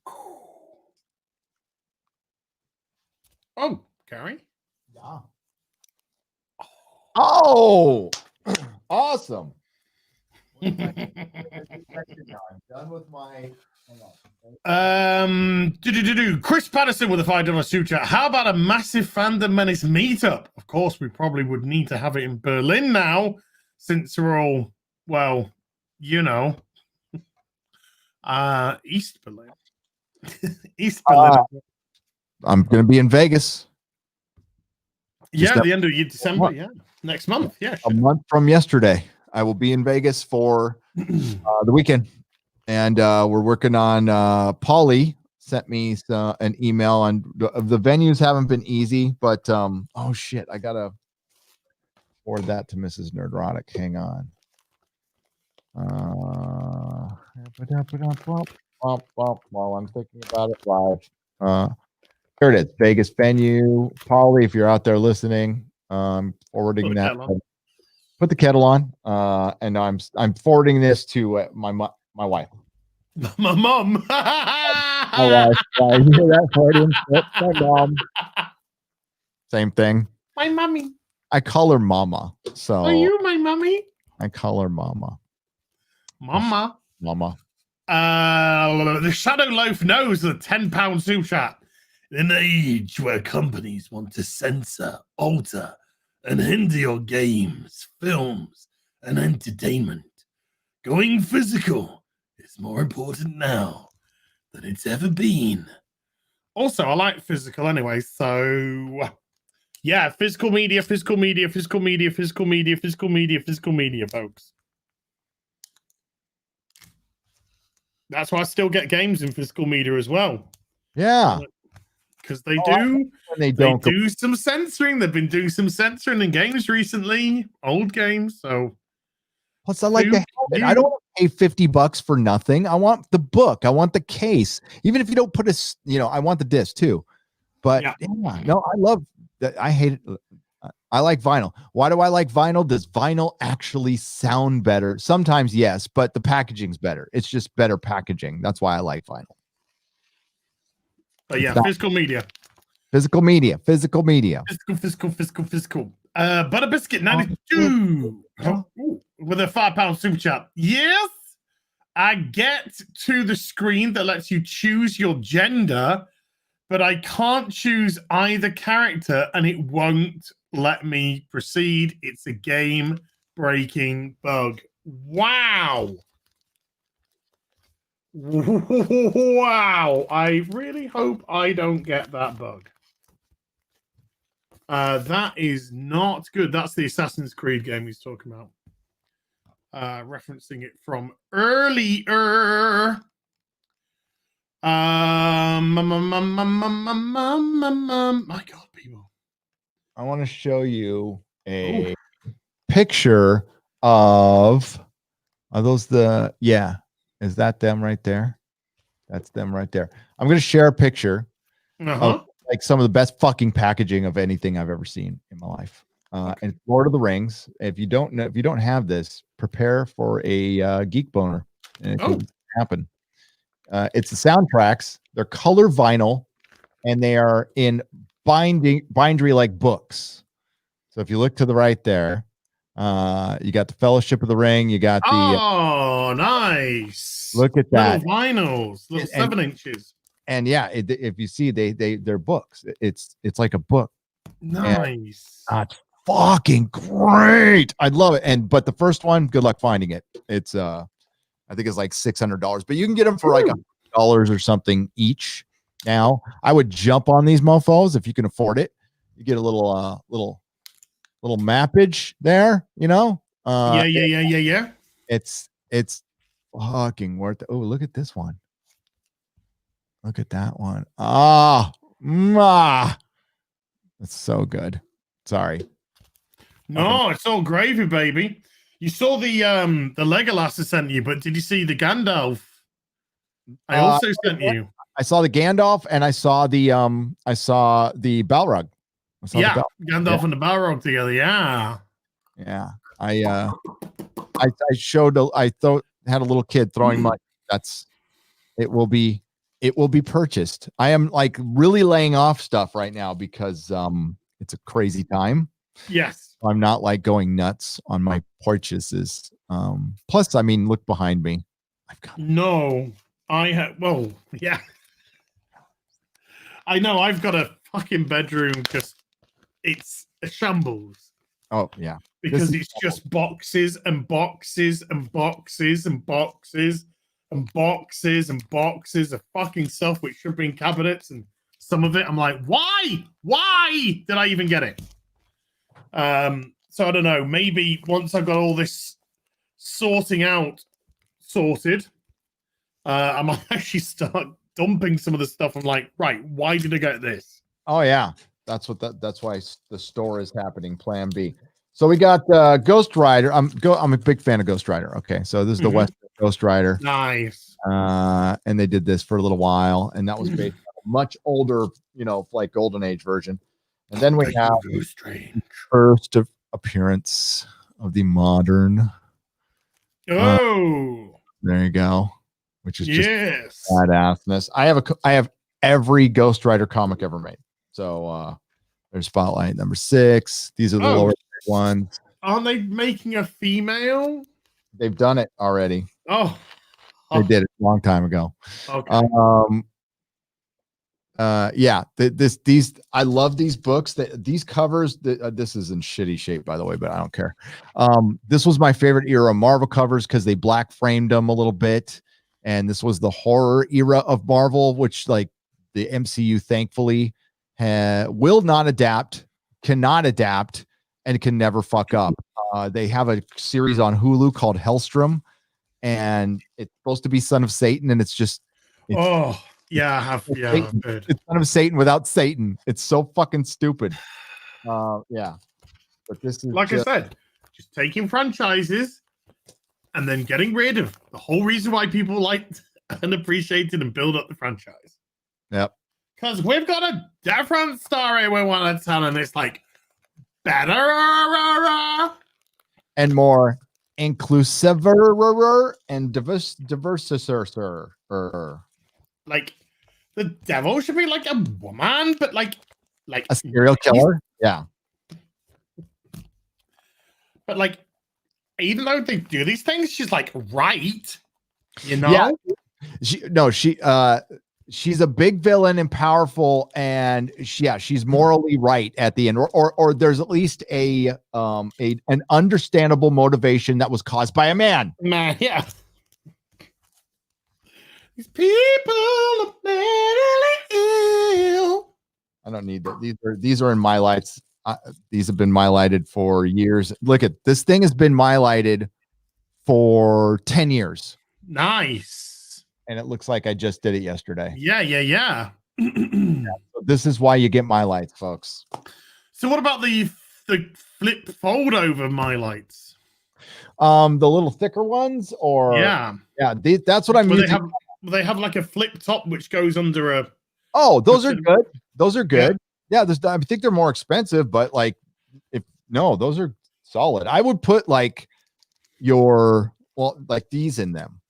Speaker 2: Oh, Gary.
Speaker 1: Yeah. Oh, awesome. I'm done with my.
Speaker 2: Chris Patterson with a $5 super chat. How about a massive Fandom Menace meetup? Of course, we probably would need to have it in Berlin now, since we're all, East Berlin. East Berlin.
Speaker 1: I'm going to be in Vegas.
Speaker 2: Yeah, the end of December. Yeah, next month. Yeah,
Speaker 1: a month from yesterday, I will be in Vegas for the weekend, and we're working on. Paulie sent me an email, and the venues haven't been easy, but oh shit, I gotta forward that to Mrs. Nerdrotic. Hang on. While I'm thinking about it live. Here it is, Vegas venue. Paulie, if you're out there listening, forwarding that. Put the kettle on, and I'm forwarding this to my wife.
Speaker 2: My mom.
Speaker 1: My wife. You hear that, Freudian? My mom. Same thing.
Speaker 2: My mommy.
Speaker 1: I call her Mama. So
Speaker 2: are you my mommy?
Speaker 1: I call her Mama.
Speaker 2: Mama. The Shadow Loaf knows the £10 super chat. In an age where companies want to censor, alter, and hinder your games, films, and entertainment, going physical is more important now than it's ever been. Also, I like physical anyway, so yeah, physical media, folks. That's why I still get games in physical media as well.
Speaker 1: Yeah.
Speaker 2: Because they do some censoring. They've been doing some censoring in games recently, old games. So
Speaker 1: plus, I like to have it. I don't want to pay $50 for nothing. I want the book. I want the case. Even if you don't put I want the disc too. But no, I love that. I hate it. I like vinyl. Why do I like vinyl? Does vinyl actually sound better? Sometimes yes, but the packaging's better. It's just better packaging. That's why I like vinyl.
Speaker 2: But yeah, physical media.
Speaker 1: Physical.
Speaker 2: Butter Biscuit 92 with a £5 super chat. Yes, I get to the screen that lets you choose your gender, but I can't choose either character, and it won't let me proceed. It's a game-breaking bug. Wow. Wow. I really hope I don't get that bug. That is not good. That's the Assassin's Creed game he's talking about. Referencing it from earlier. My God, people.
Speaker 1: I want to show you a
Speaker 2: Ooh.
Speaker 1: picture of. Are those the? Yeah, is that them right there? That's them right there. I'm going to share a picture of like some of the best fucking packaging of anything I've ever seen in my life.
Speaker 2: Okay.
Speaker 1: And Lord of the Rings. If you don't know, if you don't have this, prepare for a geek boner, and it could happen. It's the soundtracks. They're color vinyl, and they are in bindery like books. So if you look to the right there, you got the Fellowship of the Ring. You got the
Speaker 2: nice.
Speaker 1: look at that
Speaker 2: Little vinyls, little 7-inches.
Speaker 1: And yeah, if you see they're books. It's like a book.
Speaker 2: Nice.
Speaker 1: It's fucking great. I love it. But the first one, good luck finding it. It's I think it's like $600, but you can get them for like $100 or something each. Now, I would jump on these mofos if you can afford it. You get a little mappage there, you know.
Speaker 2: Yeah.
Speaker 1: It's fucking worth it. Oh, look at this one. Look at that one. It's so good. Sorry.
Speaker 2: No, it's all gravy, baby. You saw the Legolas I sent you, but did you see the Gandalf? I also sent you.
Speaker 1: I saw the Gandalf and I saw the Balrog.
Speaker 2: Gandalf and the Balrog together. Yeah.
Speaker 1: Yeah. I showed had a little kid throwing money. It will be purchased. I am like really laying off stuff right now because it's a crazy time.
Speaker 2: Yes.
Speaker 1: I'm not like going nuts on my purchases. Plus, I mean, look behind me.
Speaker 2: Yeah. I know I've got a fucking bedroom because it's a shambles.
Speaker 1: Oh yeah.
Speaker 2: Because it's just boxes and boxes and boxes and boxes and boxes and boxes of fucking stuff which should be in cabinets, and some of it I'm like, why did I even get it? So I don't know, maybe once I've got all this sorted, I might actually start dumping some of the stuff. I'm like, right, why did I get this?
Speaker 1: Oh yeah, that's why the store is happening. Plan B. So we got Ghost Rider. I'm a big fan of Ghost Rider. Okay, so this is the Western Ghost Rider.
Speaker 2: Nice.
Speaker 1: And they did this for a little while, and that was based on a much older, like Golden Age version. And then we have the first appearance of the modern.
Speaker 2: Oh,
Speaker 1: there you go. Which is
Speaker 2: just
Speaker 1: badassness. I have every Ghost Rider comic ever made. So there's Spotlight number 6. These are the lower ones.
Speaker 2: Aren't they making a female?
Speaker 1: They've done it already.
Speaker 2: Oh,
Speaker 1: they did it a long time ago.
Speaker 2: Okay.
Speaker 1: These I love these books. These covers. This is in shitty shape, by the way, but I don't care. This was my favorite era of Marvel covers because they black framed them a little bit, and this was the horror era of Marvel, which like the MCU thankfully will not adapt, cannot adapt, and can never fuck up. They have a series on Hulu called Hellstrom, and it's supposed to be Son of Satan, and it's Son of Satan without Satan. It's so fucking stupid. But this is
Speaker 2: like I said, just taking franchises and then getting rid of the whole reason why people liked and appreciated and build up the franchise.
Speaker 1: Yep.
Speaker 2: Because we've got a different story we want to tell, and it's like better
Speaker 1: and more inclusive and diverse.
Speaker 2: Like the devil should be like a woman, but like
Speaker 1: a serial killer. Yeah.
Speaker 2: But like, even though they do these things, she's like right, Yeah.
Speaker 1: She's a big villain and powerful, and she's morally right at the end, or there's at least an understandable motivation that was caused by a man.
Speaker 2: Yeah. These people are mentally ill.
Speaker 1: I don't need that. These are in my lights. These have been mylighted for years. Look at this thing has been mylighted for 10 years.
Speaker 2: Nice.
Speaker 1: And it looks like I just did it yesterday.
Speaker 2: Yeah.
Speaker 1: So this is why you get my lights, folks.
Speaker 2: So what about the flip fold over my lights?
Speaker 1: The little thicker ones, or
Speaker 2: Yeah,
Speaker 1: that's what I'm using.
Speaker 2: They have like a flip top which goes under a.
Speaker 1: Oh, those are good. Those are good. Yeah, I think they're more expensive, but like, those are solid. I would put like like these in them.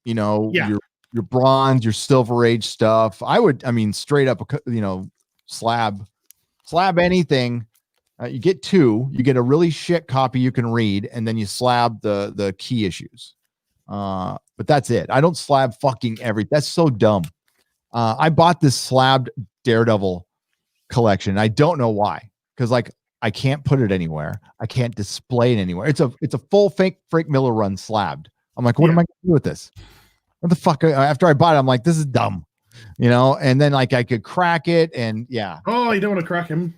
Speaker 1: Your bronze, your silver age stuff. I mean, straight up, slab anything. You get two. You get a really shit copy you can read, and then you slab the key issues. But that's it. I don't slab fucking everything. That's so dumb. I bought this slabbed Daredevil collection. I don't know why, because like I can't put it anywhere. I can't display it anywhere. It's a full fake Frank Miller run slabbed. I'm like, what am I gonna do with this? What the fuck? After I bought it, I'm like, this is dumb, And then like I could crack it, and yeah.
Speaker 2: Oh, you don't want to crack him?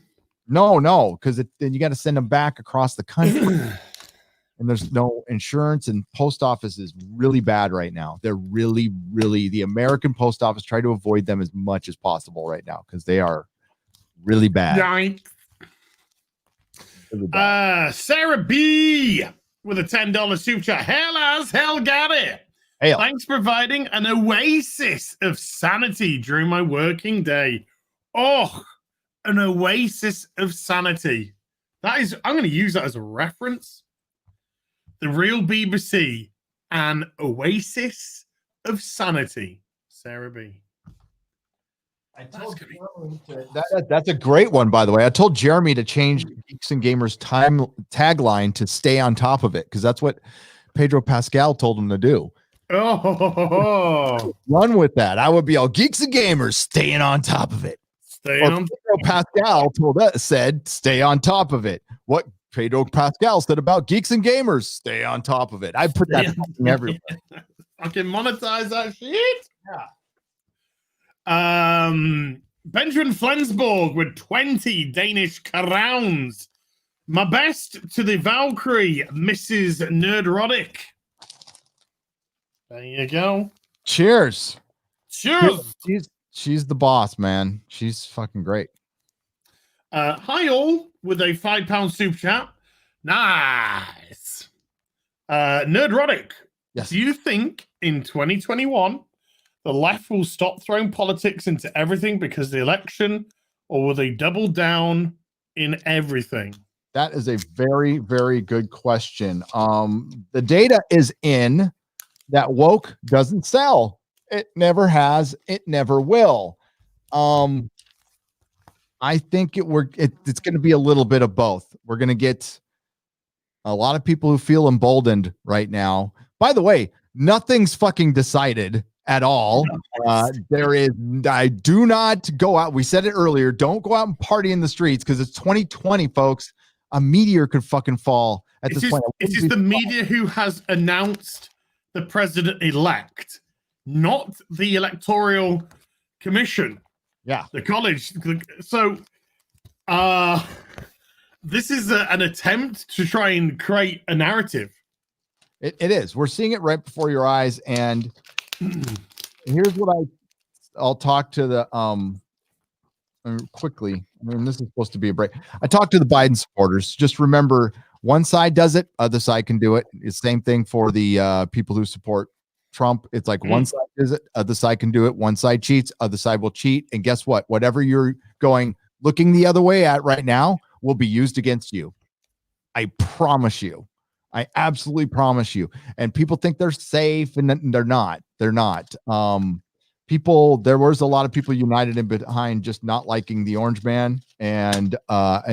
Speaker 1: No, because then you got to send them back across the country. And there's no insurance, and post office is really bad right now. They're really, really, the American post office, try to avoid them as much as possible right now because they are really bad.
Speaker 2: Right. Really bad. Sarah B with a $10 super chat. Hell as hell got it.
Speaker 1: Hail.
Speaker 2: Thanks for providing an oasis of sanity during my working day. Oh, an oasis of sanity. I'm going to use that as a reference. The real BBC, an oasis of sanity. Sarah B.
Speaker 1: That's a great one, by the way. I told Jeremy to change Geeks and Gamers tagline to stay on top of it, because that's what Pedro Pascal told him to do.
Speaker 2: Oh,
Speaker 1: run with that. I would be all Geeks and Gamers staying on top of it. Pedro Pascal said stay on top of it. What Pedro Pascal said about Geeks and Gamers, stay on top of it. I put that everywhere.
Speaker 2: Fucking monetize that shit. Yeah. Benjamin Flensborg with 20 Danish crowns. My best to the Valkyrie, Mrs. Nerdrotic. There you go.
Speaker 1: Cheers.
Speaker 2: Cheers.
Speaker 1: She's the boss, man. She's fucking great.
Speaker 2: Hi all with a £5 super chat. Nice. Nerdrotic.
Speaker 1: Yes.
Speaker 2: Do you think in 2021 the left will stop throwing politics into everything because of the election, or will they double down in everything?
Speaker 1: That is a very, very good question. The data is in that woke doesn't sell. It never has. It never will. I think it's going to be a little bit of both. We're going to get a lot of people who feel emboldened right now. By the way, nothing's fucking decided at all. I do not go out. We said it earlier. Don't go out and party in the streets because it's 2020, folks. A meteor could fucking fall at this point.
Speaker 2: It is the media who has announced the president-elect, not the Electoral Commission.
Speaker 1: Yeah.
Speaker 2: The college. So this is an attempt to try and create a narrative.
Speaker 1: It is. We're seeing it right before your eyes. And here's what I'll talk to the quickly. I mean, this is supposed to be a break. I talked to the Biden supporters. Just remember, one side does it, other side can do it. It's the same thing for the people who support Trump. It's like one side does it, other side can do it. One side cheats, other side will cheat. And guess what? Whatever you're looking the other way at right now will be used against you. I promise you. I absolutely promise you. And people think they're safe, and they're not. They're not. There was a lot of people united in behind just not liking the Orange Man and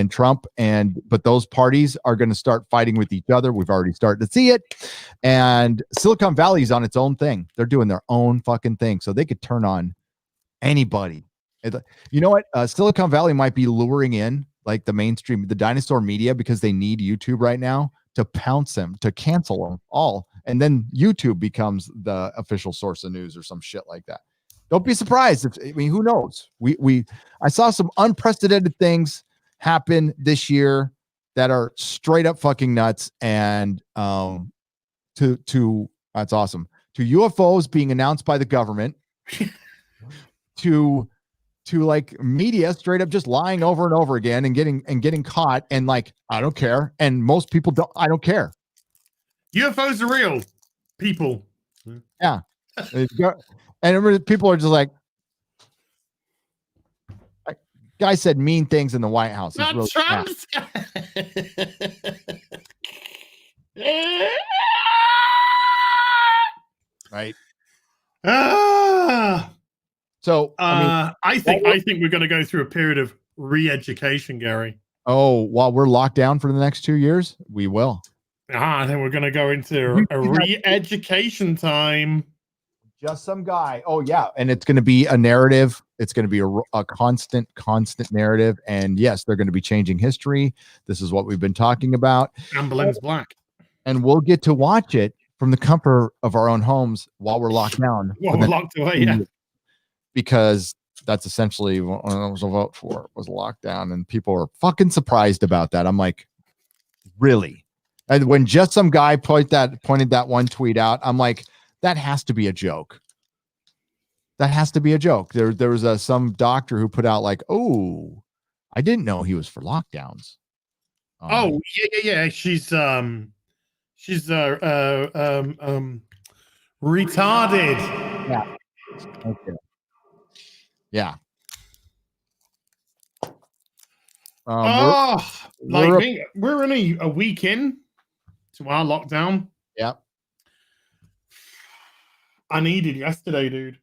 Speaker 1: Trump, but those parties are going to start fighting with each other. We've already started to see it. And Silicon Valley is on its own thing. They're doing their own fucking thing, so they could turn on anybody. You know what? Silicon Valley might be luring in like the mainstream, the dinosaur media, because they need YouTube right now to pounce them, to cancel them all. And then YouTube becomes the official source of news or some shit like that. Don't be surprised. Who knows? I saw some unprecedented things happen this year that are straight up fucking nuts. And that's awesome. To UFOs being announced by the government, to to like media straight up just lying over and over again and getting caught, and like, I don't care. And most people don't. I don't care.
Speaker 2: UFOs are real, people.
Speaker 1: Yeah. And people are just like, guy said mean things in the White House.
Speaker 2: Not
Speaker 1: really
Speaker 2: Trump's.
Speaker 1: right.
Speaker 2: So
Speaker 1: I mean,
Speaker 2: I think we're going to go through a period of re-education, Gary.
Speaker 1: Oh, while we're locked down for the next 2 years, we will.
Speaker 2: I think we're going to go into a re-education time.
Speaker 1: Just some guy. Oh yeah, and it's going to be a narrative. It's going to be a constant narrative. And yes, they're going to be changing history. This is what we've been talking about.
Speaker 2: Ambulance Black.
Speaker 1: And we'll get to watch it from the comfort of our own homes while we're locked down.
Speaker 2: While we're locked away, yeah.
Speaker 1: Because that's essentially what I was a vote for, was lockdown, and people are fucking surprised about that. I'm like, really? And when just some guy pointed that one tweet out, I'm like, that has to be a joke. That has to be a joke. There was some doctor who put out like, oh, I didn't know he was for lockdowns.
Speaker 2: Oh yeah. She's retarded.
Speaker 1: Yeah. Okay. Yeah.
Speaker 2: We're only a week in to our lockdown.
Speaker 1: Yeah.
Speaker 2: I needed yesterday, dude.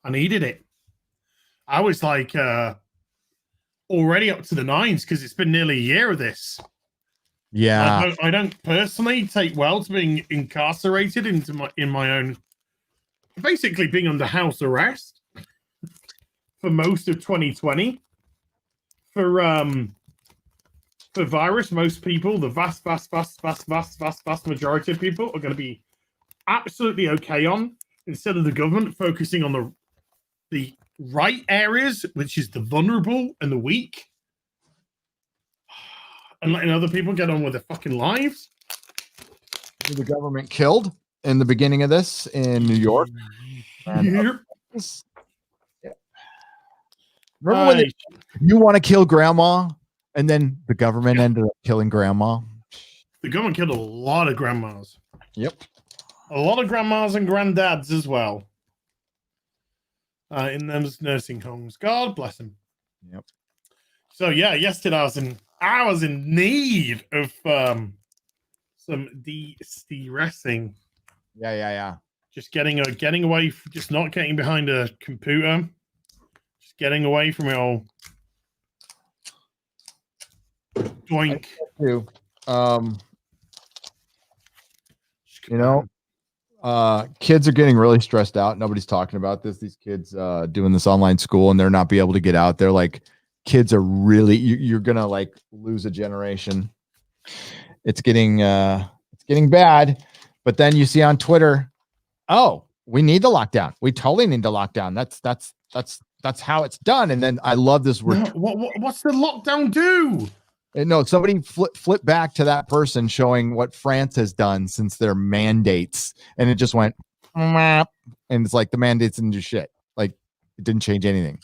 Speaker 2: I needed it. I was like already up to the nines because it's been nearly a year of this.
Speaker 1: Yeah.
Speaker 2: I don't personally take well to being incarcerated in my own, basically being under house arrest for most of 2020. For virus, most people, the vast majority of people are going to be absolutely okay on, instead of the government focusing on the right areas, which is the vulnerable and the weak, and letting other people get on with their fucking lives.
Speaker 1: The government killed in the beginning of this in New York.
Speaker 2: Yep.
Speaker 1: Remember when you want to kill grandma, and then the government ended up killing grandma?
Speaker 2: The government killed a lot of grandmas.
Speaker 1: Yep.
Speaker 2: A lot of grandmas and granddads as well. In those nursing homes. God bless them.
Speaker 1: Yep.
Speaker 2: So yeah, yesterday I was in need of some de-stressing.
Speaker 1: Yeah.
Speaker 2: Just getting away, just not getting behind a computer. Just getting away from it all. Doink.
Speaker 1: Kids are getting really stressed out. Nobody's talking about this. These kids doing this online school, and they're not be able to get out. They're like, kids are really, you're gonna like lose a generation. It's getting bad. But then you see on Twitter, oh, we need the lockdown. We totally need the lockdown. That's how it's done. And then I love this word.
Speaker 2: What's the lockdown do?
Speaker 1: No, somebody flip back to that person showing what France has done since their mandates, and it just went, and it's like the mandates didn't do shit. Like, it didn't change anything.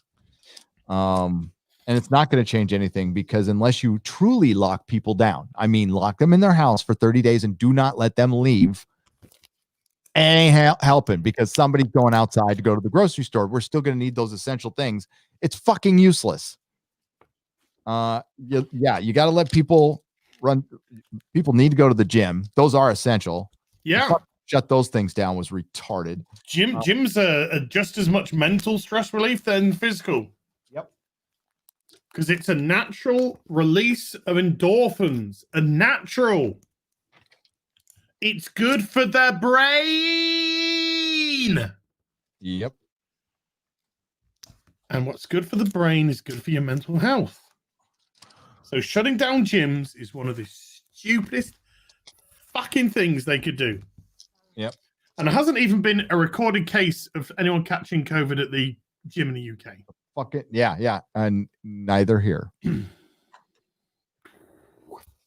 Speaker 1: And it's not going to change anything, because unless you truly lock people down, I mean, lock them in their house for 30 days and do not let them leave, it ain't helping, because somebody's going outside to go to the grocery store. We're still going to need those essential things. It's fucking useless. You got to let people run. People need to go to the gym. Those are essential.
Speaker 2: Yeah.
Speaker 1: Shut those things down was retarded.
Speaker 2: Gyms are just as much mental stress relief than physical.
Speaker 1: Yep.
Speaker 2: Because it's a natural release of endorphins. It's good for the brain.
Speaker 1: Yep.
Speaker 2: And what's good for the brain is good for your mental health. So shutting down gyms is one of the stupidest fucking things they could do.
Speaker 1: Yep.
Speaker 2: And there hasn't even been a recorded case of anyone catching COVID at the gym in the UK.
Speaker 1: Fuck it. Yeah. And neither here.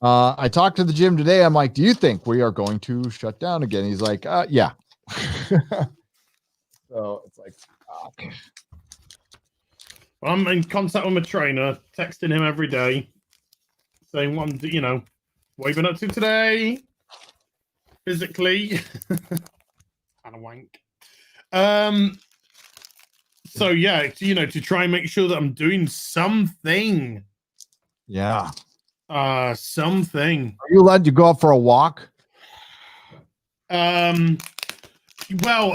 Speaker 1: I talked to the gym today. I'm like, do you think we are going to shut down again? He's like, yeah. So it's like, fuck.
Speaker 2: Well, I'm in contact with my trainer, texting him every day, saying, what have you been up to today? Physically. Kind of wank. So, yeah, to try and make sure that I'm doing something.
Speaker 1: Yeah.
Speaker 2: Something.
Speaker 1: Are you allowed to go out for a walk?
Speaker 2: Well,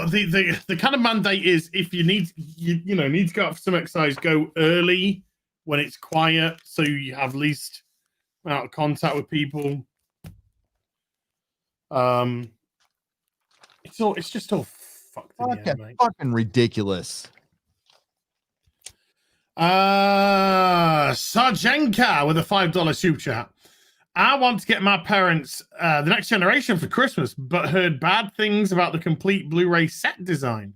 Speaker 2: the kind of mandate is if you need to go out for some exercise, go early when it's quiet, so you have least amount of contact with people. It's just all fucked in the air, mate.
Speaker 1: Fucking ridiculous.
Speaker 2: Sarjenka with a $5 super chat. I want to get my parents the next generation for Christmas, but heard bad things about the complete Blu-ray set design.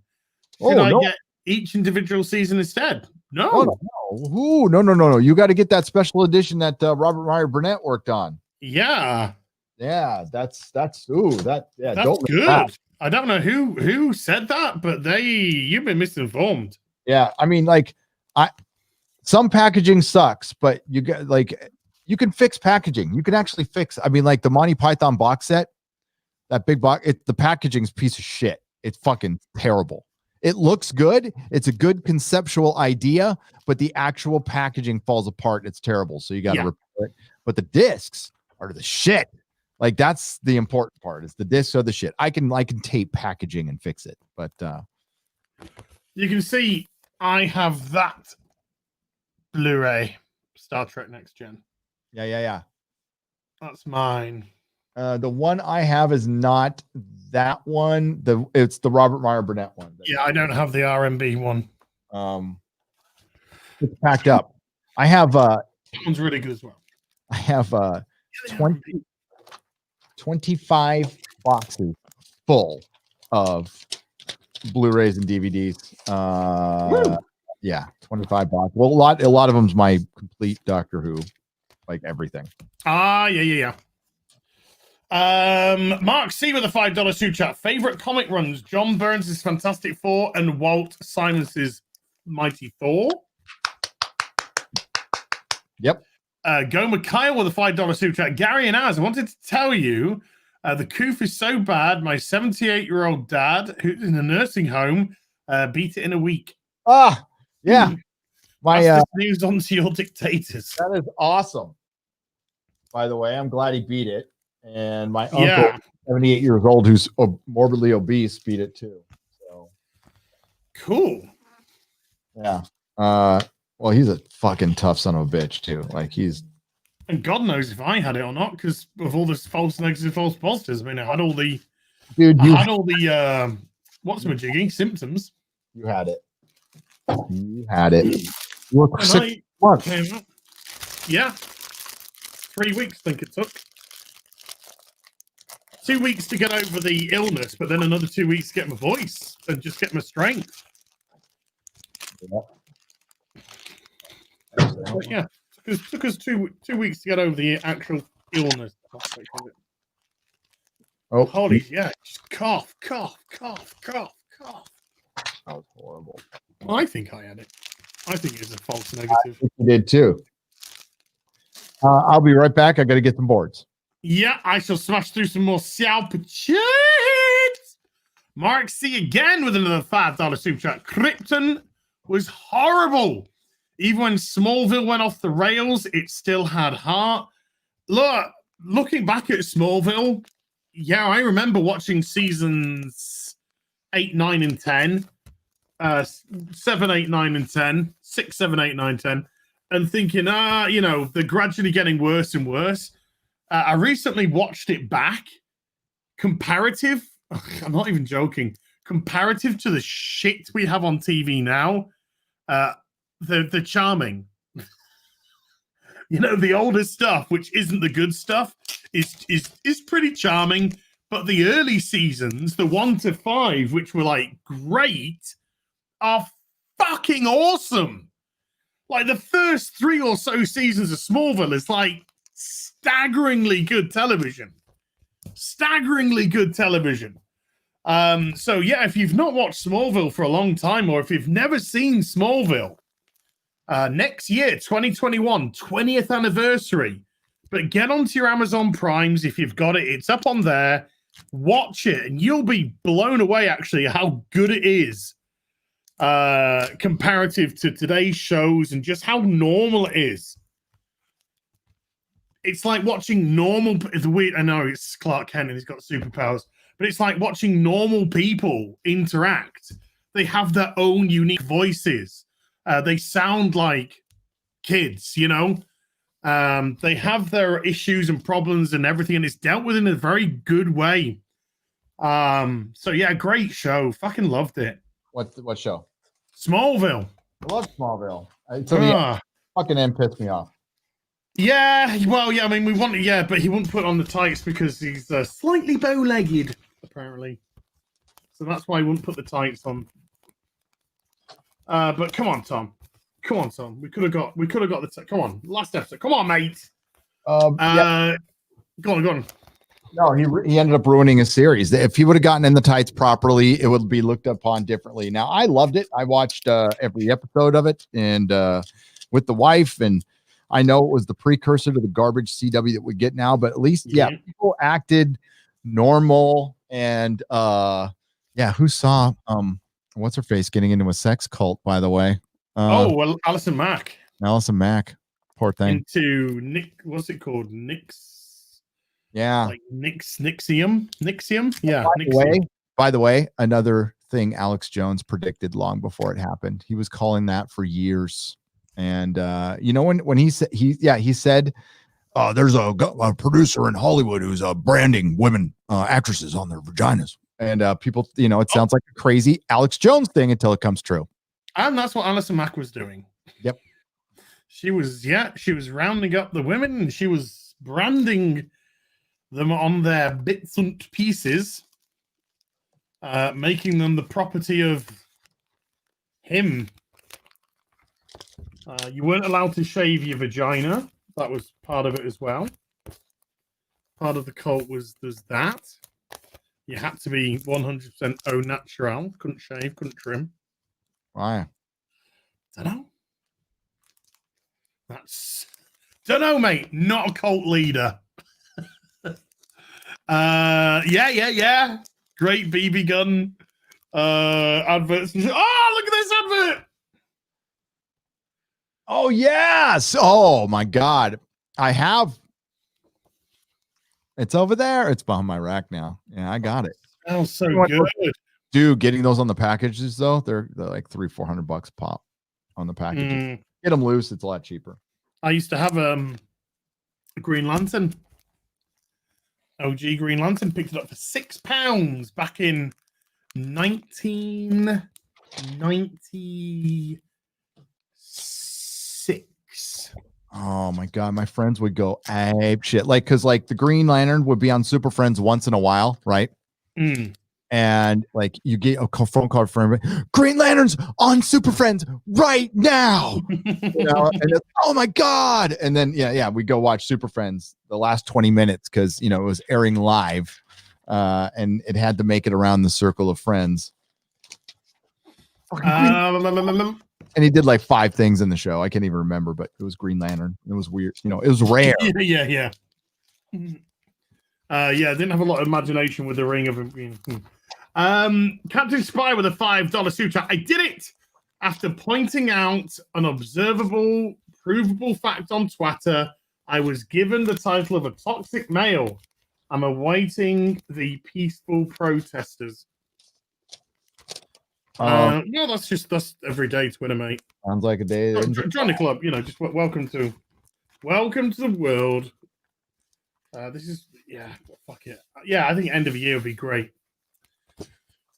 Speaker 2: Should I get each individual season instead? No.
Speaker 1: Ooh, no. You got to get that special edition that Robert Meyer Burnett worked on.
Speaker 2: Yeah.
Speaker 1: Yeah, that's
Speaker 2: that's
Speaker 1: good.
Speaker 2: That. I don't know who said that, but you've been misinformed.
Speaker 1: Yeah, I mean, some packaging sucks, but you can fix packaging. You can actually fix. I mean, like the Monty Python box set, that big box. The packaging's a piece of shit. It's fucking terrible. It looks good. It's a good conceptual idea, but the actual packaging falls apart. It's terrible. So you got to repair it. But the discs are the shit. Like that's the important part. Is the discs are the shit. I can tape packaging and fix it. But
Speaker 2: you can see I have that Blu-ray Star Trek Next Gen.
Speaker 1: Yeah.
Speaker 2: That's mine.
Speaker 1: The one I have is not that one. It's the Robert Meyer Burnett one.
Speaker 2: Yeah, I don't have the RMB one.
Speaker 1: It's packed up. I have
Speaker 2: that one's really good as well.
Speaker 1: I have 25 boxes full of Blu-rays and DVDs. Yeah, 25 boxes. Well, a lot of them's my complete Doctor Who, like everything.
Speaker 2: Yeah. Mark C with a $5 super chat. Favorite comic runs: John Burns' Fantastic Four and Walt Simons's Mighty Thor.
Speaker 1: Yep.
Speaker 2: Go Mikhail with a $5 super chat. Gary and Az, I wanted to tell you, the coof is so bad. My 78-year-old dad, who's in a nursing home, beat it in a week.
Speaker 1: Yeah. My
Speaker 2: news onto your dictators.
Speaker 1: That is awesome. By the way, I'm glad he beat it. And my uncle, 78 years old, who's morbidly obese, beat it too. So
Speaker 2: cool.
Speaker 1: Yeah. Well, he's a fucking tough son of a bitch too. Like
Speaker 2: and God knows if I had it or not, because of all this false negatives, false positives. I mean, I had all the what's my jiggy symptoms.
Speaker 1: You had it. You had it. You were 6 months.
Speaker 2: Yeah. 3 weeks, I think it took. 2 weeks to get over the illness, but then another 2 weeks to get my voice and just get my strength. But yeah, took us two weeks to get over the actual illness.
Speaker 1: Oh,
Speaker 2: holy yeah! Just cough. That
Speaker 1: was horrible.
Speaker 2: I think I had it. I think it was a false negative.
Speaker 1: You did too. I'll be right back. I got to get some boards.
Speaker 2: Yeah, I shall smash through some more Xiao Pachits. Mark C again with another $5 super chat. Krypton was horrible. Even when Smallville went off the rails, it still had heart. Looking back at Smallville, yeah, I remember watching seasons 8, 9, and 10. 7, 8, 9, and 10. 6, 7, 8, 9, 10. And thinking, they're gradually getting worse and worse. I recently watched it back. Comparative, I'm not even joking. Comparative to the shit we have on TV now, they're charming. The older stuff, which isn't the good stuff, is pretty charming. But the early seasons, the 1 to 5, which were like great, are fucking awesome. Like the first 3 or so seasons of Smallville is like staggeringly good television. So yeah, if you've not watched Smallville for a long time, or if you've never seen Smallville, Next year, 2021, 20th anniversary. But get onto your Amazon Primes if you've got it. It's up on there. Watch it, and you'll be blown away, actually, how good it is comparative to today's shows and just how normal it is. It's like watching normal. It's weird. I know it's Clark Kent and he's got superpowers, but it's like watching normal people interact. They have their own unique voices. They sound like kids, you know. They have their issues and problems and everything, and it's dealt with in a very good way. So yeah, great show. Fucking loved it.
Speaker 1: What show?
Speaker 2: Smallville.
Speaker 1: I love Smallville. Until the fucking end pissed me off.
Speaker 2: Yeah, well, yeah, I mean, we wanted, yeah, but he wouldn't put on the tights because he's slightly bow-legged, apparently. So that's why he wouldn't put the tights on. But come on, Tom. Come on, Tom. We could have got the come on, last episode. Come on, mate.
Speaker 1: Yeah.
Speaker 2: Go on.
Speaker 1: No, he ended up ruining his series. If he would have gotten in the tights properly, it would be looked upon differently. Now, I loved it. I watched every episode of it, and with the wife, and I know it was the precursor to the garbage CW that we get now, but at least, yeah, people acted normal, and who saw what's her face getting into a sex cult, by the way?
Speaker 2: Well, Alison Mack,
Speaker 1: poor thing.
Speaker 2: Into Nick, what's it called? Nix.
Speaker 1: Yeah,
Speaker 2: like Nixium. Yeah.
Speaker 1: By the way, another thing Alex Jones predicted long before it happened. He was calling that for years. And you know, when he said he said there's a producer in Hollywood who's branding women actresses on their vaginas, and people, you know, it sounds like a crazy Alex Jones thing until it comes true.
Speaker 2: And that's what Alison Mack was doing.
Speaker 1: Yep.
Speaker 2: She was rounding up the women, and she was branding them on their bits and pieces, making them the property of him. You weren't allowed to shave your vagina. That was part of it as well. Part of the cult was there's that. You had to be 100% au natural. Couldn't shave, couldn't trim.
Speaker 1: Why?
Speaker 2: Dunno, mate. Not a cult leader. Yeah. Great BB gun adverts. Oh, look at this advert.
Speaker 1: Oh, yes. Oh, my God. I have. It's over there. It's behind my rack now. Yeah, I got it.
Speaker 2: Smells so good.
Speaker 1: Dude, getting those on the packages, though, they're like $300-400 pop on the packages. Get them loose. It's a lot cheaper.
Speaker 2: I used to have a Green Lantern. OG Green Lantern. Picked it up for £6 back in 1996.
Speaker 1: Oh my God, my friends would go ape shit, like, because like the Green Lantern would be on Super Friends once in a while, right? And like you get a phone call from everybody, Green Lantern's on Super Friends right now. You know, and it's, oh my God. And then we go watch Super Friends the last 20 minutes because, you know, it was airing live, and it had to make it around the circle of friends. And he did like 5 things in the show. I can't even remember, but it was Green Lantern. It was weird. You know, it was rare.
Speaker 2: Yeah. I didn't have a lot of imagination with the ring of him being. Captain Spy with a $5 super chat. I did it after pointing out an observable, provable fact on Twitter. I was given the title of a toxic male. I'm awaiting the peaceful protesters. No, that's everyday Twitter, mate.
Speaker 1: Sounds like a day.
Speaker 2: Join the club, you know. Just welcome to the world. This is fuck it. Yeah, I think end of the year would be great.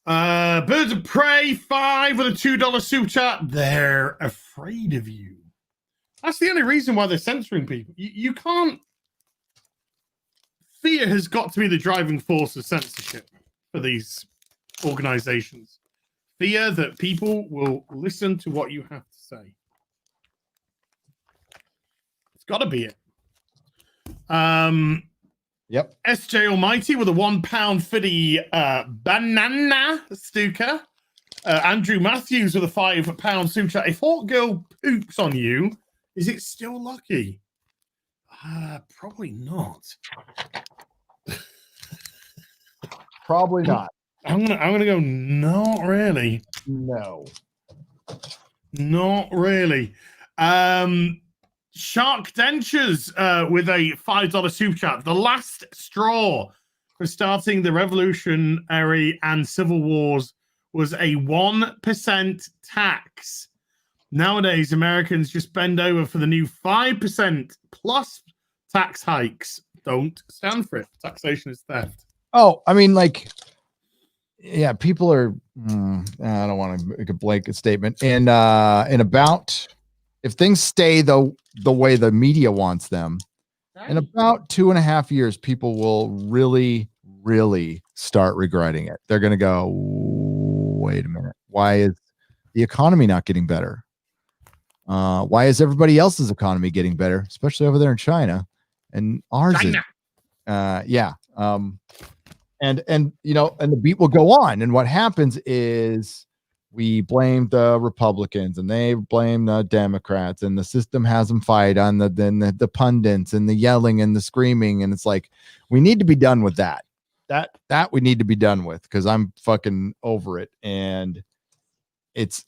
Speaker 2: Birds of Prey 5 with a $2 super chat. They're afraid of you. That's the only reason why they're censoring people. You can't. Fear has got to be the driving force of censorship for these organizations. Fear that people will listen to what you have to say. It's got to be it.
Speaker 1: Yep.
Speaker 2: SJ Almighty with a £1 for the banana Stuka. Andrew Matthews with a £5 super chat. If Hawk Girl poops on you, is it still lucky? Probably not.
Speaker 1: Probably not.
Speaker 2: I'm gonna go not really.
Speaker 1: No.
Speaker 2: Not really. Shark Dentures with a $5 super chat. The last straw for starting the Revolutionary and Civil Wars was a 1% tax. Nowadays, Americans just bend over for the new 5% plus tax hikes. Don't stand for it. Taxation is theft.
Speaker 1: Oh, I mean, like, yeah, people are. I don't want to make a blanket statement. And about if things stay the way the media wants them, in about 2.5 years, people will really, really start regretting it. They're going to go, wait a minute, why is the economy not getting better? Why is everybody else's economy getting better, especially over there in China, and ours is? Yeah. And you know, and the beat will go on. And what happens is we blame the Republicans and they blame the Democrats, and the system has them fight on the pundits and the yelling and the screaming. And it's like, we need to be done with that. That we need to be done with, because I'm fucking over it. And it's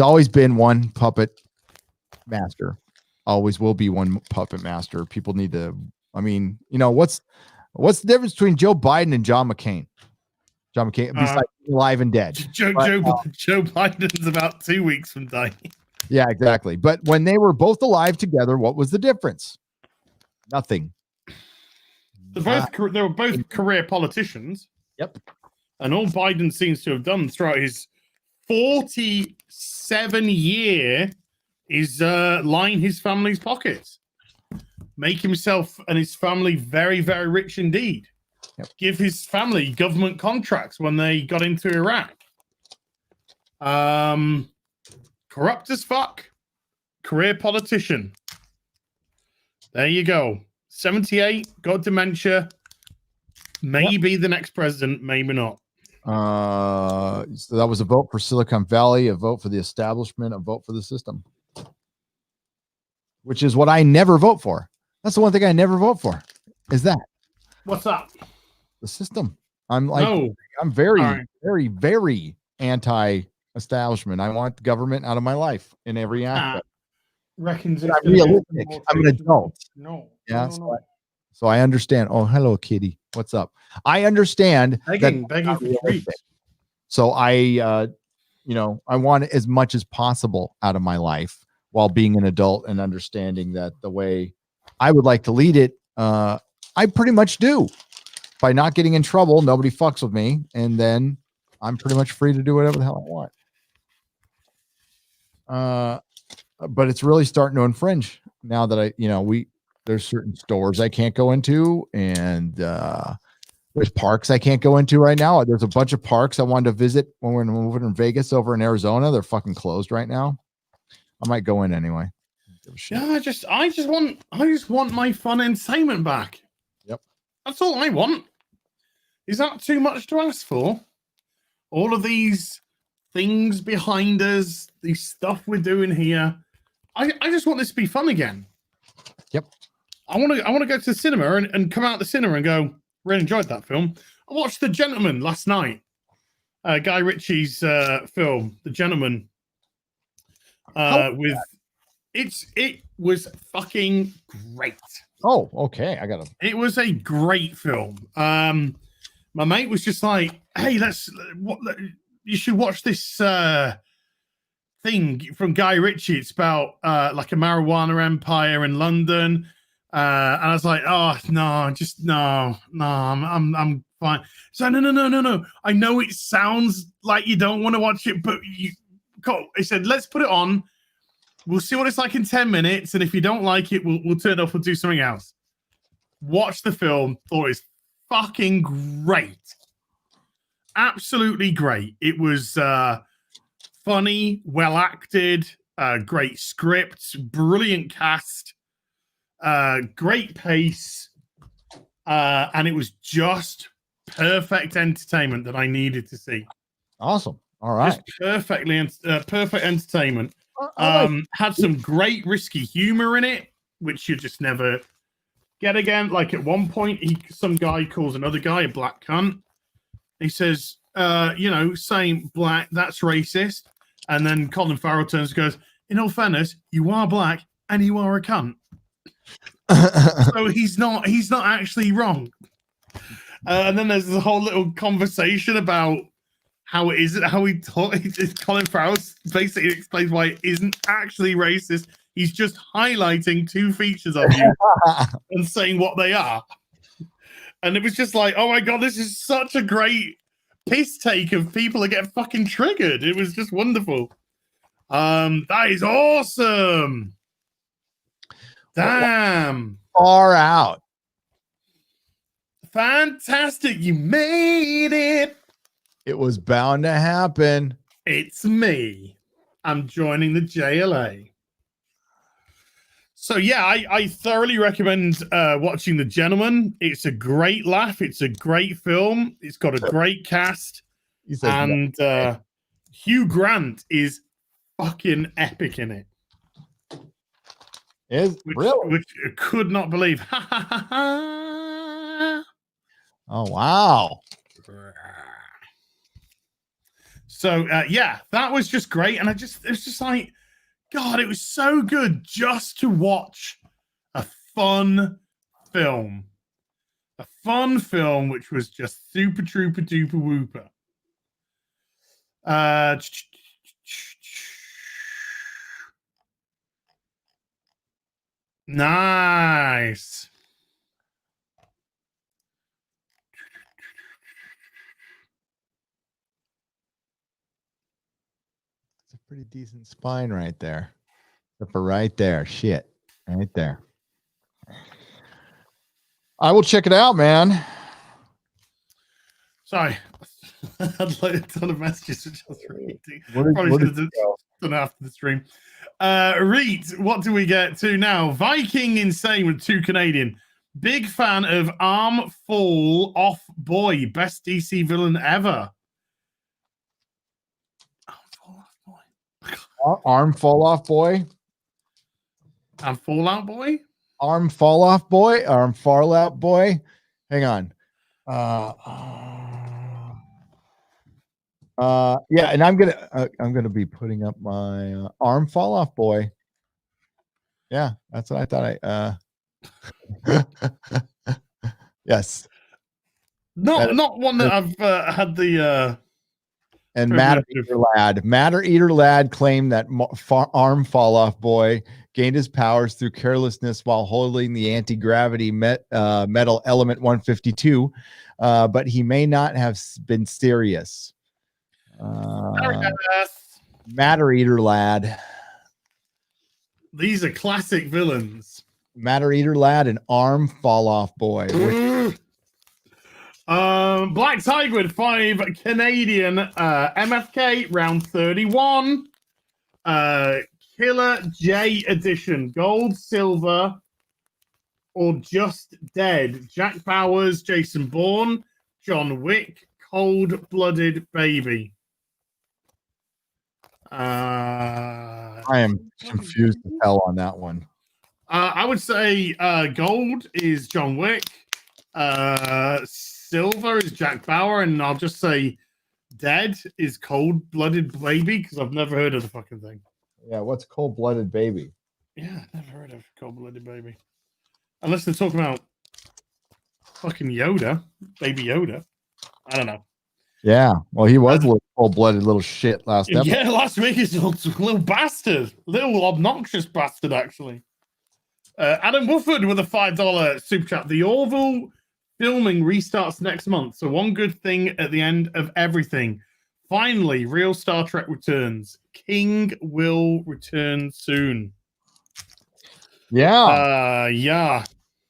Speaker 1: always been one puppet master. Always will be one puppet master. People need to, I mean, you know, what's the difference between Joe Biden and John McCain? John McCain, besides alive and dead.
Speaker 2: Joe Biden's about 2 weeks from dying.
Speaker 1: Yeah, exactly. But when they were both alive together, what was the difference? Nothing.
Speaker 2: They were both career politicians.
Speaker 1: Yep.
Speaker 2: And all Biden seems to have done throughout his 47-year is line his family's pockets. Make himself and his family very, very rich indeed.
Speaker 1: Yep.
Speaker 2: Give his family government contracts when they got into Iraq. Corrupt as fuck. Career politician. There you go. 78, got dementia. Maybe the next president, maybe not.
Speaker 1: So that was a vote for Silicon Valley, a vote for the establishment, a vote for the system, which is what I never vote for. That's the one thing I never vote for. Is that?
Speaker 2: What's up?
Speaker 1: The system. I'm like,
Speaker 2: no.
Speaker 1: I'm very,
Speaker 2: right.
Speaker 1: very, very anti-establishment. I want government out of my life in every aspect.
Speaker 2: Reckons
Speaker 1: I'm realistic. I'm an adult.
Speaker 2: No.
Speaker 1: Yeah. So I understand. Oh, hello, kitty. What's up? I understand.
Speaker 2: Begging for treats.
Speaker 1: So I want as much as possible out of my life while being an adult and understanding that the way I would like to lead it, I pretty much do. By not getting in trouble, nobody fucks with me, and then I'm pretty much free to do whatever the hell I want. But it's really starting to infringe now that there's certain stores I can't go into, and there's parks I can't go into right now. There's a bunch of parks I wanted to visit when we're moving in Vegas over in Arizona. They're fucking closed right now. I might go in anyway.
Speaker 2: Yeah, I just want my fun entertainment back.
Speaker 1: Yep.
Speaker 2: That's all I want. Is that too much to ask for? All of these things behind us, the stuff we're doing here. I just want this to be fun again.
Speaker 1: Yep.
Speaker 2: I want to go to the cinema and come out the cinema and go, really enjoyed that film. I watched The Gentleman last night. Guy Ritchie's film, The Gentleman. It was fucking great.
Speaker 1: Oh, okay.
Speaker 2: It was a great film. My mate was just like, "Hey, you should watch this thing from Guy Ritchie. It's about like a marijuana empire in London." And I was like, "Oh no, I'm fine." So no. I know it sounds like you don't want to watch it, but he said, "Let's put it on. We'll see what it's like in 10 minutes, and if you don't like it, we'll turn it off. We'll do something else." Watch the film. Thought it was fucking great. Absolutely great. It was funny, well acted, great script, brilliant cast, great pace, and it was just perfect entertainment that I needed to see.
Speaker 1: Awesome. All right.
Speaker 2: Just perfect entertainment.
Speaker 1: I like
Speaker 2: Had some great risky humor in it, which you just never get again. Like at one point, some guy calls another guy a black cunt. He says, saying black, that's racist. And then Colin Farrell turns and goes, in all fairness, you are black and you are a cunt. So he's not actually wrong. And then there's this whole little conversation about how it isn't, how Colin Farrell basically explains why it isn't actually racist. He's just highlighting two features of you and saying what they are. And it was just like, oh my God, this is such a great piss take of people that get fucking triggered. It was just wonderful. That is awesome. Damn.
Speaker 1: Far out.
Speaker 2: Fantastic. You made it.
Speaker 1: It was bound to happen.
Speaker 2: It's me. I'm joining the JLA. So yeah, I thoroughly recommend watching The Gentleman. It's a great laugh. It's a great film. It's got a great cast. And Hugh Grant is fucking epic in it. Which I could not believe.
Speaker 1: Oh, wow.
Speaker 2: So yeah, that was just great. And it was just like, God, it was so good just to watch a fun film. A fun film, which was just super trooper duper whooper. Nice.
Speaker 1: It's a pretty decent spine right there. Except for right there. Shit. Right there. I will check it out, man.
Speaker 2: Sorry. I had like a ton of messages which I was reading.
Speaker 1: Probably
Speaker 2: should have done after the stream. Reet, what do we get to now? Viking Insane with 2 Canadian. Big fan of Arm Fall Off Boy. Best DC villain ever.
Speaker 1: Arm fall off boy.
Speaker 2: And Fallout Boy?
Speaker 1: Arm fall off boy. Arm fall out boy. Hang on. Yeah, and I'm gonna be putting up my arm fall off boy. Yeah, that's what I thought. Yes.
Speaker 2: Not one that I've had the
Speaker 1: and Matter Eater Lad claimed that arm fall off boy gained his powers through carelessness while holding the anti-gravity metal element 152, but he may not have been serious. Matter Eater Lad.
Speaker 2: These are classic villains.
Speaker 1: Matter Eater Lad and Arm Fall Off Boy.
Speaker 2: Black Tiger with 5 Canadian. MFK round 31. Killer J edition. Gold, silver, or just dead. Jack Bowers, Jason Bourne, John Wick, Cold-Blooded Baby.
Speaker 1: I am confused as hell on that one.
Speaker 2: I would say gold is John Wick, silver is Jack Bauer, and I'll just say dead is Cold-Blooded Baby because I've never heard of the fucking thing.
Speaker 1: Yeah, what's Cold-Blooded Baby?
Speaker 2: Yeah, never heard of Cold-Blooded Baby. Unless they're talking about fucking Yoda, Baby Yoda. I don't know.
Speaker 1: Yeah, well, he was a little cold-blooded little shit last episode.
Speaker 2: Yeah, last week he's a little bastard. Little obnoxious bastard, actually. Adam Woodford with a $5 super chat. The Orville filming restarts next month, so one good thing at the end of everything. Finally, real Star Trek returns. King will return soon.
Speaker 1: Yeah.
Speaker 2: Yeah.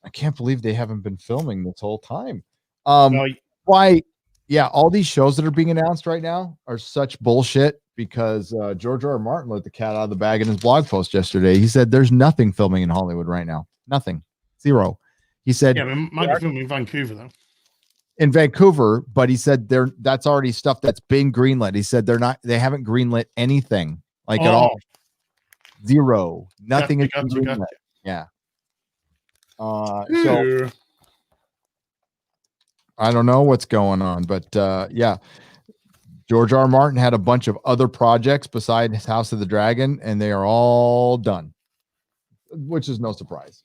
Speaker 1: I can't believe they haven't been filming this whole time. Why? Yeah, all these shows that are being announced right now are such bullshit because George R. R. Martin let the cat out of the bag in his blog post yesterday. He said there's nothing filming in Hollywood right now. Nothing. Zero. He said,
Speaker 2: yeah, it might be filming in Vancouver, though.
Speaker 1: in Vancouver, but he said that's already stuff that's been greenlit. He said they haven't greenlit anything at all. Zero. Nothing is greenlit. Yeah. So I don't know what's going on, but yeah. George R. R. Martin had a bunch of other projects beside his House of the Dragon, and they are all done, which is no surprise.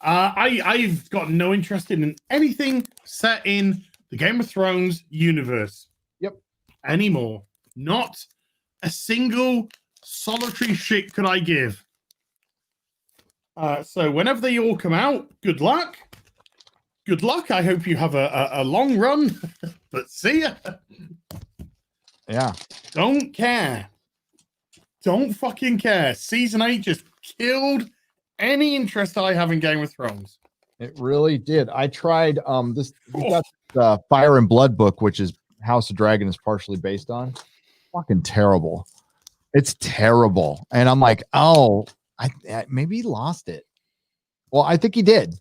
Speaker 2: I've got no interest in anything set in the Game of Thrones universe.
Speaker 1: Yep.
Speaker 2: Anymore. Not a single solitary shit could I give. So whenever they all come out, good luck. Good luck. I hope you have a long run. But see ya.
Speaker 1: Yeah.
Speaker 2: Don't care. Don't fucking care. Season 8 just killed any interest I have in Game of Thrones.
Speaker 1: It really did. I tried this. We got the Fire and Blood book, which is House of Dragon is partially based on. Fucking terrible. It's terrible. And I'm like, oh, I maybe he lost it. Well, I think he did.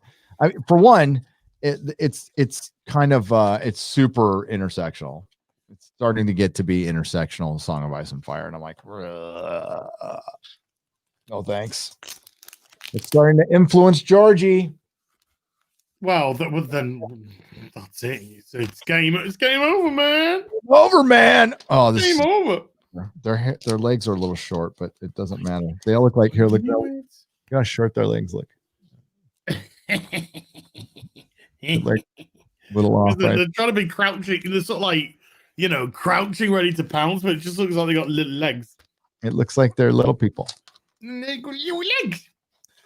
Speaker 1: For one, it's kind of it's super intersectional. It's starting to get to be intersectional, Song of Ice and Fire, and I'm like, no thanks. It's starting to influence Georgie.
Speaker 2: Well, then that's it. It's game over, man.
Speaker 1: Over, man. Oh, this
Speaker 2: game over.
Speaker 1: Their legs are a little short, but it doesn't matter. They all look like look how short their legs look. Like little off.
Speaker 2: They're trying to be crouching. They're sort of like, crouching ready to pounce, but it just looks like they got little legs.
Speaker 1: It looks like they're little people.
Speaker 2: They got little legs.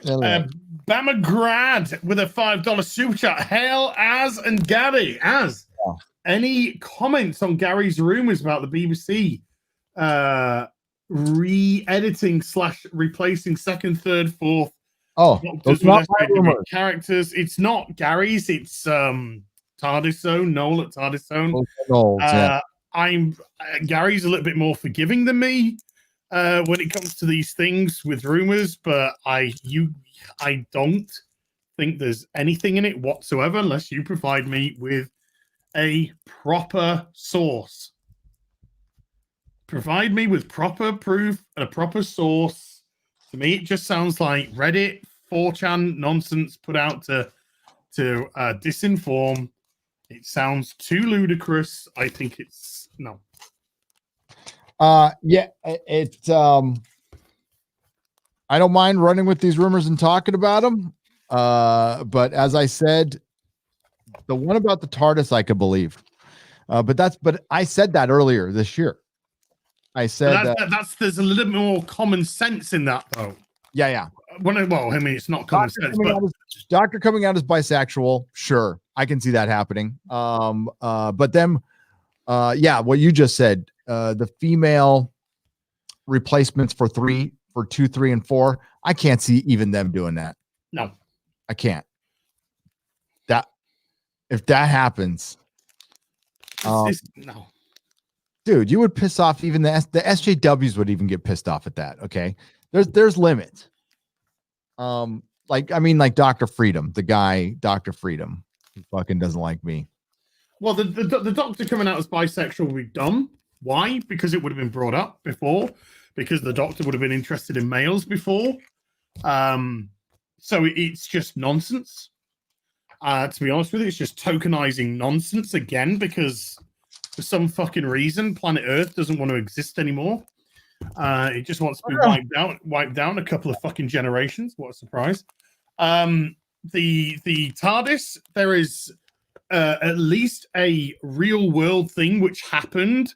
Speaker 2: Bama Grad with a $5 super chat. Hail Az and Gary. Az, any comments on Gary's rumors about the BBC re-editing / replacing second, third, fourth?
Speaker 1: Those not my rumors.
Speaker 2: Characters. It's not Gary's. It's TARDIS Zone. Noel at TARDIS Zone. Gary's a little bit more forgiving than me when it comes to these things with rumors, but I don't think there's anything in it whatsoever unless you provide me with a proper source. Provide me with proper proof and a proper source. To me, it just sounds like Reddit 4chan nonsense put out to disinform. It sounds too ludicrous. I think it's no.
Speaker 1: Yeah, I don't mind running with these rumors and talking about them. But as I said, the one about the TARDIS I could believe. But I said that earlier this year. I said
Speaker 2: there's a little bit more common sense in that, though.
Speaker 1: Yeah.
Speaker 2: It's not common sense. But
Speaker 1: Doctor coming out as bisexual, sure, I can see that happening. But then, what you just said, the female replacements for 2, 3, and 4, I can't see even them doing that.
Speaker 2: No,
Speaker 1: I can't. If that happens,
Speaker 2: no.
Speaker 1: Dude, you would piss off even the SJWs would even get pissed off at that. Okay, there's limits. Like Dr. Freedom, the guy Dr. Freedom, who fucking doesn't like me.
Speaker 2: Well, the Doctor coming out as bisexual would be dumb. Why? Because it would have been brought up before. Because the Doctor would have been interested in males before. So it's just nonsense. To be honest with you, it's just tokenizing nonsense again because for some fucking reason, planet Earth doesn't want to exist anymore. It just wants to be wiped down a couple of fucking generations. What a surprise. The TARDIS, there is at least a real world thing which happened.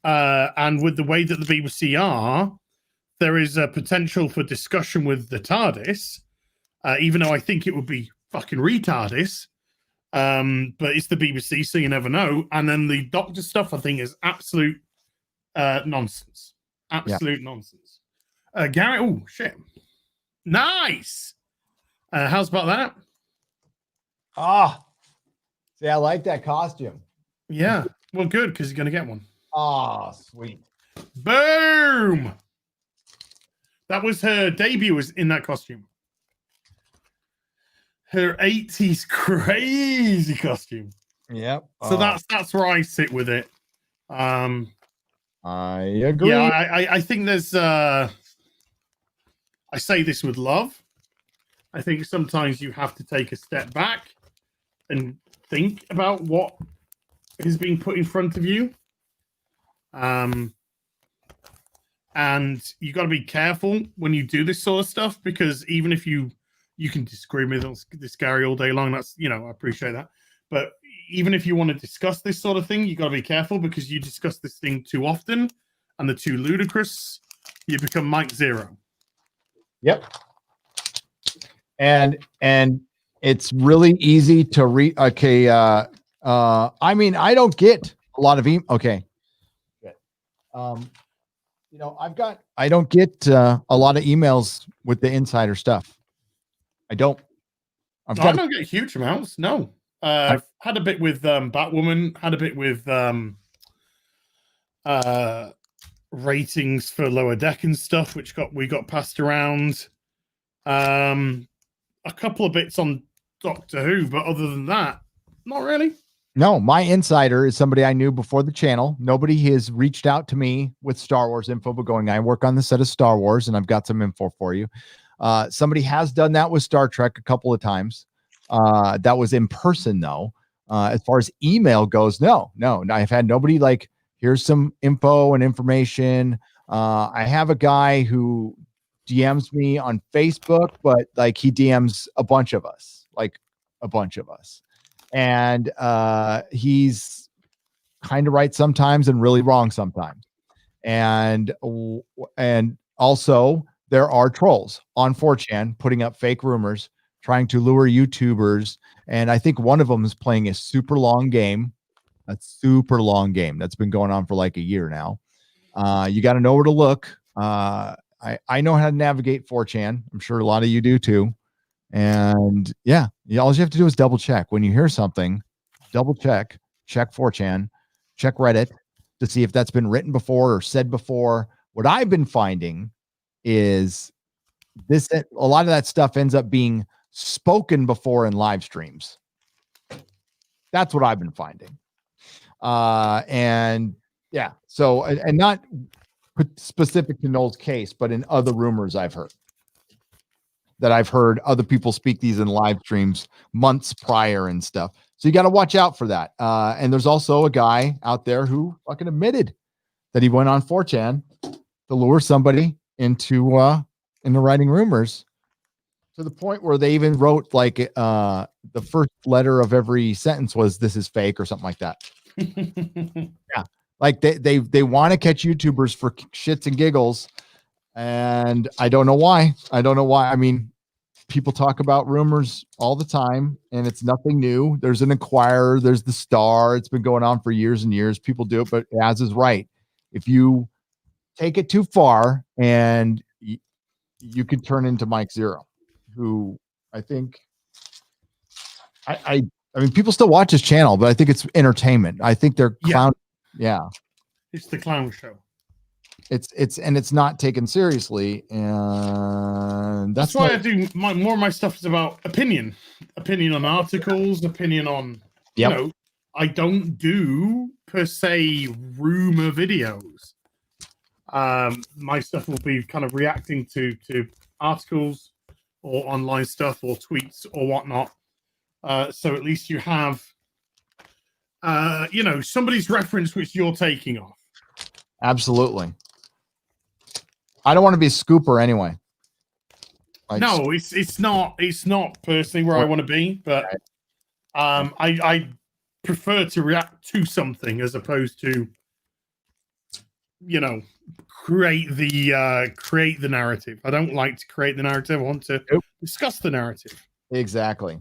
Speaker 2: And with the way that the BBC are, there is a potential for discussion with the TARDIS, even though I think it would be fucking retardis. But it's the BBC, so you never know. And then the Doctor stuff, I think, is absolute nonsense. Absolute nonsense. Gary, oh shit, nice. How's about that?
Speaker 1: See, I like that costume.
Speaker 2: Yeah, well, good because you're gonna get one.
Speaker 1: Sweet.
Speaker 2: Boom. That was her debut. Was in that costume. her 80s crazy costume.
Speaker 1: Yep.
Speaker 2: So that's where I sit with it.
Speaker 1: I agree.
Speaker 2: Yeah, I think there's I say this with love. I think sometimes you have to take a step back and think about what is being put in front of you. And you got to be careful when you do this sort of stuff, because even if you can disagree with this Gary all day long, that's, I appreciate that. But even if you want to discuss this sort of thing, you got to be careful, because you discuss this thing too often and the too ludicrous, you become Mike Zero.
Speaker 1: Yep. And it's really easy to read. Okay. I mean, I don't get a lot of okay. Good. I don't get a lot of emails with the insider stuff. I don't.
Speaker 2: I don't get huge amounts. No. I've had a bit with Batwoman, had a bit with ratings for Lower Deck and stuff, which we got passed around. A couple of bits on Doctor Who, but other than that, not really.
Speaker 1: No, my insider is somebody I knew before the channel. Nobody has reached out to me with Star Wars info, but going, I work on the set of Star Wars and I've got some info for you. Somebody has done that with Star Trek a couple of times. That was in person though. As far as email goes, no, I've had nobody like, here's some info and information. I have a guy who DMs me on Facebook, but like he DMs a bunch of us. And he's kind of right sometimes and really wrong sometimes. And also there are trolls on 4chan putting up fake rumors, trying to lure YouTubers. And I think one of them is playing a super long game that's been going on for like a year now. You got to know where to look. I know how to navigate 4chan. I'm sure a lot of you do too. And yeah, all you have to do is double check when you hear something. Double check 4chan, check Reddit to see if that's been written before or said before. What I've been finding is a lot of that stuff ends up being spoken before in live streams. That's what I've been finding. And yeah, so and not specific to Noel's case, but in other rumors I've heard other people speak these in live streams months prior and stuff. So you got to watch out for that. And there's also a guy out there who fucking admitted that he went on 4chan to lure somebody into writing rumors, to the point where they even wrote like the first letter of every sentence was, "This is fake" or something like that. Yeah. Like they want to catch YouTubers for shits and giggles. And I don't know why. I mean, people talk about rumors all the time and it's nothing new. There's an Inquirer, there's the Star. It's been going on for years and years. People do it, but Az is right. If you take it too far, and you could turn into Mike Zero, who I think I mean, people still watch his channel, but I think it's entertainment. I think they're clown. Yeah.
Speaker 2: It's the clown show.
Speaker 1: It's not taken seriously, and
Speaker 2: that's why I do more of my stuff is about opinion on articles, opinion on, I don't do per se rumor videos. My stuff will be kind of reacting to articles or online stuff or tweets or whatnot. So at least you have, somebody's reference which you're taking off.
Speaker 1: Absolutely. I don't want to be a scooper anyway.
Speaker 2: No, it's not personally where I want to be, but I prefer to react to something as opposed to, create the narrative. I don't like to create the narrative. I want to discuss the narrative.
Speaker 1: Exactly.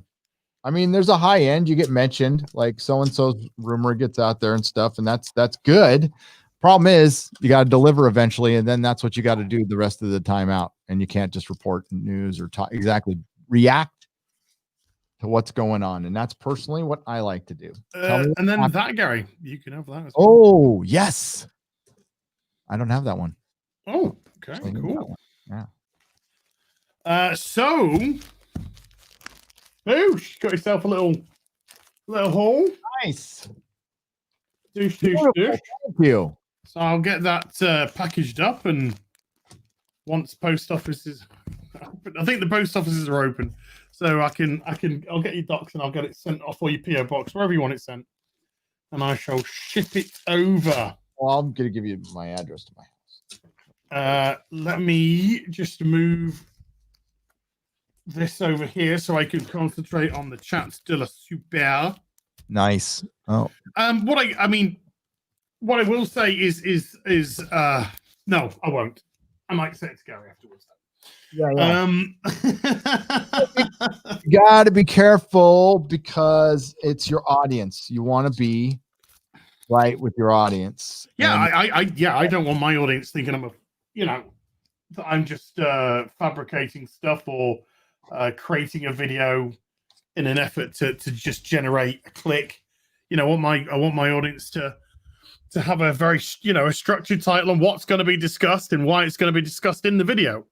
Speaker 1: I mean, there's a high end, you get mentioned, like so-and-so's rumor gets out there and stuff, and that's good. Problem is, you got to deliver eventually, and then that's what you got to do the rest of the time out. And you can't just report news or react to what's going on. And that's personally what I like to do.
Speaker 2: And then that, Gary, you can have that as well.
Speaker 1: Oh, yes. I don't have that one.
Speaker 2: Oh, okay, cool.
Speaker 1: Yeah.
Speaker 2: So Boosh! Got yourself a little haul.
Speaker 1: Nice.
Speaker 2: Douche.
Speaker 1: Beautiful. Thank you.
Speaker 2: So I'll get that packaged up, and once post offices, I think the post offices are open, so I'll get your docs and I'll get it sent off, or your PO box, wherever you want it sent, and I shall ship it over.
Speaker 1: Well, I'm gonna give you my address to my house.
Speaker 2: Let me just move this over here so I can concentrate on the chat de la super.
Speaker 1: Nice. Oh,
Speaker 2: What I will say is no, I won't. I might say it to Gary afterwards.
Speaker 1: yeah. You got to be careful because it's your audience. You want to be right with your audience.
Speaker 2: Yeah,
Speaker 1: And
Speaker 2: I don't want my audience thinking that I'm just fabricating stuff or creating a video in an effort to just generate a click. I want my audience to have a very a structured title on what's going to be discussed and why it's going to be discussed in the video.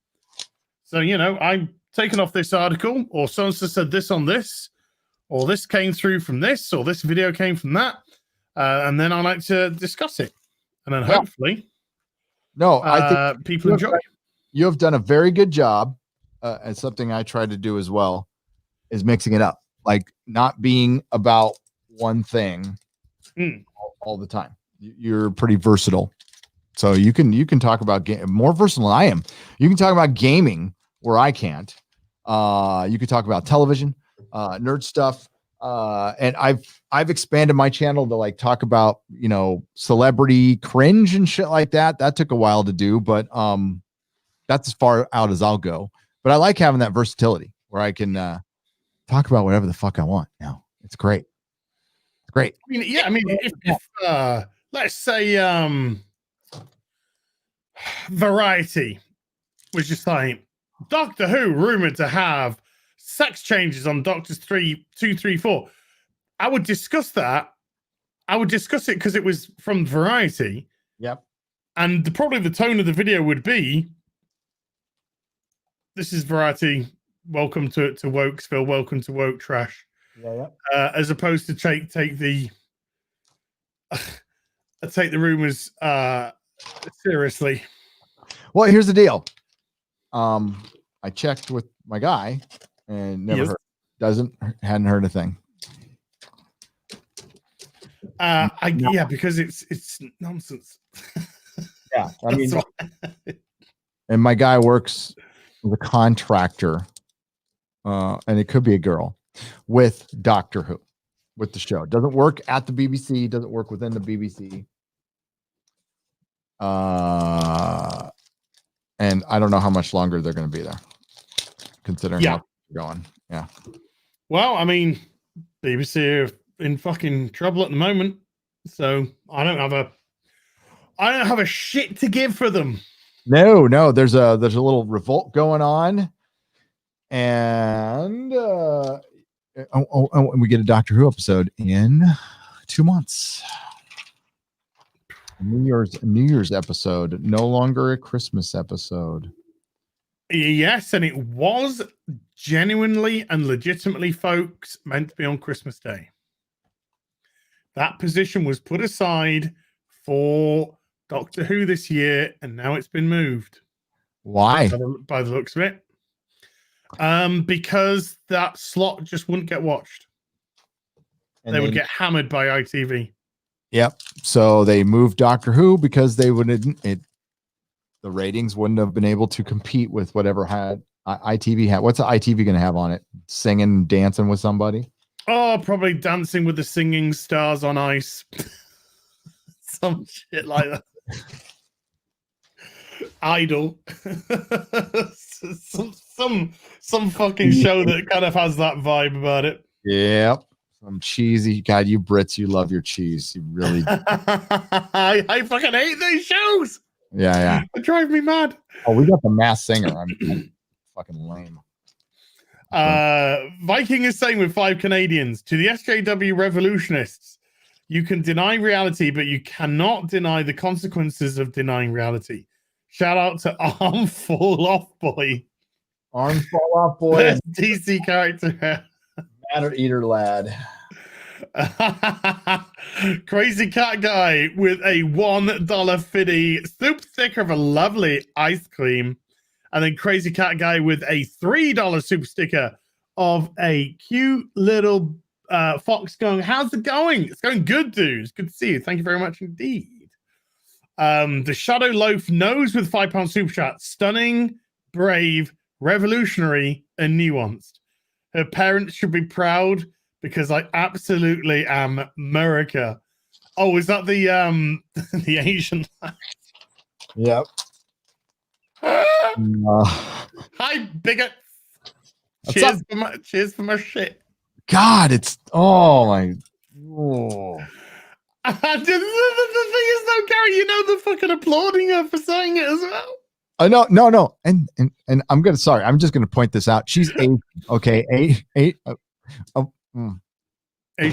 Speaker 2: So I'm taking off this article, or so said this on this, or this came through from this, or this video came from that, and then I like to discuss it, and then hopefully,
Speaker 1: I think
Speaker 2: people enjoy.
Speaker 1: You have done a very good job, and something I try to do as well is mixing it up, like not being about one thing all the time. You're pretty versatile, so you can talk about more versatile than I am. You can talk about gaming where I can't. You can talk about television, nerd stuff, and I've expanded my channel to like talk about celebrity cringe and shit like that. That took a while to do, but that's as far out as I'll go. But I like having that versatility where I can talk about whatever the fuck I want. Now it's great. It's great.
Speaker 2: If let's say Variety was just like, Doctor Who rumored to have sex changes on Doctors 2, 3, 4. I would discuss that. I would discuss it because it was from Variety.
Speaker 1: Yep.
Speaker 2: And probably the tone of the video would be, this is Variety. Welcome to Wokesville. Welcome to Woke Trash.
Speaker 1: Yeah.
Speaker 2: As opposed to take the rumors seriously.
Speaker 1: Well, here's the deal. I checked with my guy and hadn't heard a thing.
Speaker 2: Because it's nonsense.
Speaker 1: Yeah, I mean, and my guy works with a contractor, and it could be a girl with Doctor Who, with the show. Doesn't work at the BBC. Doesn't work within the BBC. And I don't know how much longer they're going to be there, considering how they're going. Yeah.
Speaker 2: Well, I mean, BBC are in fucking trouble at the moment, so I don't have a shit to give for them.
Speaker 1: No. There's a little revolt going on, and and we get a Doctor Who episode in 2 months. New Year's episode, no longer a Christmas episode.
Speaker 2: Yes, and it was genuinely and legitimately, folks, meant to be on Christmas Day. That position was put aside for Doctor Who this year, and now it's been moved.
Speaker 1: Why?
Speaker 2: By the looks of it. Because that slot just wouldn't get watched. And they would get hammered by ITV.
Speaker 1: Yep. So they moved Doctor Who because they the ratings wouldn't have been able to compete with whatever had ITV had. What's ITV going to have on it? Singing, dancing with somebody?
Speaker 2: Oh, probably Dancing with the Singing Stars on Ice. Some shit like that. Idol. some fucking show that kind of has that vibe about it.
Speaker 1: Yep. Some cheesy. God, you Brits, you love your cheese. You really do.
Speaker 2: I fucking hate these shows.
Speaker 1: Yeah.
Speaker 2: They drive me mad.
Speaker 1: Oh, we got the Masked Singer. I'm fucking lame.
Speaker 2: Viking is saying with 5 Canadians, to the SJW revolutionists, you can deny reality, but you cannot deny the consequences of denying reality. Shout out to Arm Fall Off Boy.
Speaker 1: Arm Fall Off Boy.
Speaker 2: Best DC character.
Speaker 1: Matter eater lad.
Speaker 2: Crazy Cat Guy with a $1 fiddy soup sticker of a lovely ice cream. And then Crazy Cat Guy with a $3 super sticker of a cute little fox going, how's it going? It's going good, dude. It's good to see you. Thank you very much indeed. The Shadow Loaf knows with £5 super chat. Stunning, brave, revolutionary, and nuanced. Her parents should be proud because I absolutely am America. Oh, is that the the Asian?
Speaker 1: Yep.
Speaker 2: Hi, bigots. Cheers for my shit.
Speaker 1: God, it's my. Oh.
Speaker 2: The thing is, though, Gary, you know they're fucking applauding her for saying it as well.
Speaker 1: I know, no, and I'm just gonna point this out. She's Asian, okay,
Speaker 2: Asian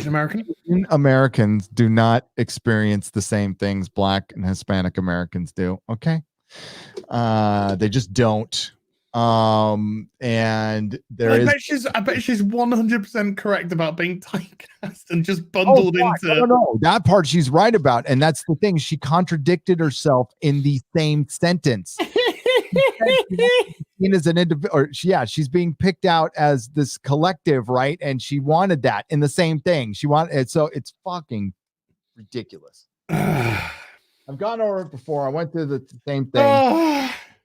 Speaker 2: American.
Speaker 1: Asian Americans do not experience the same things Black and Hispanic Americans do. Okay, they just don't. And I
Speaker 2: bet she's 100% correct about being typecast and just bundled into.
Speaker 1: No, that part she's right about, and that's the thing. She contradicted herself in the same sentence. As an individual, or she's being picked out as this collective, right? And she wanted that in the same thing. She wanted it, so it's fucking ridiculous. I've gone over it before. I went through the same thing,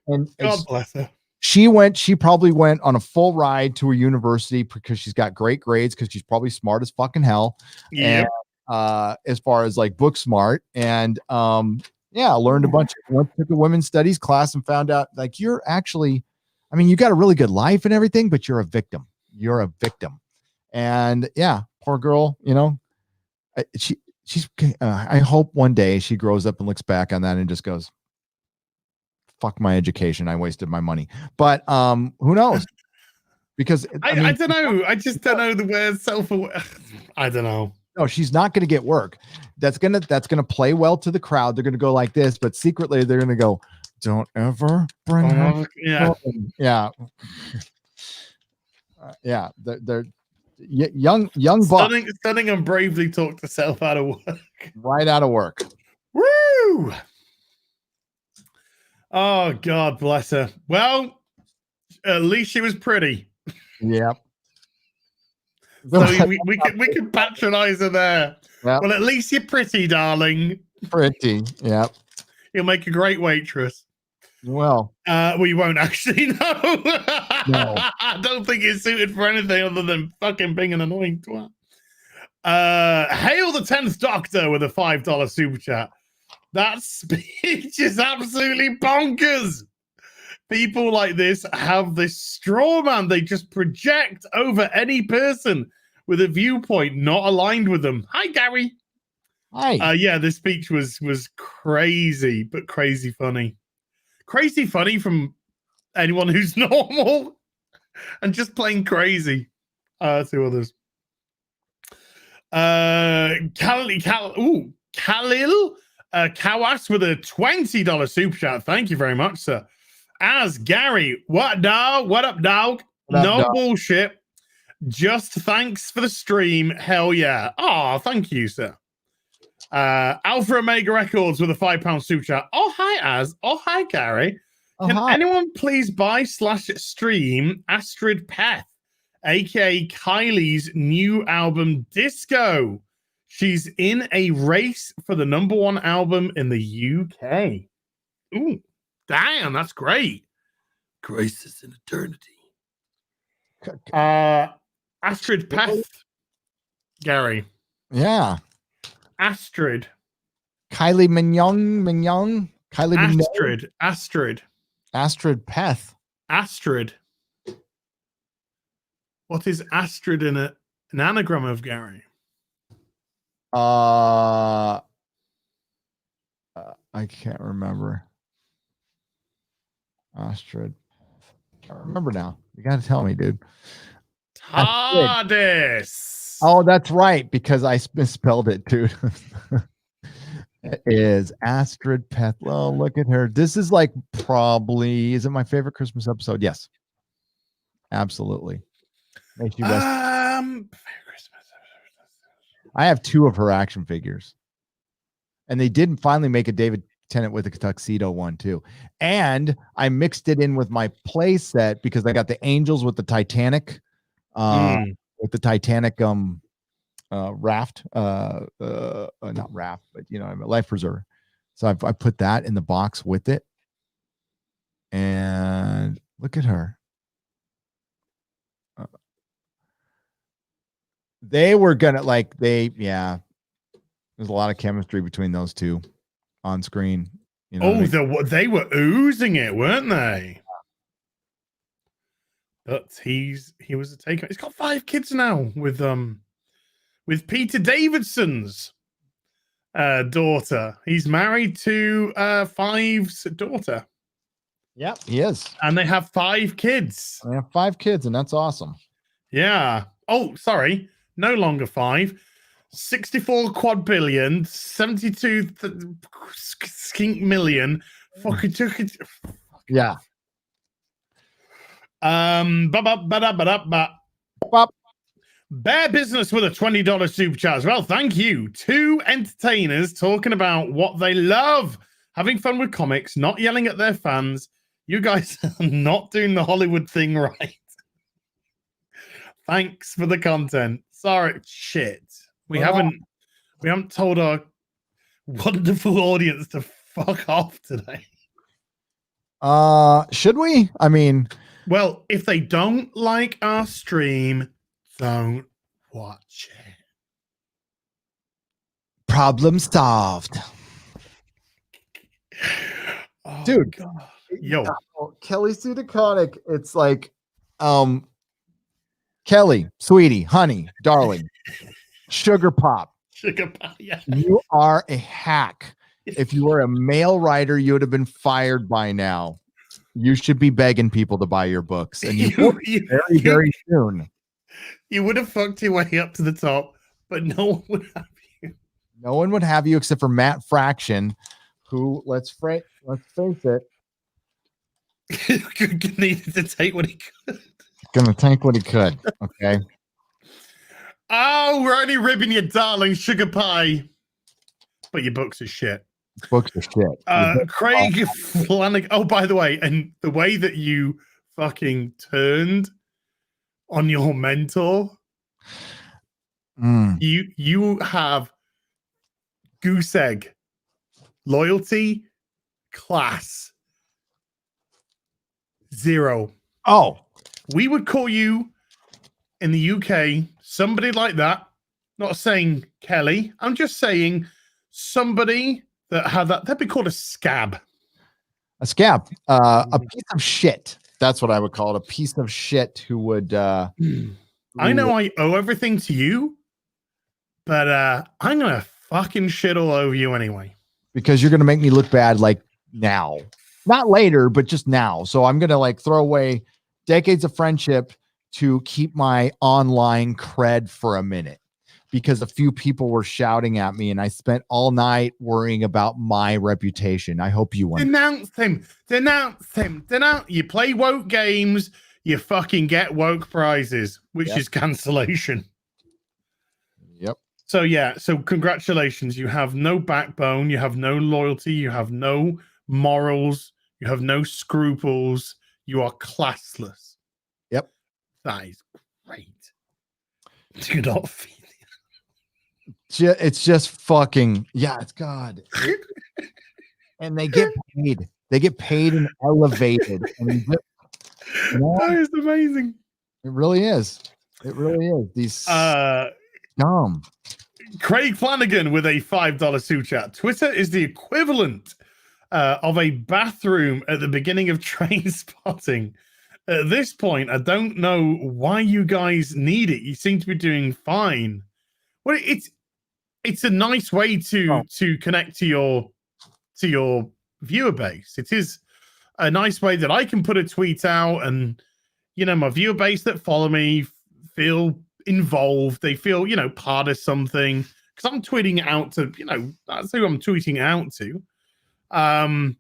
Speaker 1: and
Speaker 2: God bless her.
Speaker 1: She probably went on a full ride to a university because she's got great grades because she's probably smart as fucking hell.
Speaker 2: Yeah.
Speaker 1: As far as like book smart, and learned a bunch. Took a women's studies class and found out like you're actually, I mean, you got a really good life and everything, but you're a victim. You're a victim, and poor girl. You know, she's. I hope one day she grows up and looks back on that and just goes, fuck my education. I wasted my money. But who knows? Because
Speaker 2: I don't know. I just don't know the word self-aware. I don't know.
Speaker 1: No, she's not going to get work. That's gonna play well to the crowd. They're going to go like this, but secretly they're going to go, don't ever bring her. They're young buck.
Speaker 2: Stunning and bravely talked herself out of work.
Speaker 1: Right out of work.
Speaker 2: Woo! Oh, God bless her. Well, at least she was pretty.
Speaker 1: Yep.
Speaker 2: So we could patronize her there.
Speaker 1: Yep.
Speaker 2: Well, at least you're pretty, darling.
Speaker 1: Pretty. Yep.
Speaker 2: You'll make a great waitress.
Speaker 1: Well,
Speaker 2: we won't actually know.
Speaker 1: No.
Speaker 2: I don't think it's suited for anything other than fucking being an annoying twat. Hail the 10th Doctor with a $5 super chat. That speech is absolutely bonkers. People like this have this straw man they just project over any person with a viewpoint not aligned with them. Hi, Gary.
Speaker 1: Hi.
Speaker 2: This speech was crazy, but crazy funny. Crazy funny from anyone who's normal and just plain crazy. Two others. Khalil Kawas with a $20 super chat. Thank you very much, sir. As Gary, what dog? What up, dog? No bullshit. Just thanks for the stream. Hell yeah. Oh, thank you, sir. Alpha Omega Records with a £5 super chat. Oh, hi, Az. Oh, hi, Gary. Can anyone please buy/stream Astrid Peth, aka Kylie's new album, Disco? She's in a race for the #1 album in the UK. Ooh, damn, that's great. Graces in eternity. Astrid Peth, Gary.
Speaker 1: Yeah.
Speaker 2: Astrid.
Speaker 1: Kylie Mignon. Kylie
Speaker 2: Astrid.
Speaker 1: Astrid Peth.
Speaker 2: Astrid. What is Astrid in an anagram of, Gary?
Speaker 1: I can't remember. Astrid. I remember now. You got to tell me, dude.
Speaker 2: TARDIS.
Speaker 1: Oh, that's right, because I misspelled it, dude. It is Astrid Peth. Oh, look at her. This is like probably, is it my favorite Christmas episode? Yes. Absolutely. Makes you rest.
Speaker 2: Christmas.
Speaker 1: I have 2 of her action figures. And they did finally make a David Tennant with a tuxedo one too. And I mixed it in with my play set because I got the angels with the Titanic, raft, not raft, but life preserver. So I put that in the box with it. And look at her. They were gonna there's a lot of chemistry between those two on screen.
Speaker 2: They were oozing it, weren't they? But he was a taker. He's got 5 kids now with Peter Davidson's daughter. He's married to 5's daughter.
Speaker 1: Yep, he is.
Speaker 2: And they have 5 kids.
Speaker 1: They have 5 kids, and that's awesome.
Speaker 2: Yeah. Oh, sorry. No longer 5. 64 quad billion, 72 skink million. Fucking took it.
Speaker 1: Yeah.
Speaker 2: Bear Business with a $20 super chat. Well, thank you. 2 entertainers talking about what they love, having fun with comics, not yelling at their fans. You guys are not doing the Hollywood thing right. Thanks for the content. Sorry, shit. We haven't told our wonderful audience to fuck off today.
Speaker 1: Should we? I mean,
Speaker 2: well, if they don't like our stream, don't watch it.
Speaker 1: Problem solved.
Speaker 2: Oh,
Speaker 1: dude.
Speaker 2: God. Yo,
Speaker 1: Kelly Sue DeConnick. It's like, Kelly, sweetie, honey, darling, sugar pop.
Speaker 2: Yeah.
Speaker 1: You are a hack. If you were a male writer, you would have been fired by now. You should be begging people to buy your books, and very soon.
Speaker 2: You would have fucked your way up to the top, but no one would have you.
Speaker 1: No one would have you except for Matt Fraction, who let's face it,
Speaker 2: needed to take what he could.
Speaker 1: Gonna take what he could. Okay.
Speaker 2: Oh, we're only ribbing you, darling sugar pie. But your books are shit.
Speaker 1: Books are shit.
Speaker 2: Craig Flanagan. Oh, by the way, and the way that you fucking turned on your mentor. You have goose egg, loyalty, class, 0.
Speaker 1: Oh,
Speaker 2: we would call you in the UK somebody like that. Not saying Kelly. I'm just saying somebody that had that. That'd be called a scab.
Speaker 1: A scab. A piece of shit. That's what I would call it. A piece of shit who would.
Speaker 2: I know I owe everything to you, but I'm gonna fucking shit all over you anyway.
Speaker 1: Because you're gonna make me look bad, like now, not later, but just now. So I'm gonna like throw away decades of friendship to keep my online cred for a minute, because a few people were shouting at me and I spent all night worrying about my reputation. I hope you won.
Speaker 2: Denounce him. You play woke games, you fucking get woke prizes, which is cancellation.
Speaker 1: Yep.
Speaker 2: So yeah, so congratulations. You have no backbone, you have no loyalty, you have no morals, you have no scruples, you are classless.
Speaker 1: Yep.
Speaker 2: That is great. Do not feel
Speaker 1: it's just fucking it's God. And they get paid. They get paid and elevated. And
Speaker 2: that is amazing.
Speaker 1: It really is. It really is. These dumb.
Speaker 2: Craig Flanagan with a $5 super chat. Twitter is the equivalent of a bathroom at the beginning of Train Spotting. At this point, I don't know why you guys need it. You seem to be doing fine. Well, it's a nice way to connect to your viewer base. It is a nice way that I can put a tweet out, and my viewer base that follow me feel involved. They feel part of something, because I'm tweeting out to that's who I'm tweeting out to. But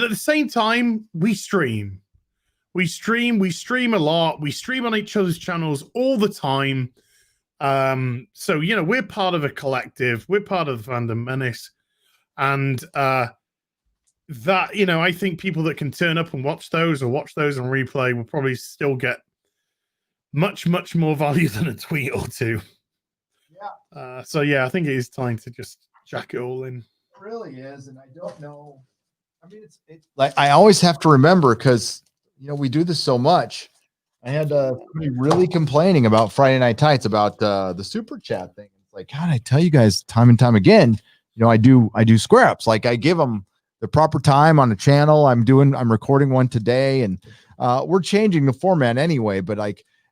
Speaker 2: at the same time, we stream. We stream a lot. We stream on each other's channels all the time. So we're part of a collective. We're part of the Fandom Menace, and that I think people that can turn up and watch those on replay will probably still get much more value than a tweet or two. So I think it is time to just jack it all in.
Speaker 1: It really is, and I don't know. I mean, it's like I always have to remember because we do this so much. I had somebody really complaining about Friday Night Tights about the super chat thing. It's like, God, I tell you guys time and time again, I do square ups. Like I give them the proper time on the channel. I'm recording one today, and we're changing the format anyway. But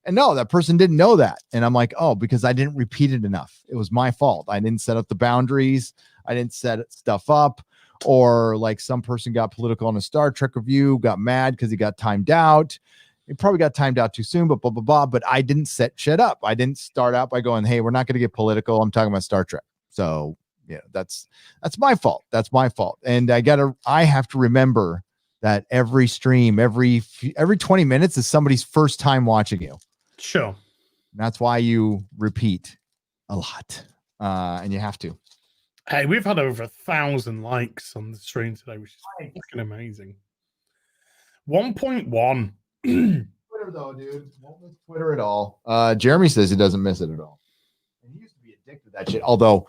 Speaker 1: and no, that person didn't know that, and I'm like, oh, because I didn't repeat it enough. It was my fault. I didn't set up the boundaries. I didn't set stuff up. Or like some person got political on a Star Trek review, got mad because he got timed out. He probably got timed out too soon, but blah, blah, blah. But I didn't set shit up. I didn't start out by going, hey, we're not going to get political. I'm talking about Star Trek. So, that's my fault. That's my fault. And I have to remember that every stream, every 20 minutes is somebody's first time watching you.
Speaker 2: Sure.
Speaker 1: And that's why you repeat a lot. And you have to.
Speaker 2: Hey, we've had over 1,000 likes on the stream today, which is fucking amazing. 1.1.
Speaker 1: Twitter though, dude. Won't miss Twitter at all. Jeremy says he doesn't miss it at all. And he used to be addicted to that shit. Although,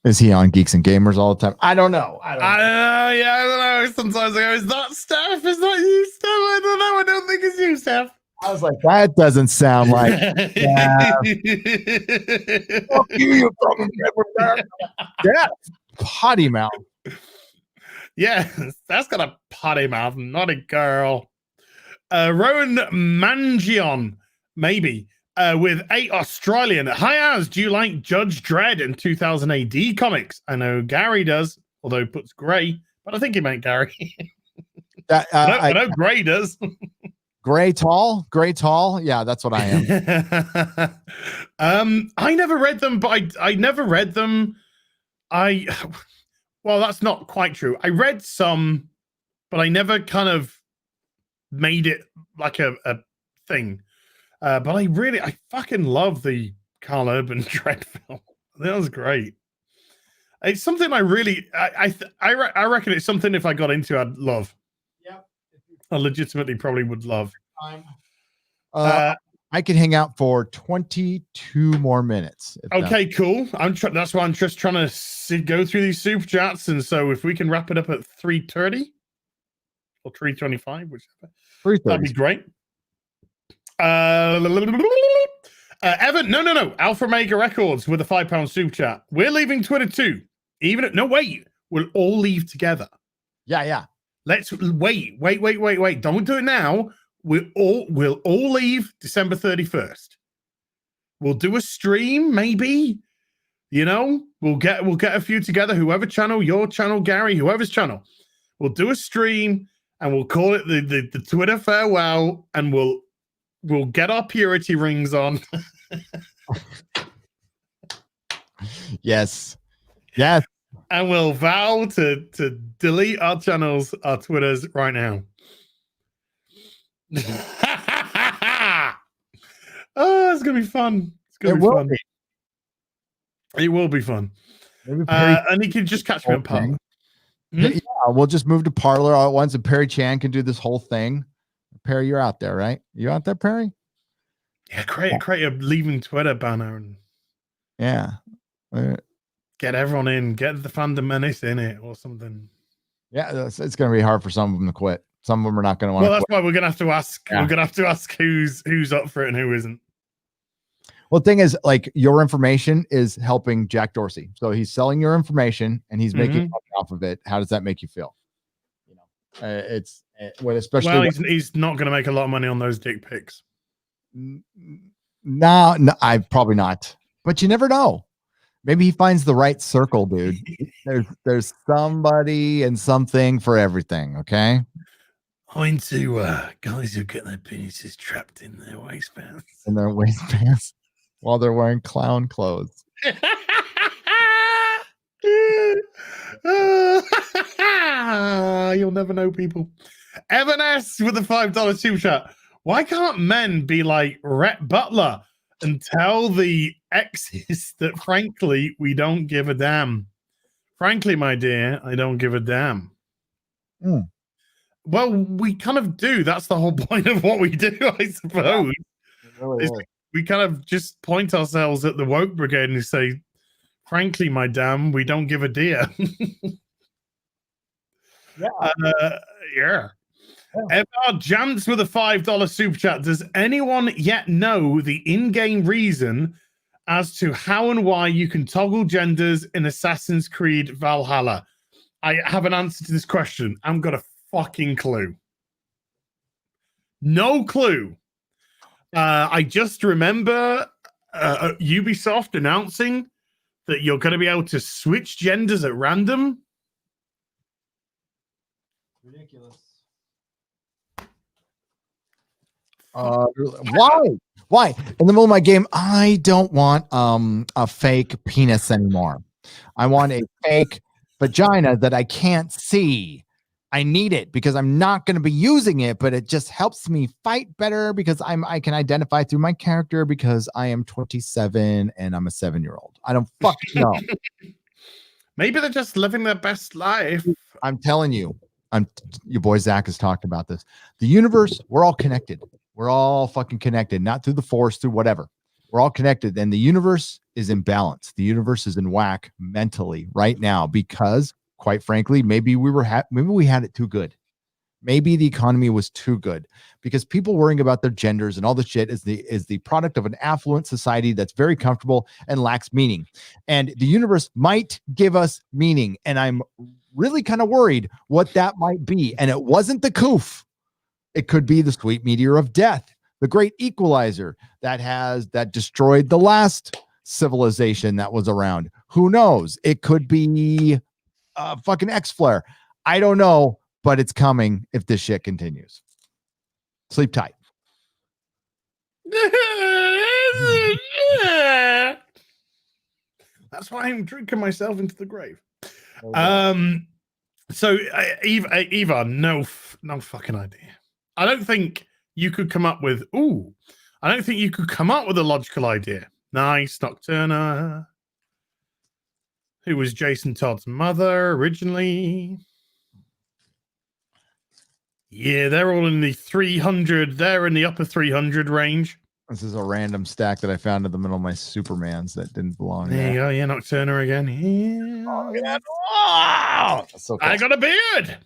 Speaker 1: is he on Geeks and Gamers all the time? I don't know.
Speaker 2: I don't know. Sometimes I go, is that Steph? Is that you, Steph? I don't know. I don't think it's you, Steph.
Speaker 1: I was like, that doesn't sound like fuck you from yeah, potty mouth.
Speaker 2: Yeah, that's got a potty mouth, not a girl. Rowan Mangion, maybe, with 8 Australian. Hi, Az, do you like Judge Dredd in 2000 AD comics? I know Gary does, although he puts Gray, but I think he meant Gary. I know Gray does.
Speaker 1: Gray tall. Yeah, that's what I
Speaker 2: am. I never read them, but I never read them. Well, that's not quite true. I read some, but I never kind of made it like a thing. But I fucking love the Carl Urban Dredd film. That was great. It's something I really, I reckon it's something if I got into, I'd love. I legitimately probably would love.
Speaker 1: I could hang out for 22 more minutes.
Speaker 2: Okay, cool. That's why I'm just trying to go through these super chats, and so if we can wrap it up at 3:30 or 3:25, whichever,
Speaker 1: 3:30.
Speaker 2: that'd be great. Evan, no. Alpha Mega Records with a £5 super chat. We're leaving Twitter too. We'll all leave together.
Speaker 1: Yeah.
Speaker 2: Let's wait. Don't do it now. We'll all leave December 31st. We'll do a stream, maybe. We'll get a few together. Whoever channel, your channel, Gary, whoever's channel. We'll do a stream and we'll call it the Twitter farewell, and we'll get our purity rings on.
Speaker 1: Yes.
Speaker 2: And we'll vow to delete our channels, our Twitters right now. Oh, it's gonna be fun. It will be fun. And you can just catch me on Parler.
Speaker 1: Yeah, we'll just move to Parler all at once, and Perry Chan can do this whole thing. Perry, you're out there, right? You out there, Perry?
Speaker 2: Yeah, create a leaving Twitter banner and get everyone in, get the Fandom Menace in it or something.
Speaker 1: Yeah, it's going to be hard for some of them to quit. Some of them are not going to want to.
Speaker 2: Well, that's why we're going to have to ask. Yeah. We're going to have to ask who's up for it and who isn't.
Speaker 1: Well, the thing is, like, your information is helping Jack Dorsey, so he's selling your information and he's making money off of it. How does that make you feel? It's especially
Speaker 2: he's not going to make a lot of money on those dick pics.
Speaker 1: No, I probably not. But you never know. Maybe he finds the right circle, dude. There's somebody and something for everything. Okay.
Speaker 2: I'm into guys who get their penises trapped in their waistbands.
Speaker 1: While they're wearing clown clothes.
Speaker 2: You'll never know, people. Evan S with the $5 super chat. Why can't men be like Rhett Butler and tell the exes that, frankly, we don't give a damn? Frankly, my dear, I don't give a damn.
Speaker 1: Mm.
Speaker 2: Well, we kind of do. That's the whole point of what we do, I suppose.
Speaker 1: Yeah, it really is.
Speaker 2: We kind of just point ourselves at the woke brigade and say, frankly, my damn, we don't give a dear.
Speaker 1: Yeah.
Speaker 2: Yeah. Evar Jantz with a $5 super chat. Does anyone yet know the in-game reason as to how and why you can toggle genders in Assassin's Creed Valhalla? I have an answer to this question. I haven't got a fucking clue. No clue. I just remember Ubisoft announcing that you're going to be able to switch genders at random.
Speaker 1: Ridiculous. Why? In the middle of my game, I don't want a fake penis anymore. I want a fake vagina that I can't see. I need it because I'm not going to be using it, but it just helps me fight better because I can identify through my character because I am 27 and I'm a 7-year-old. I don't fucking know.
Speaker 2: Maybe they're just living their best life.
Speaker 1: I'm telling you, your boy Zach has talked about this. The universe, we're all connected. We're all fucking connected, not through the force, through whatever. We're all connected, and the universe is in balance. The universe is in whack mentally right now because, quite frankly, maybe we had it too good. Maybe the economy was too good because people worrying about their genders and all the shit is the product of an affluent society that's very comfortable and lacks meaning. And the universe might give us meaning, and I'm really kind of worried what that might be. And it wasn't the coof. It could be the sweet meteor of death, the great equalizer that destroyed the last civilization that was around. Who knows? It could be fucking X-Flare. I don't know, but it's coming if this shit continues. Sleep tight.
Speaker 2: That's why I'm drinking myself into the grave. So Eva, no fucking idea. I don't think you could come up with a logical idea. Nice, Nocturna. Who was Jason Todd's mother originally? Yeah, they're all in the 300. They're in the upper 300 range.
Speaker 1: This is a random stack that I found in the middle of my Supermans that didn't belong
Speaker 2: there. There you go. Yeah, Nocturna again. Yeah.
Speaker 1: Oh, yeah. Oh, that's so cool.
Speaker 2: I got a beard.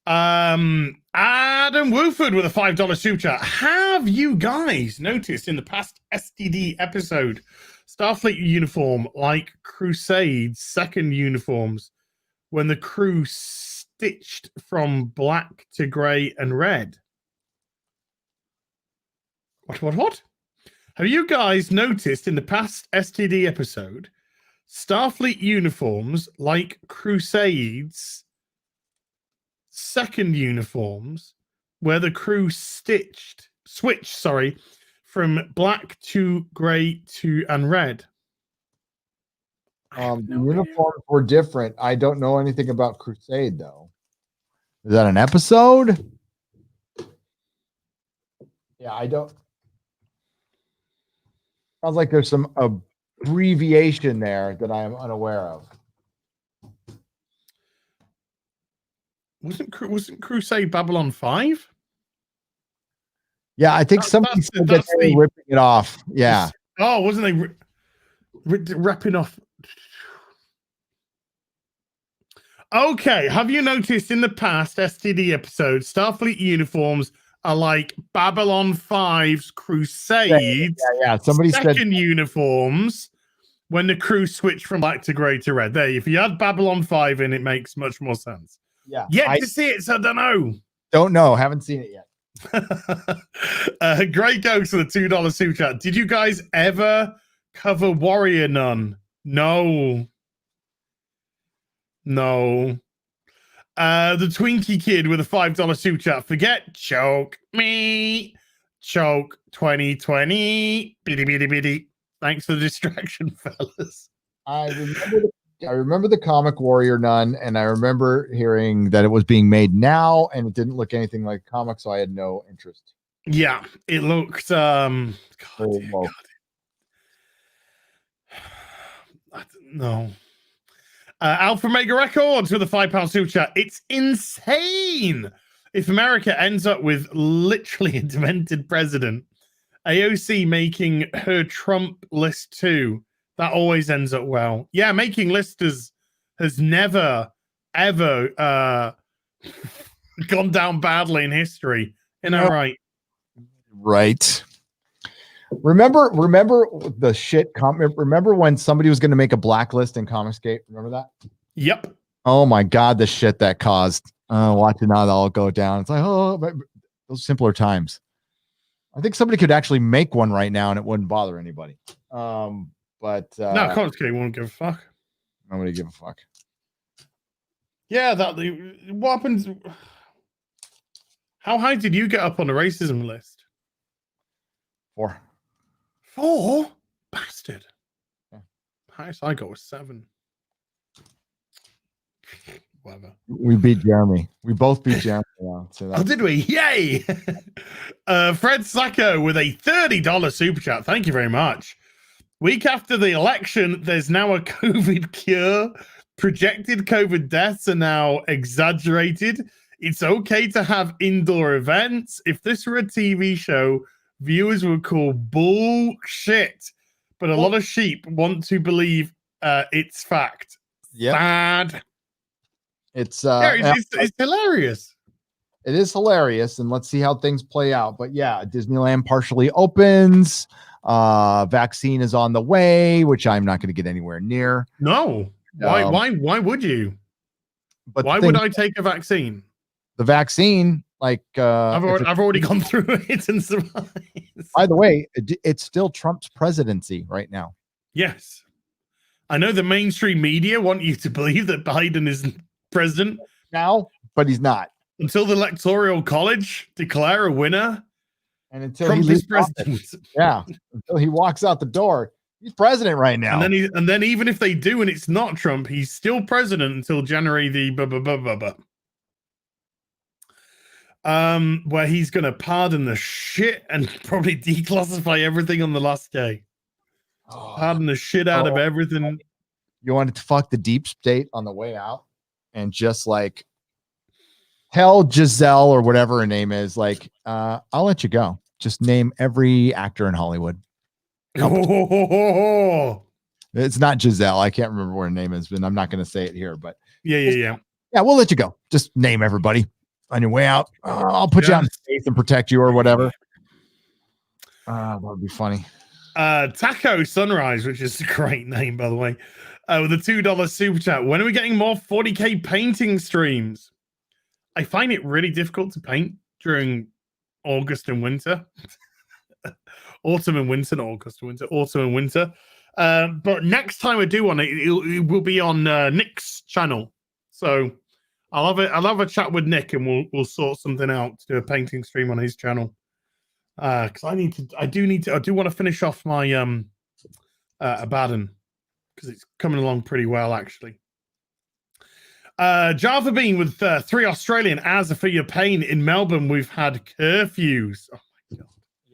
Speaker 2: Adam Wooford with a $5 super chat. Have you guys noticed in the past STD episode Starfleet uniform like Crusade's second uniforms when the crew stitched from black to grey and red? What? Have you guys noticed in the past STD episode Starfleet uniforms like Crusade's second uniforms where the crew switched from black to grey to and red?
Speaker 1: The uniforms were different. I don't know anything about Crusade though. Is that an episode? Yeah, I don't. Sounds like there's some abbreviation there that I am unaware of.
Speaker 2: Wasn't Crusade Babylon 5?
Speaker 1: Yeah, I think somebody said that they were ripping it off. Yeah.
Speaker 2: Oh, wasn't they ripping off? Okay, have you noticed in the past STD episodes, Starfleet uniforms are like Babylon 5's Crusade.
Speaker 1: Yeah. Somebody said
Speaker 2: uniforms when the crew switched from black to grey to red. There, if you had Babylon 5 in, it makes much more sense.
Speaker 1: Yeah.
Speaker 2: Yet to see it, so I don't know.
Speaker 1: Don't know. Haven't seen it yet.
Speaker 2: Great Ghost with a $2 super chat. Did you guys ever cover Warrior Nun? No. The Twinkie Kid with a $5 super chat. Forget choke me. Choke 2020. Biddy biddy biddy. Thanks for the distraction, fellas.
Speaker 1: I remember remember the Comic Warrior Nun, and I remember hearing that it was being made now, and it didn't look anything like comic, so I had no interest.
Speaker 2: Yeah, it looked God. No. Alpha Mega Records with a £5 super chat. It's insane if America ends up with literally a demented president. AOC making her Trump list too. That always ends up well. Yeah, making lists has never ever gone down badly in history. Isn't that right?
Speaker 1: Right. Remember the shit comment. Remember when somebody was going to make a blacklist in Comicsgate? Remember that?
Speaker 2: Yep.
Speaker 1: Oh my God, the shit that caused. Watching that all go down. It's like, oh, but those simpler times. I think somebody could actually make one right now and it wouldn't bother anybody. But
Speaker 2: No, Comicsgate won't give a fuck.
Speaker 1: Nobody give a fuck.
Speaker 2: Yeah, what happens? How high did you get up on the racism list?
Speaker 1: 4.
Speaker 2: 4? Bastard.
Speaker 1: Yeah.
Speaker 2: Highest I got was 7. Whatever.
Speaker 1: We beat Jeremy. We both beat Jeremy. Yeah, so
Speaker 2: Oh, did we? Yay! Fred Sacco with a $30 super chat. Thank you very much. Week after the election, there's now a COVID cure. Projected COVID deaths are now exaggerated. It's okay to have indoor events. If this were a TV show, viewers would call bullshit. But a lot of sheep want to believe it's fact.
Speaker 1: Yeah.
Speaker 2: Sad.
Speaker 1: It's
Speaker 2: hilarious.
Speaker 1: It is hilarious, and let's see how things play out. But yeah, Disneyland partially opens. Vaccine is on the way, which I'm not going to get anywhere near.
Speaker 2: No. Why would you?
Speaker 1: But
Speaker 2: why would I take a vaccine?
Speaker 1: The vaccine, like
Speaker 2: I've already gone through it and survived.
Speaker 1: By the way, it's still Trump's presidency right now.
Speaker 2: Yes. I know the mainstream media want you to believe that Biden is president
Speaker 1: now, but he's not.
Speaker 2: Until the Electoral College declare a winner.
Speaker 1: And until
Speaker 2: Trump is president.
Speaker 1: Yeah. Until he walks out the door. He's president right now.
Speaker 2: And then even if they do and it's not Trump, he's still president until January the where he's gonna pardon the shit and probably declassify everything on the last day. Pardon the shit out of everything.
Speaker 1: You wanted to fuck the deep state on the way out and just like tell Giselle or whatever her name is, like, I'll let you go. Just name every actor in Hollywood. It's not Giselle. I can't remember what her name is, but I'm not going to say it here. But
Speaker 2: yeah,
Speaker 1: we'll let you go. Just name everybody on your way out. I'll put you out in space and protect you or whatever. That would be funny.
Speaker 2: Taco Sunrise, which is a great name, by the way, with a $2 super chat. When are we getting more 40k painting streams? I find it really difficult to paint during August and winter. Autumn and winter, not August and winter, autumn and winter. But next time I do one, it will be on Nick's channel. So I'll have a chat with Nick and we'll sort something out to do a painting stream on his channel. Because I do want to finish off my Abaddon because it's coming along pretty well actually. Java Bean with 3 Australian as a figure pain in Melbourne. We've had curfews. Oh my god.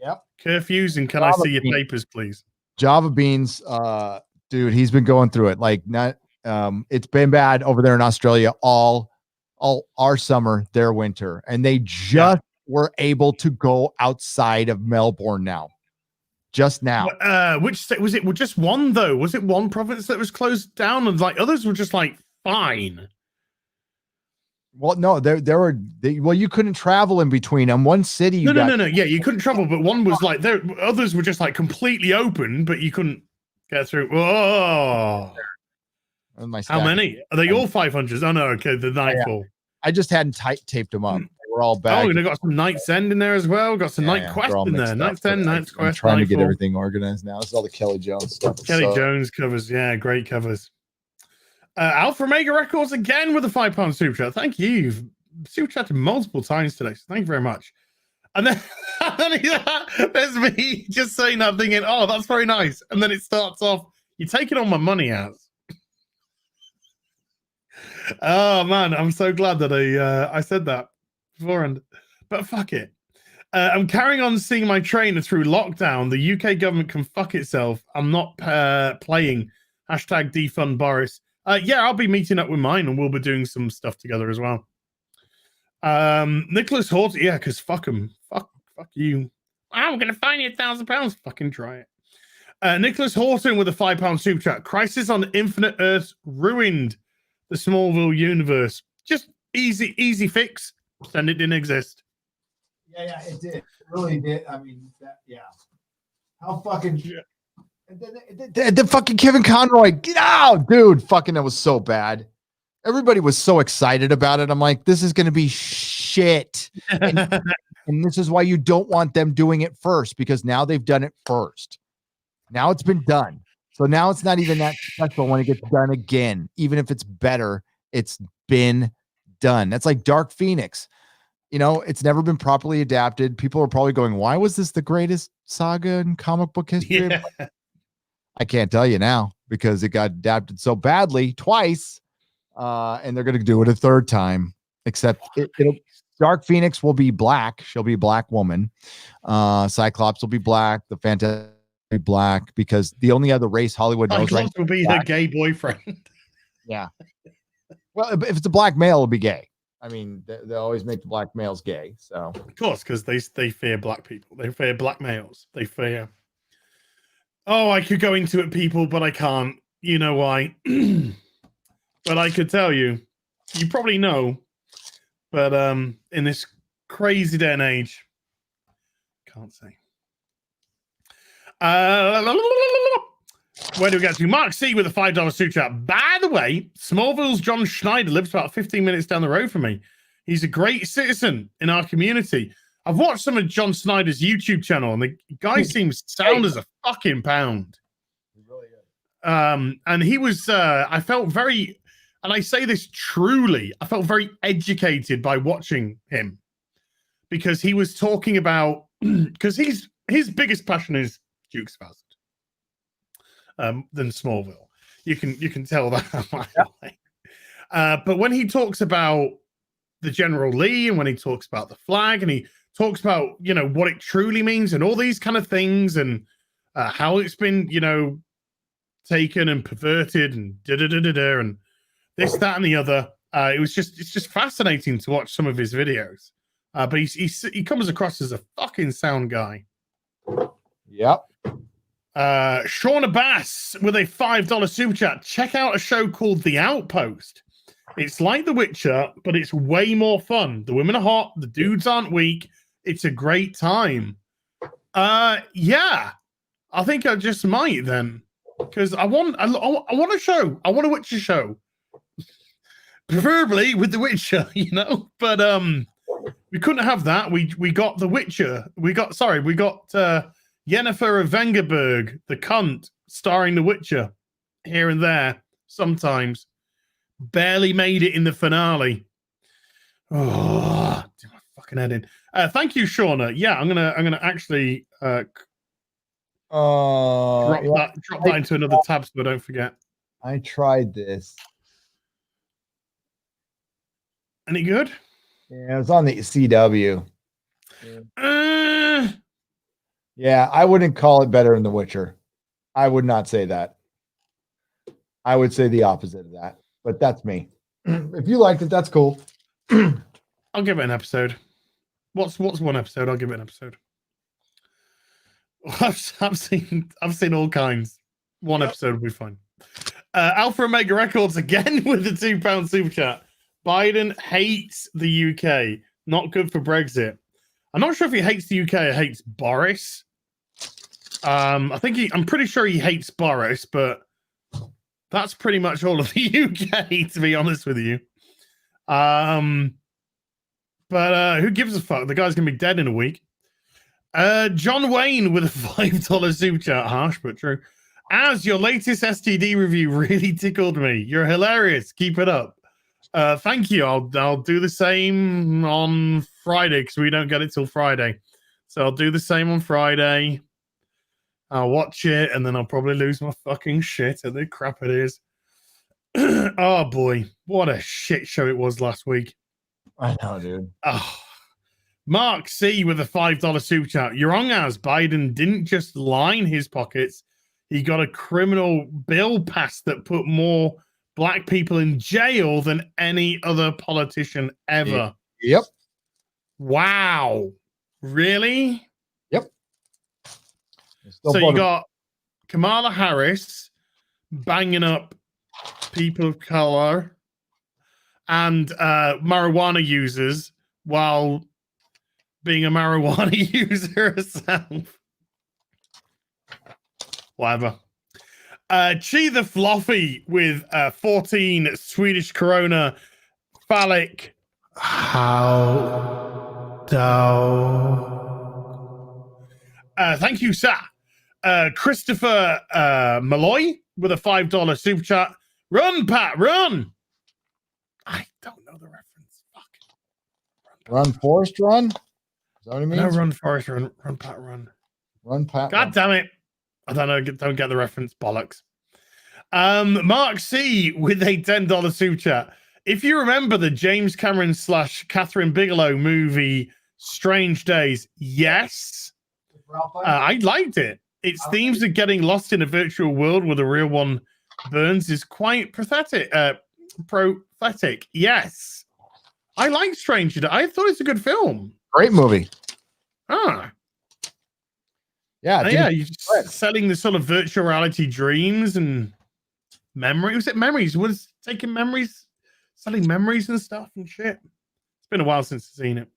Speaker 1: Yep.
Speaker 2: Curfews, and can I see your papers, please?
Speaker 1: Java Beans, dude, he's been going through it. Like, not it's been bad over there in Australia all our summer, their winter, and they just were able to go outside of Melbourne now. Just now.
Speaker 2: Which state was it? Well, just one though. Was it one province that was closed down, and like others were just like fine?
Speaker 1: Well, no, well, you couldn't travel in between them. One city,
Speaker 2: no. Yeah, you couldn't travel, but one was like there. Others were just like completely open, but you couldn't get through. Oh, how many are they? All 500s? Oh no, okay, the Nightfall.
Speaker 1: Yeah. I just hadn't taped them up. They were all back.
Speaker 2: Oh, they got some Night's End in there as well. Got some Night Quest in there. Night's End, Night's Quest.
Speaker 1: I'm trying
Speaker 2: Nightfall.
Speaker 1: to get everything organized now. This is all the Kelly Jones stuff.
Speaker 2: Kelly Jones covers, yeah, great covers. Alpha Mega Records again with a £5 super chat. Thank you. You've super chatted multiple times today, so thank you very much. And then there's me just saying that, thinking, oh, that's very nice. And then it starts off, you're taking all my money out. Oh man, I'm so glad that I said that beforehand. But fuck it. I'm carrying on seeing my trainer through lockdown. The UK government can fuck itself. I'm not playing. Hashtag defund Boris. Yeah, I'll be meeting up with mine and we'll be doing some stuff together as well. Nicholas Horton, yeah, because fuck him. Fuck you. I'm gonna fine you £1,000. Fucking try it. Nicholas Horton with a £5 super chat. Crisis on Infinite Earths ruined the Smallville universe. Just easy fix. Pretend it didn't exist.
Speaker 1: Yeah, it did. It really did. I mean, yeah. How fucking the fucking Kevin Conroy, get out, dude. Fucking, that was so bad. Everybody was so excited about it. I'm like, this is gonna be shit. And this is why you don't want them doing it first, because now they've done it first. Now it's been done. So now it's not even that special when it gets done again. Even if it's better, it's been done. That's like Dark Phoenix. You know, it's never been properly adapted. People are probably going, why was this the greatest saga in comic book history?
Speaker 2: Yeah.
Speaker 1: I can't tell you now because it got adapted so badly twice. And they're going to do it a third time, except Dark Phoenix will be black. She'll be a black woman. Cyclops will be black. The Fantastic will be black, because the only other race Hollywood knows
Speaker 2: Cyclops will be her gay boyfriend.
Speaker 1: Yeah. Well, if it's a black male, it'll be gay. I mean, they always make the black males gay. So
Speaker 2: of course, because they fear black people. They fear black males. They fear. Oh, I could go into it, people, but I can't. You know why? But I could tell you. You probably know. But in this crazy day and age, can't say. Where do we get to? Mark C with a $5 super chat. By the way, Smallville's John Schneider lives about 15 minutes down the road from me. He's a great citizen in our community. I've watched some of John Snyder's YouTube channel, and the guy seems sound as a fucking pound.
Speaker 1: He really is.
Speaker 2: And he was, I felt very, and I say this truly, I felt very educated by watching him, because he was talking about, because his biggest passion is Dukes of Hazzard. Than Smallville. You can tell that. But when he talks about the General Lee, and when he talks about the flag, and he talks about, you know, what it truly means and all these kind of things, and how it's been, you know, taken and perverted and and this, that, and the other. It's just fascinating to watch some of his videos. But he comes across as a fucking sound guy.
Speaker 1: Yep.
Speaker 2: Shauna Bass with a $5 super chat. Check out a show called The Outpost. It's like The Witcher, but it's way more fun. The women are hot, the dudes aren't weak. It's a great time. Yeah, I think I just might then, because I want a show. I want a Witcher show, preferably with The Witcher, you know. But we couldn't have that. We got The Witcher. We got Yennefer of Vengerberg, the cunt, starring The Witcher here and there sometimes. Barely made it in the finale. Oh, do my fucking head in. Thank you, Shauna. Yeah, I'm gonna actually drop that into another tab so I don't forget.
Speaker 1: I tried this.
Speaker 2: Any good?
Speaker 1: Yeah, it was on the CW. Yeah, I wouldn't call it better than The Witcher. I would not say that. I would say the opposite of that. But that's me. If you liked it, that's cool.
Speaker 2: I'll give it an episode. What's one episode? I'll give it an episode. I've seen all kinds. One episode will be fine. Alpha Omega Records again with the £2 super chat. Biden hates the UK. Not good for Brexit. I'm not sure if he hates the UK or hates Boris. I'm pretty sure he hates Boris, but that's pretty much all of the UK, to be honest with you. But who gives a fuck? The guy's gonna be dead in a week. John Wayne with a $5 super chat. Harsh, but true. As your latest STD review really tickled me. You're hilarious. Keep it up. Thank you. I'll do the same on Friday, because we don't get it till Friday. So I'll do the same on Friday. I'll watch it, and then I'll probably lose my fucking shit at the crap it is. Oh boy, what a shit show it was last week.
Speaker 1: I know, dude.
Speaker 2: Oh, Mark C with a $5 super chat. You're wrong, as Biden didn't just line his pockets. He got a criminal bill passed that put more black people in jail than any other politician ever.
Speaker 1: Yep.
Speaker 2: Wow. Really?
Speaker 1: Yep.
Speaker 2: So you got Kamala Harris banging up people of color and marijuana users while being a marijuana user herself. Whatever. Chi the Fluffy with 14 Swedish Corona phallic. How thank you, sir. Christopher Malloy with a $5 super chat. Run, Pat, run. I don't know the reference. Fuck.
Speaker 1: Run, Forrest, run. Is that what it means?
Speaker 2: No, run, Forrest, run, Pat, run.
Speaker 1: Run, Pat.
Speaker 2: God damn it. I don't know. Don't get the reference. Bollocks. Mark C with a $10 super chat. If you remember the James Cameron / Catherine Bigelow movie Strange Days, yes. I liked it. Its themes of getting lost in a virtual world where the real one burns is quite prophetic. Yes. I like Strange Days. I thought it's a good film.
Speaker 1: Great movie.
Speaker 2: Ah.
Speaker 1: Yeah.
Speaker 2: Yeah, you're just selling the sort of virtual reality dreams and memory. Was it memories? Was taking memories, selling memories and stuff and shit. It's been a while since I've seen it.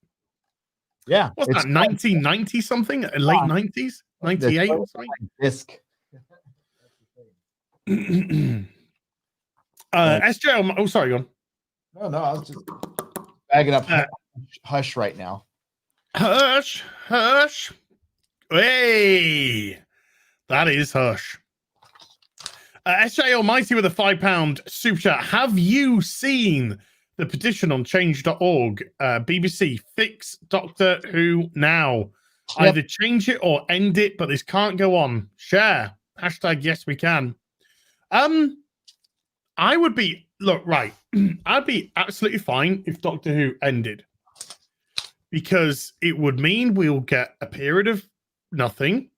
Speaker 1: Yeah.
Speaker 2: What's that, 1990 something? Late 90s? 98 or something?
Speaker 1: Disc.
Speaker 2: SJ, oh, sorry, go on.
Speaker 1: No, I was just bagging up Hush right now.
Speaker 2: Hush. Hey, that is Hush. SJ Almighty with a £5 super chat. Have you seen the petition on change.org? BBC, fix Doctor Who now.
Speaker 1: Yep.
Speaker 2: Either change it or end it, but this can't go on. Share. Hashtag yes we can. I would be, look, right. I'd be absolutely fine if Doctor Who ended. Because it would mean we'll get a period of nothing.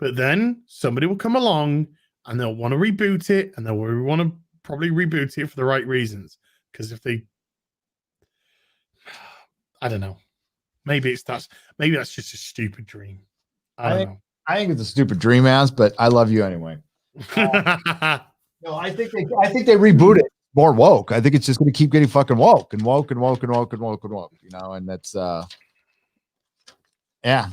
Speaker 2: But then somebody will come along and they'll want to reboot it, and they'll want to probably reboot it for the right reasons. Because if they, I don't know, maybe that's just a stupid dream. I don't know.
Speaker 1: I think it's a stupid dream, but I love you anyway. No, I think they reboot it more woke. I think it's just going to keep getting fucking woke and woke. You know, and that's yeah.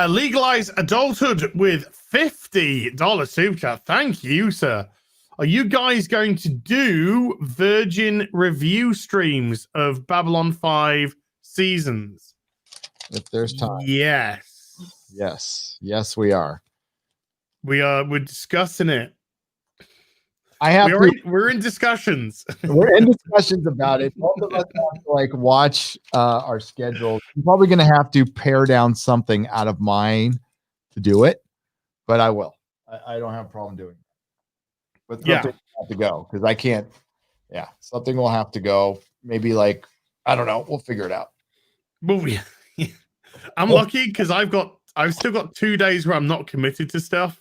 Speaker 2: Legalize adulthood with $50 super chat. Thank you, sir. Are you guys going to do Virgin review streams of Babylon 5 seasons?
Speaker 1: If there's time.
Speaker 2: Yes,
Speaker 1: we are.
Speaker 2: We're discussing it.
Speaker 1: We're
Speaker 2: in discussions.
Speaker 1: We're in discussions about it. Both of us have to watch our schedule. I'm probably going to have to pare down something out of mine to do it, but I will. I don't have a problem doing it. But something will have to go because I can't. Yeah, something will have to go. Maybe I don't know. We'll figure it out.
Speaker 2: I'm lucky because I've still got 2 days where I'm not committed to stuff.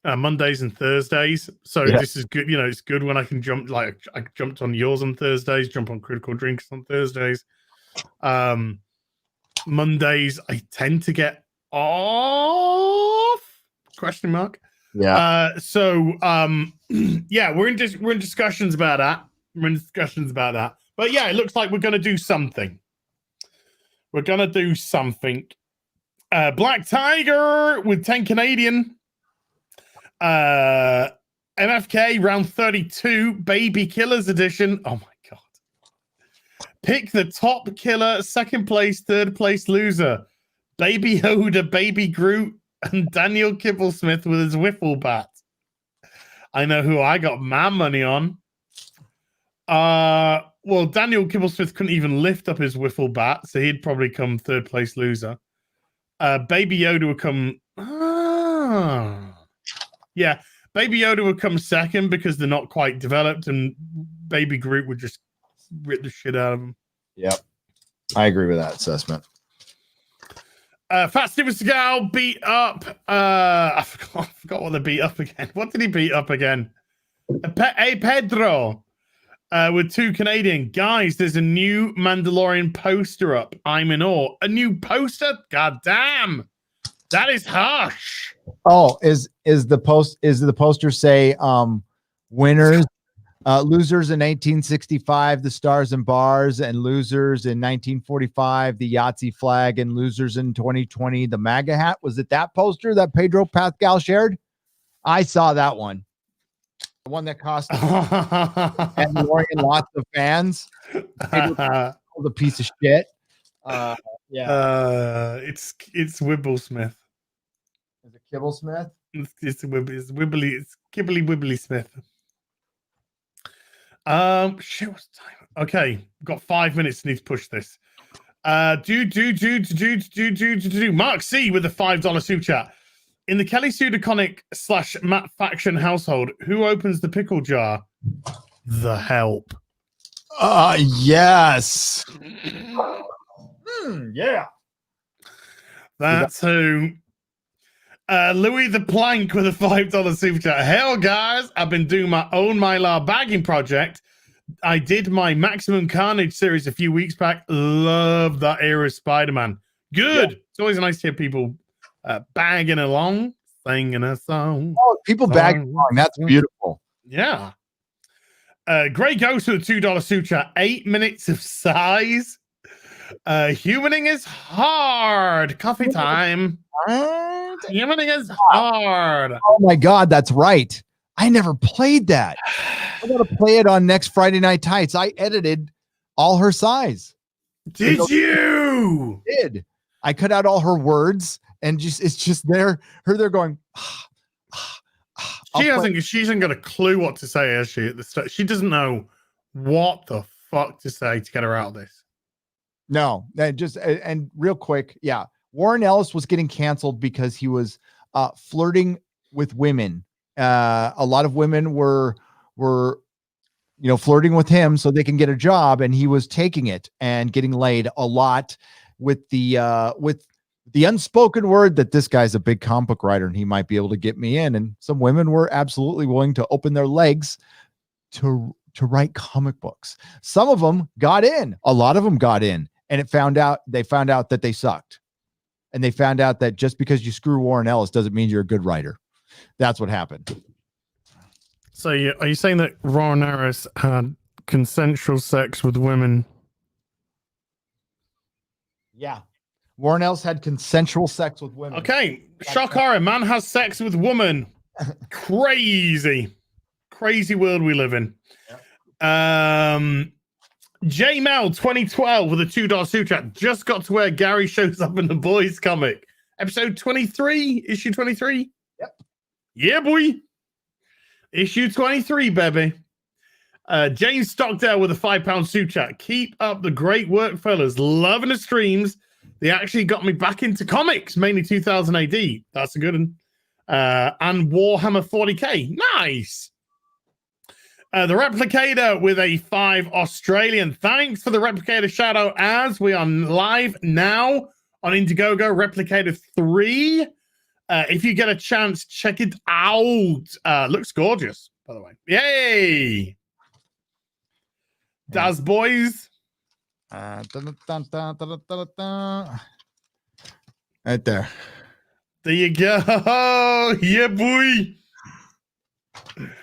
Speaker 2: Mondays and Thursdays. So this is good. You know, it's good when I can jump. I jumped on yours on Thursdays, jump on Critical Drinks on Thursdays. Mondays, I tend to get off? Question mark.
Speaker 1: Yeah.
Speaker 2: Yeah, we're in discussions about that. But yeah, it looks like we're going to do something. Black Tiger with 10 Canadian. MFK round 32 Baby Killers edition. Oh my god. Pick the top killer, second place, third place loser. Baby Yoda, Baby Groot, and Daniel Kibblesmith with his wiffle bat. I know who I got my money on. Well, Daniel Kibblesmith couldn't even lift up his wiffle bat, so he'd probably come third place loser. Baby Yoda would come. Yeah, Baby Yoda would come second because they're not quite developed, and Baby Groot would just rip the shit out of them.
Speaker 1: Yep. I agree with that assessment.
Speaker 2: Fat Steven Seagal beat up. I forgot what they beat up again. What did he beat up again? Pedro. With 2 Canadian guys, there's a new Mandalorian poster up. I'm in awe. A new poster? God damn. That is harsh.
Speaker 1: Oh, is the poster say winners, losers in 1865, the stars and bars, and losers in 1945, the Yahtzee flag, and losers in 2020, the MAGA hat? Was it that poster that Pedro Pascal shared? I saw that one. The one that cost Mandalorian lots of fans. The piece of shit.
Speaker 2: Yeah. It's Wibblesmith.
Speaker 1: Is it Kibblesmith?
Speaker 2: It's Wibbly. It's Kibbly Wibbly Smith. Shit, what's the time? Okay, got 5 minutes. Need to push this. Mark C with a $5 super chat. In the Kelly Sudaconic / Matt Faction household, who opens the pickle jar? The Help.
Speaker 1: Yes. Yeah.
Speaker 2: That's who. Louis the Plank with a $5 super chat. Hell, guys, I've been doing my own Mylar bagging project. I did my Maximum Carnage series a few weeks back. Love that era of Spider-Man. Good. Yeah. It's always nice to hear people bagging along, singing a song.
Speaker 1: Oh, people bagging along. That's beautiful.
Speaker 2: Yeah. Grey Ghost with a $2 super chat. 8 minutes of size. Humaning is hard. Coffee time. Humaning is hard.
Speaker 1: Oh my God, that's right. I never played that. I gotta play it on next Friday Night Tights. I edited all her size.
Speaker 2: Did you?
Speaker 1: I did. I cut out all her words and it's just there. Her there going.
Speaker 2: She hasn't got a clue what to say, has she? At the start, she doesn't know what the fuck to say to get her out of this.
Speaker 1: No, and real quick, yeah. Warren Ellis was getting canceled because he was flirting with women. A lot of women were flirting with him so they can get a job, and he was taking it and getting laid a lot with the unspoken word that this guy's a big comic book writer and he might be able to get me in. And some women were absolutely willing to open their legs to write comic books. Some of them got in. A lot of them got in, and they found out that they sucked. And they found out that just because you screw Warren Ellis doesn't mean you're a good writer. That's what happened.
Speaker 2: So are you saying that Warren Ellis had consensual sex with women?
Speaker 1: Yeah. Warren Ellis had consensual sex with women.
Speaker 2: Okay. Shock horror. Man has sex with woman. Crazy world we live in. Yep. J Mel 2012 with a $2 super chat. Just got to where Gary shows up in the Boys comic. Episode 23, issue 23.
Speaker 1: Yep.
Speaker 2: Yeah, boy. Issue 23, baby. James Stockdale with a £5 super chat. Keep up the great work, fellas. Loving the streams. They actually got me back into comics, mainly 2000 AD. That's a good one. And Warhammer 40k. Nice. The Replicator with a 5 Australian. Thanks for the Replicator shout out as we are live now on Indiegogo. Replicator 3. If you get a chance, check it out. Looks gorgeous, by the way. Yay! Daz boys.
Speaker 1: Right there.
Speaker 2: There you go. Yeah, boy.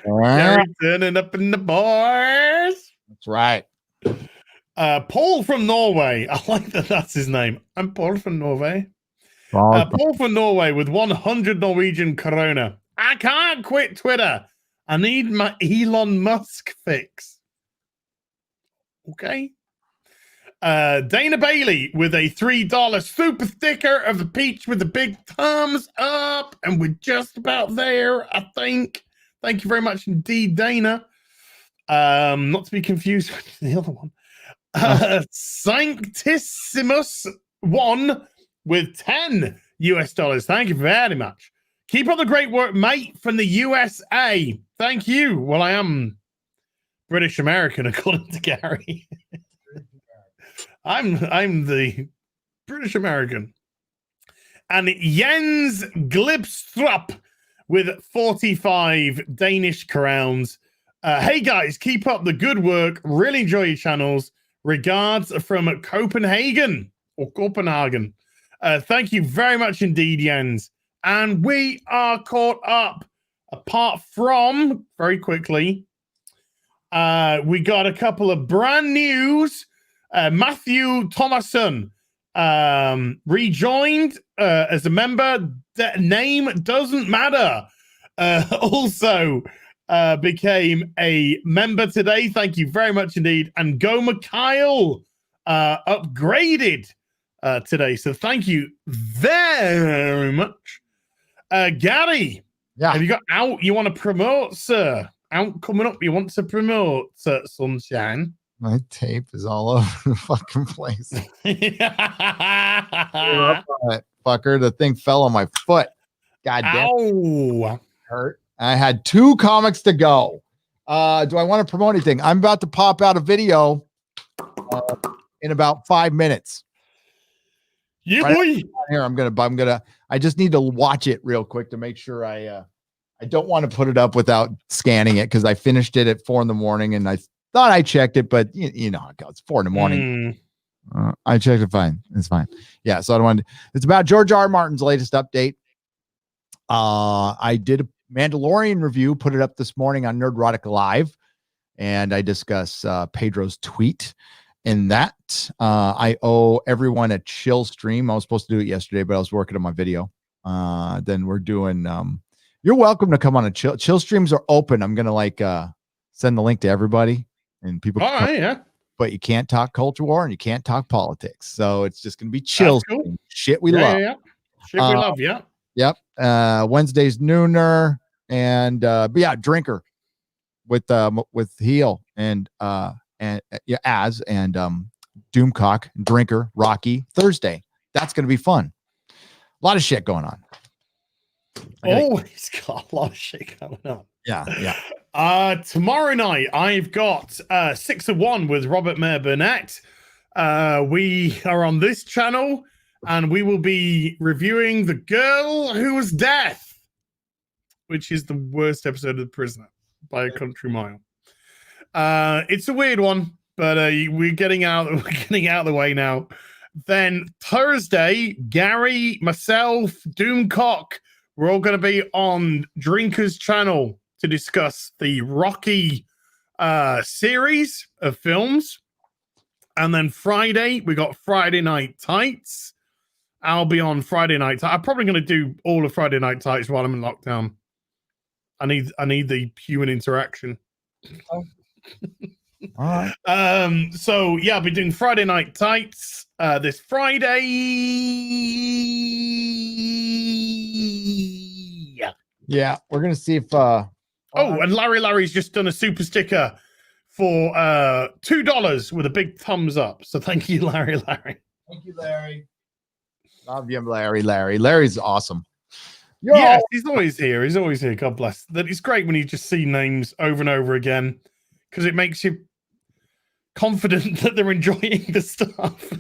Speaker 2: Gary turning up in the bars.
Speaker 1: That's right.
Speaker 2: Paul from Norway. I like that's his name. I'm Paul from Norway. Paul from Norway with 100 Norwegian krona. I can't quit Twitter. I need my Elon Musk fix. Okay. Dana Bailey with a $3 super sticker of the peach with the big thumbs up. And we're just about there, I think. Thank you very much indeed, Dana. Not to be confused with the other one. Sanctissimus 1 with $10. Thank you very much. Keep up the great work, mate, from the USA. Thank you. Well, I am British American, according to Gary. I'm the British American. And Jens Glibstrup with 45 Danish crowns. Hey guys, keep up the good work. Really enjoy your channels. Regards from Copenhagen or Copenhagen. Thank you very much indeed, Jens. And we are caught up. Apart from, very quickly, we got a couple of brand news. Matthew Thomason rejoined as a member. That name doesn't matter. Also became a member today. Thank you very much indeed. And Goma Kyle upgraded today. So thank you very much. Gary, have you got out you want to promote, sir? Out coming up you want to promote, Sunshine?
Speaker 1: My tape is all over the fucking place. Fucker, the thing fell on my foot. God damn it. Hurt. I had 2 comics to go. Do I want to promote anything? I'm about to pop out a video in about 5 minutes.
Speaker 2: Yeah,
Speaker 1: right
Speaker 2: boy.
Speaker 1: Here, I just need to watch it real quick to make sure I don't want to put it up without scanning it because I finished it at 4 a.m. and I thought I checked it, but you know how it goes. 4 a.m. I checked it. Fine. It's fine. Yeah. So I don't want to, it's about George R. R. Martin's latest update. I did a Mandalorian review, put it up this morning on Nerdrotic Live, and I discuss Pedro's tweet. In that, I owe everyone a chill stream. I was supposed to do it yesterday, but I was working on my video. Then we're doing, you're welcome to come on a chill streams are open. I'm going to send the link to everybody and people.
Speaker 2: All right, yeah.
Speaker 1: But you can't talk culture war and you can't talk politics. So it's just going to be chill.
Speaker 2: Cool.
Speaker 1: Shit we love.
Speaker 2: Yeah. Shit we love, yeah.
Speaker 1: Yep. Wednesday's nooner and but yeah, drinker with Heel and Az and Doomcock, drinker, Rocky Thursday. That's going to be fun. A lot of shit going on.
Speaker 2: He's got a lot of shit going on.
Speaker 1: Yeah.
Speaker 2: Tomorrow night I've got 6 of 1 with Robert Mayer Burnett. We are on this channel and we will be reviewing The Girl Who Was Death, which is the worst episode of The Prisoner by a country mile. It's a weird one, but we're getting out of the way now. Then Thursday, Gary, myself, Doomcock, we're all going to be on Drinker's channel to discuss the Rocky series of films. And then Friday, we got Friday Night Tights. I'll be on Friday Night. I'm probably going to do all of Friday Night Tights while I'm in lockdown. I need the human interaction.
Speaker 1: Oh. All right.
Speaker 2: So yeah, I'll be doing Friday Night Tights this Friday.
Speaker 1: Yeah, we're gonna see if
Speaker 2: and Larry's just done a super sticker for $2 with a big thumbs up. So thank you, Larry.
Speaker 1: Thank you, Larry. Love you, Larry. Larry's awesome.
Speaker 2: Yes, he's always here. God bless. That it's great when you just see names over and over again because it makes you confident that they're enjoying the stuff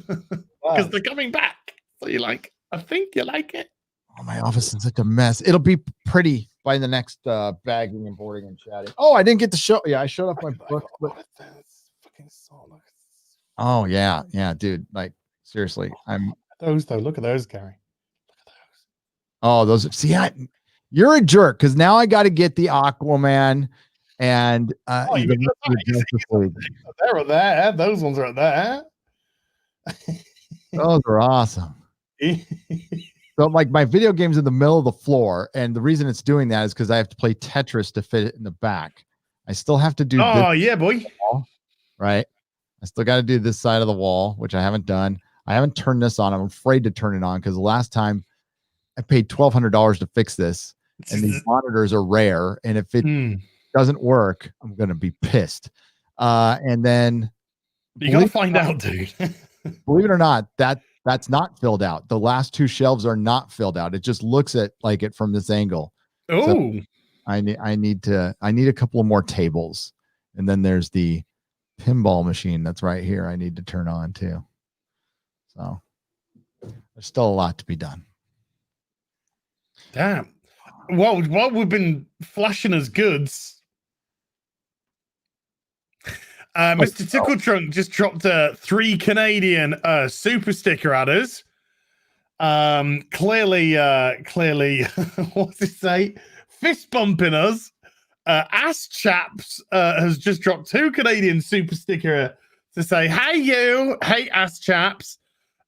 Speaker 2: because they're coming back. So you're like, I think you like it.
Speaker 1: Oh, my office is such a mess. It'll be pretty by the next bagging and boarding and chatting. Oh, I didn't get to show. Yeah, I showed off my book. Oh yeah, dude. Like seriously,
Speaker 2: those though. Look at those, Gary. Look at those.
Speaker 1: Oh, those. See, you're a jerk because now I got to get the Aquaman and
Speaker 2: they're up there. Those ones are up there.
Speaker 1: Those are awesome. So like my video game's in the middle of the floor, and the reason it's doing that is because I have to play Tetris to fit it in the back. I still have to do
Speaker 2: yeah, boy.
Speaker 1: Wall, right? I still got to do this side of the wall, which I haven't done. I haven't turned this on. I'm afraid to turn it on because the last time I paid $1,200 to fix this, and these monitors are rare. And if it doesn't work, I'm gonna be pissed. And then
Speaker 2: you gotta find out, dude.
Speaker 1: Believe it or not, that That's not filled out. The last 2 shelves are not filled out. It just looks at like it from this angle.
Speaker 2: Oh,
Speaker 1: So I need a couple of more tables. And then there's the pinball machine that's right here. I need to turn on too. So there's still a lot to be done.
Speaker 2: damn. Well, while we've been flashing us goods, Mr. Tickle Trunk just dropped a 3 Canadian super sticker at us. Clearly, what's it say? Fist bumping us. Ass Chaps has just dropped 2 Canadian super sticker to say, hey, you, hey, Ass Chaps.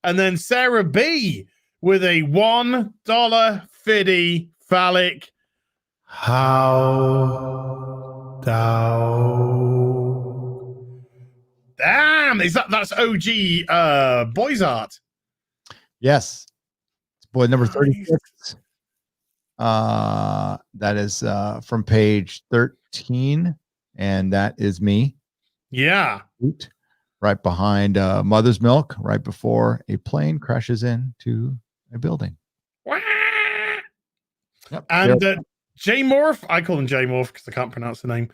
Speaker 2: And then Sarah B with a $1 fiddy phallic. How down. Damn, that's OG boys art.
Speaker 1: Yes. It's boy number 36. That is from page 13, and that is me.
Speaker 2: Yeah.
Speaker 1: Right behind Mother's Milk, right before a plane crashes into a building. Yep.
Speaker 2: And J Morph, I call him J Morph because I can't pronounce the name,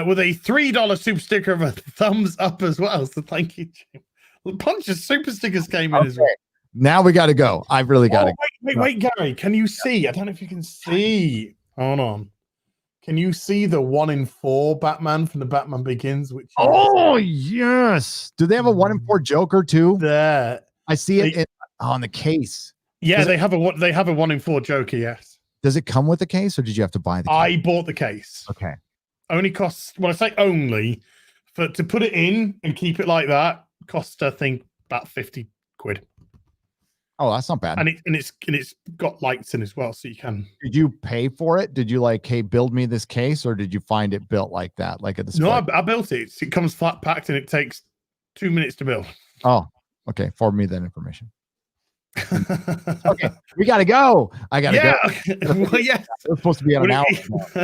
Speaker 2: with a $3 super sticker of a thumbs up as well. So thank you, Jim. A bunch of super stickers came in as well.
Speaker 1: Now we got to go. I've really got to.
Speaker 2: Wait, Gary. Can you see? I don't know if you can see. Hold on. Can you see the 1 in 4 Batman from the Batman Begins? Which
Speaker 1: oh yes. Do they have a 1 in 4 Joker too?
Speaker 2: There.
Speaker 1: I see it on the case.
Speaker 2: Yeah, they have a 1 in 4 Joker. Yes.
Speaker 1: Does it come with the case, or did you have to buy the case?
Speaker 2: I bought the case.
Speaker 1: Okay.
Speaker 2: Only costs. Well, I say only to put it in and keep it like that cost, I think, about 50 quid.
Speaker 1: Oh, that's not bad.
Speaker 2: And it's got lights in as well, so you can.
Speaker 1: Did you pay for it? Did you like, hey, build me this case, or did you find it built like that, like at the?
Speaker 2: No, I built it. It comes flat packed, and it takes 2 minutes to build.
Speaker 1: Oh, okay. Forward me that information. Okay, we gotta go. I gotta go.
Speaker 2: Well, yeah.
Speaker 1: We're supposed to be at an hour.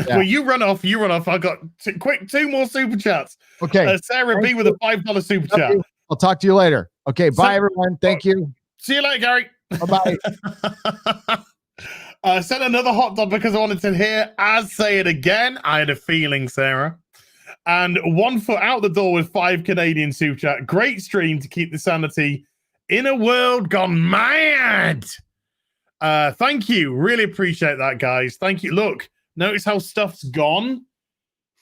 Speaker 2: Well, you run off. I got 2 more super chats.
Speaker 1: Okay.
Speaker 2: Sarah B with a $5 super chat.
Speaker 1: I'll talk to you later. Okay, bye everyone. Thank you.
Speaker 2: See you later, Gary.
Speaker 1: Bye-bye.
Speaker 2: I sent another hot dog because I wanted to hear Az say it again. I had a feeling, Sarah. And 1 foot out the door with 5 Canadian super chat. Great stream to keep the sanity in a world gone mad. Thank you. Really appreciate that, guys. Thank you. Look, notice how stuff's gone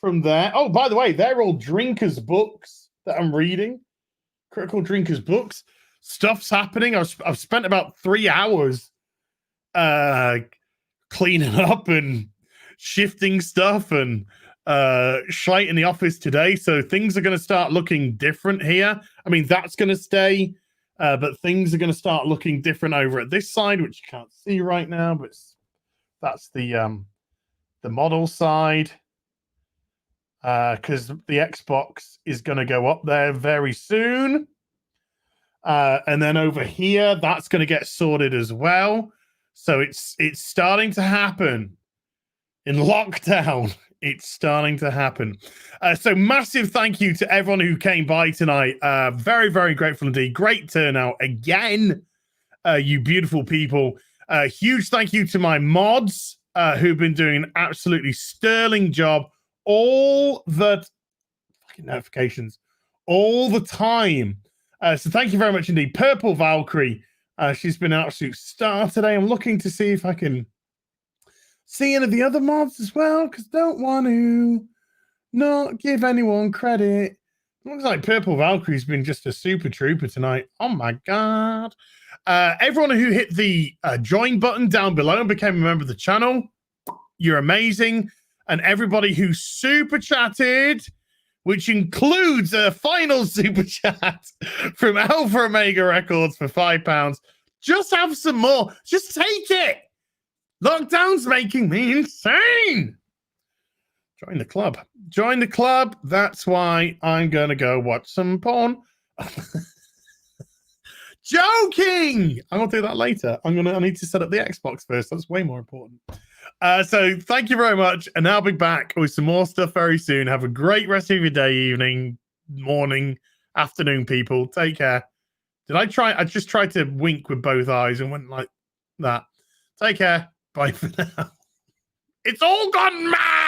Speaker 2: from there. Oh, by the way, they're all drinkers' books that I'm reading. Critical drinkers' books. Stuff's happening. I've spent about 3 hours cleaning up and shifting stuff and shite in the office today. So things are going to start looking different here. I mean, that's going to stay. But things are going to start looking different over at this side, which you can't see right now. But that's the model side, because the Xbox is going to go up there very soon. And then over here, that's going to get sorted as well. So it's starting to happen in lockdown. It's starting to happen. So massive thank you to everyone who came by tonight. Very, very grateful indeed. Great turnout again, you beautiful people. Huge thank you to my mods who've been doing an absolutely sterling job. All the fucking notifications, all the time. So thank you very much indeed. Purple Valkyrie, she's been an absolute star today. I'm looking to see if I can see any of the other mods as well, because don't want to not give anyone credit. Looks like Purple Valkyrie's been just a super trooper tonight. Oh my god. Everyone who hit the join button down below and became a member of the channel, you're amazing. And everybody who super chatted, which includes a final super chat from Alpha Omega Records for £5. Just have some more. Just take it. Lockdown's making me insane. Join the club. Join the club. That's why I'm going to go watch some porn. Joking. I'm going to do that later. I need to set up the Xbox first. That's way more important. So thank you very much. And I'll be back with some more stuff very soon. Have a great rest of your day, evening, morning, afternoon, people. Take care. Did I try? I just tried to wink with both eyes and went like that. Take care. Bye for now. It's all gone mad.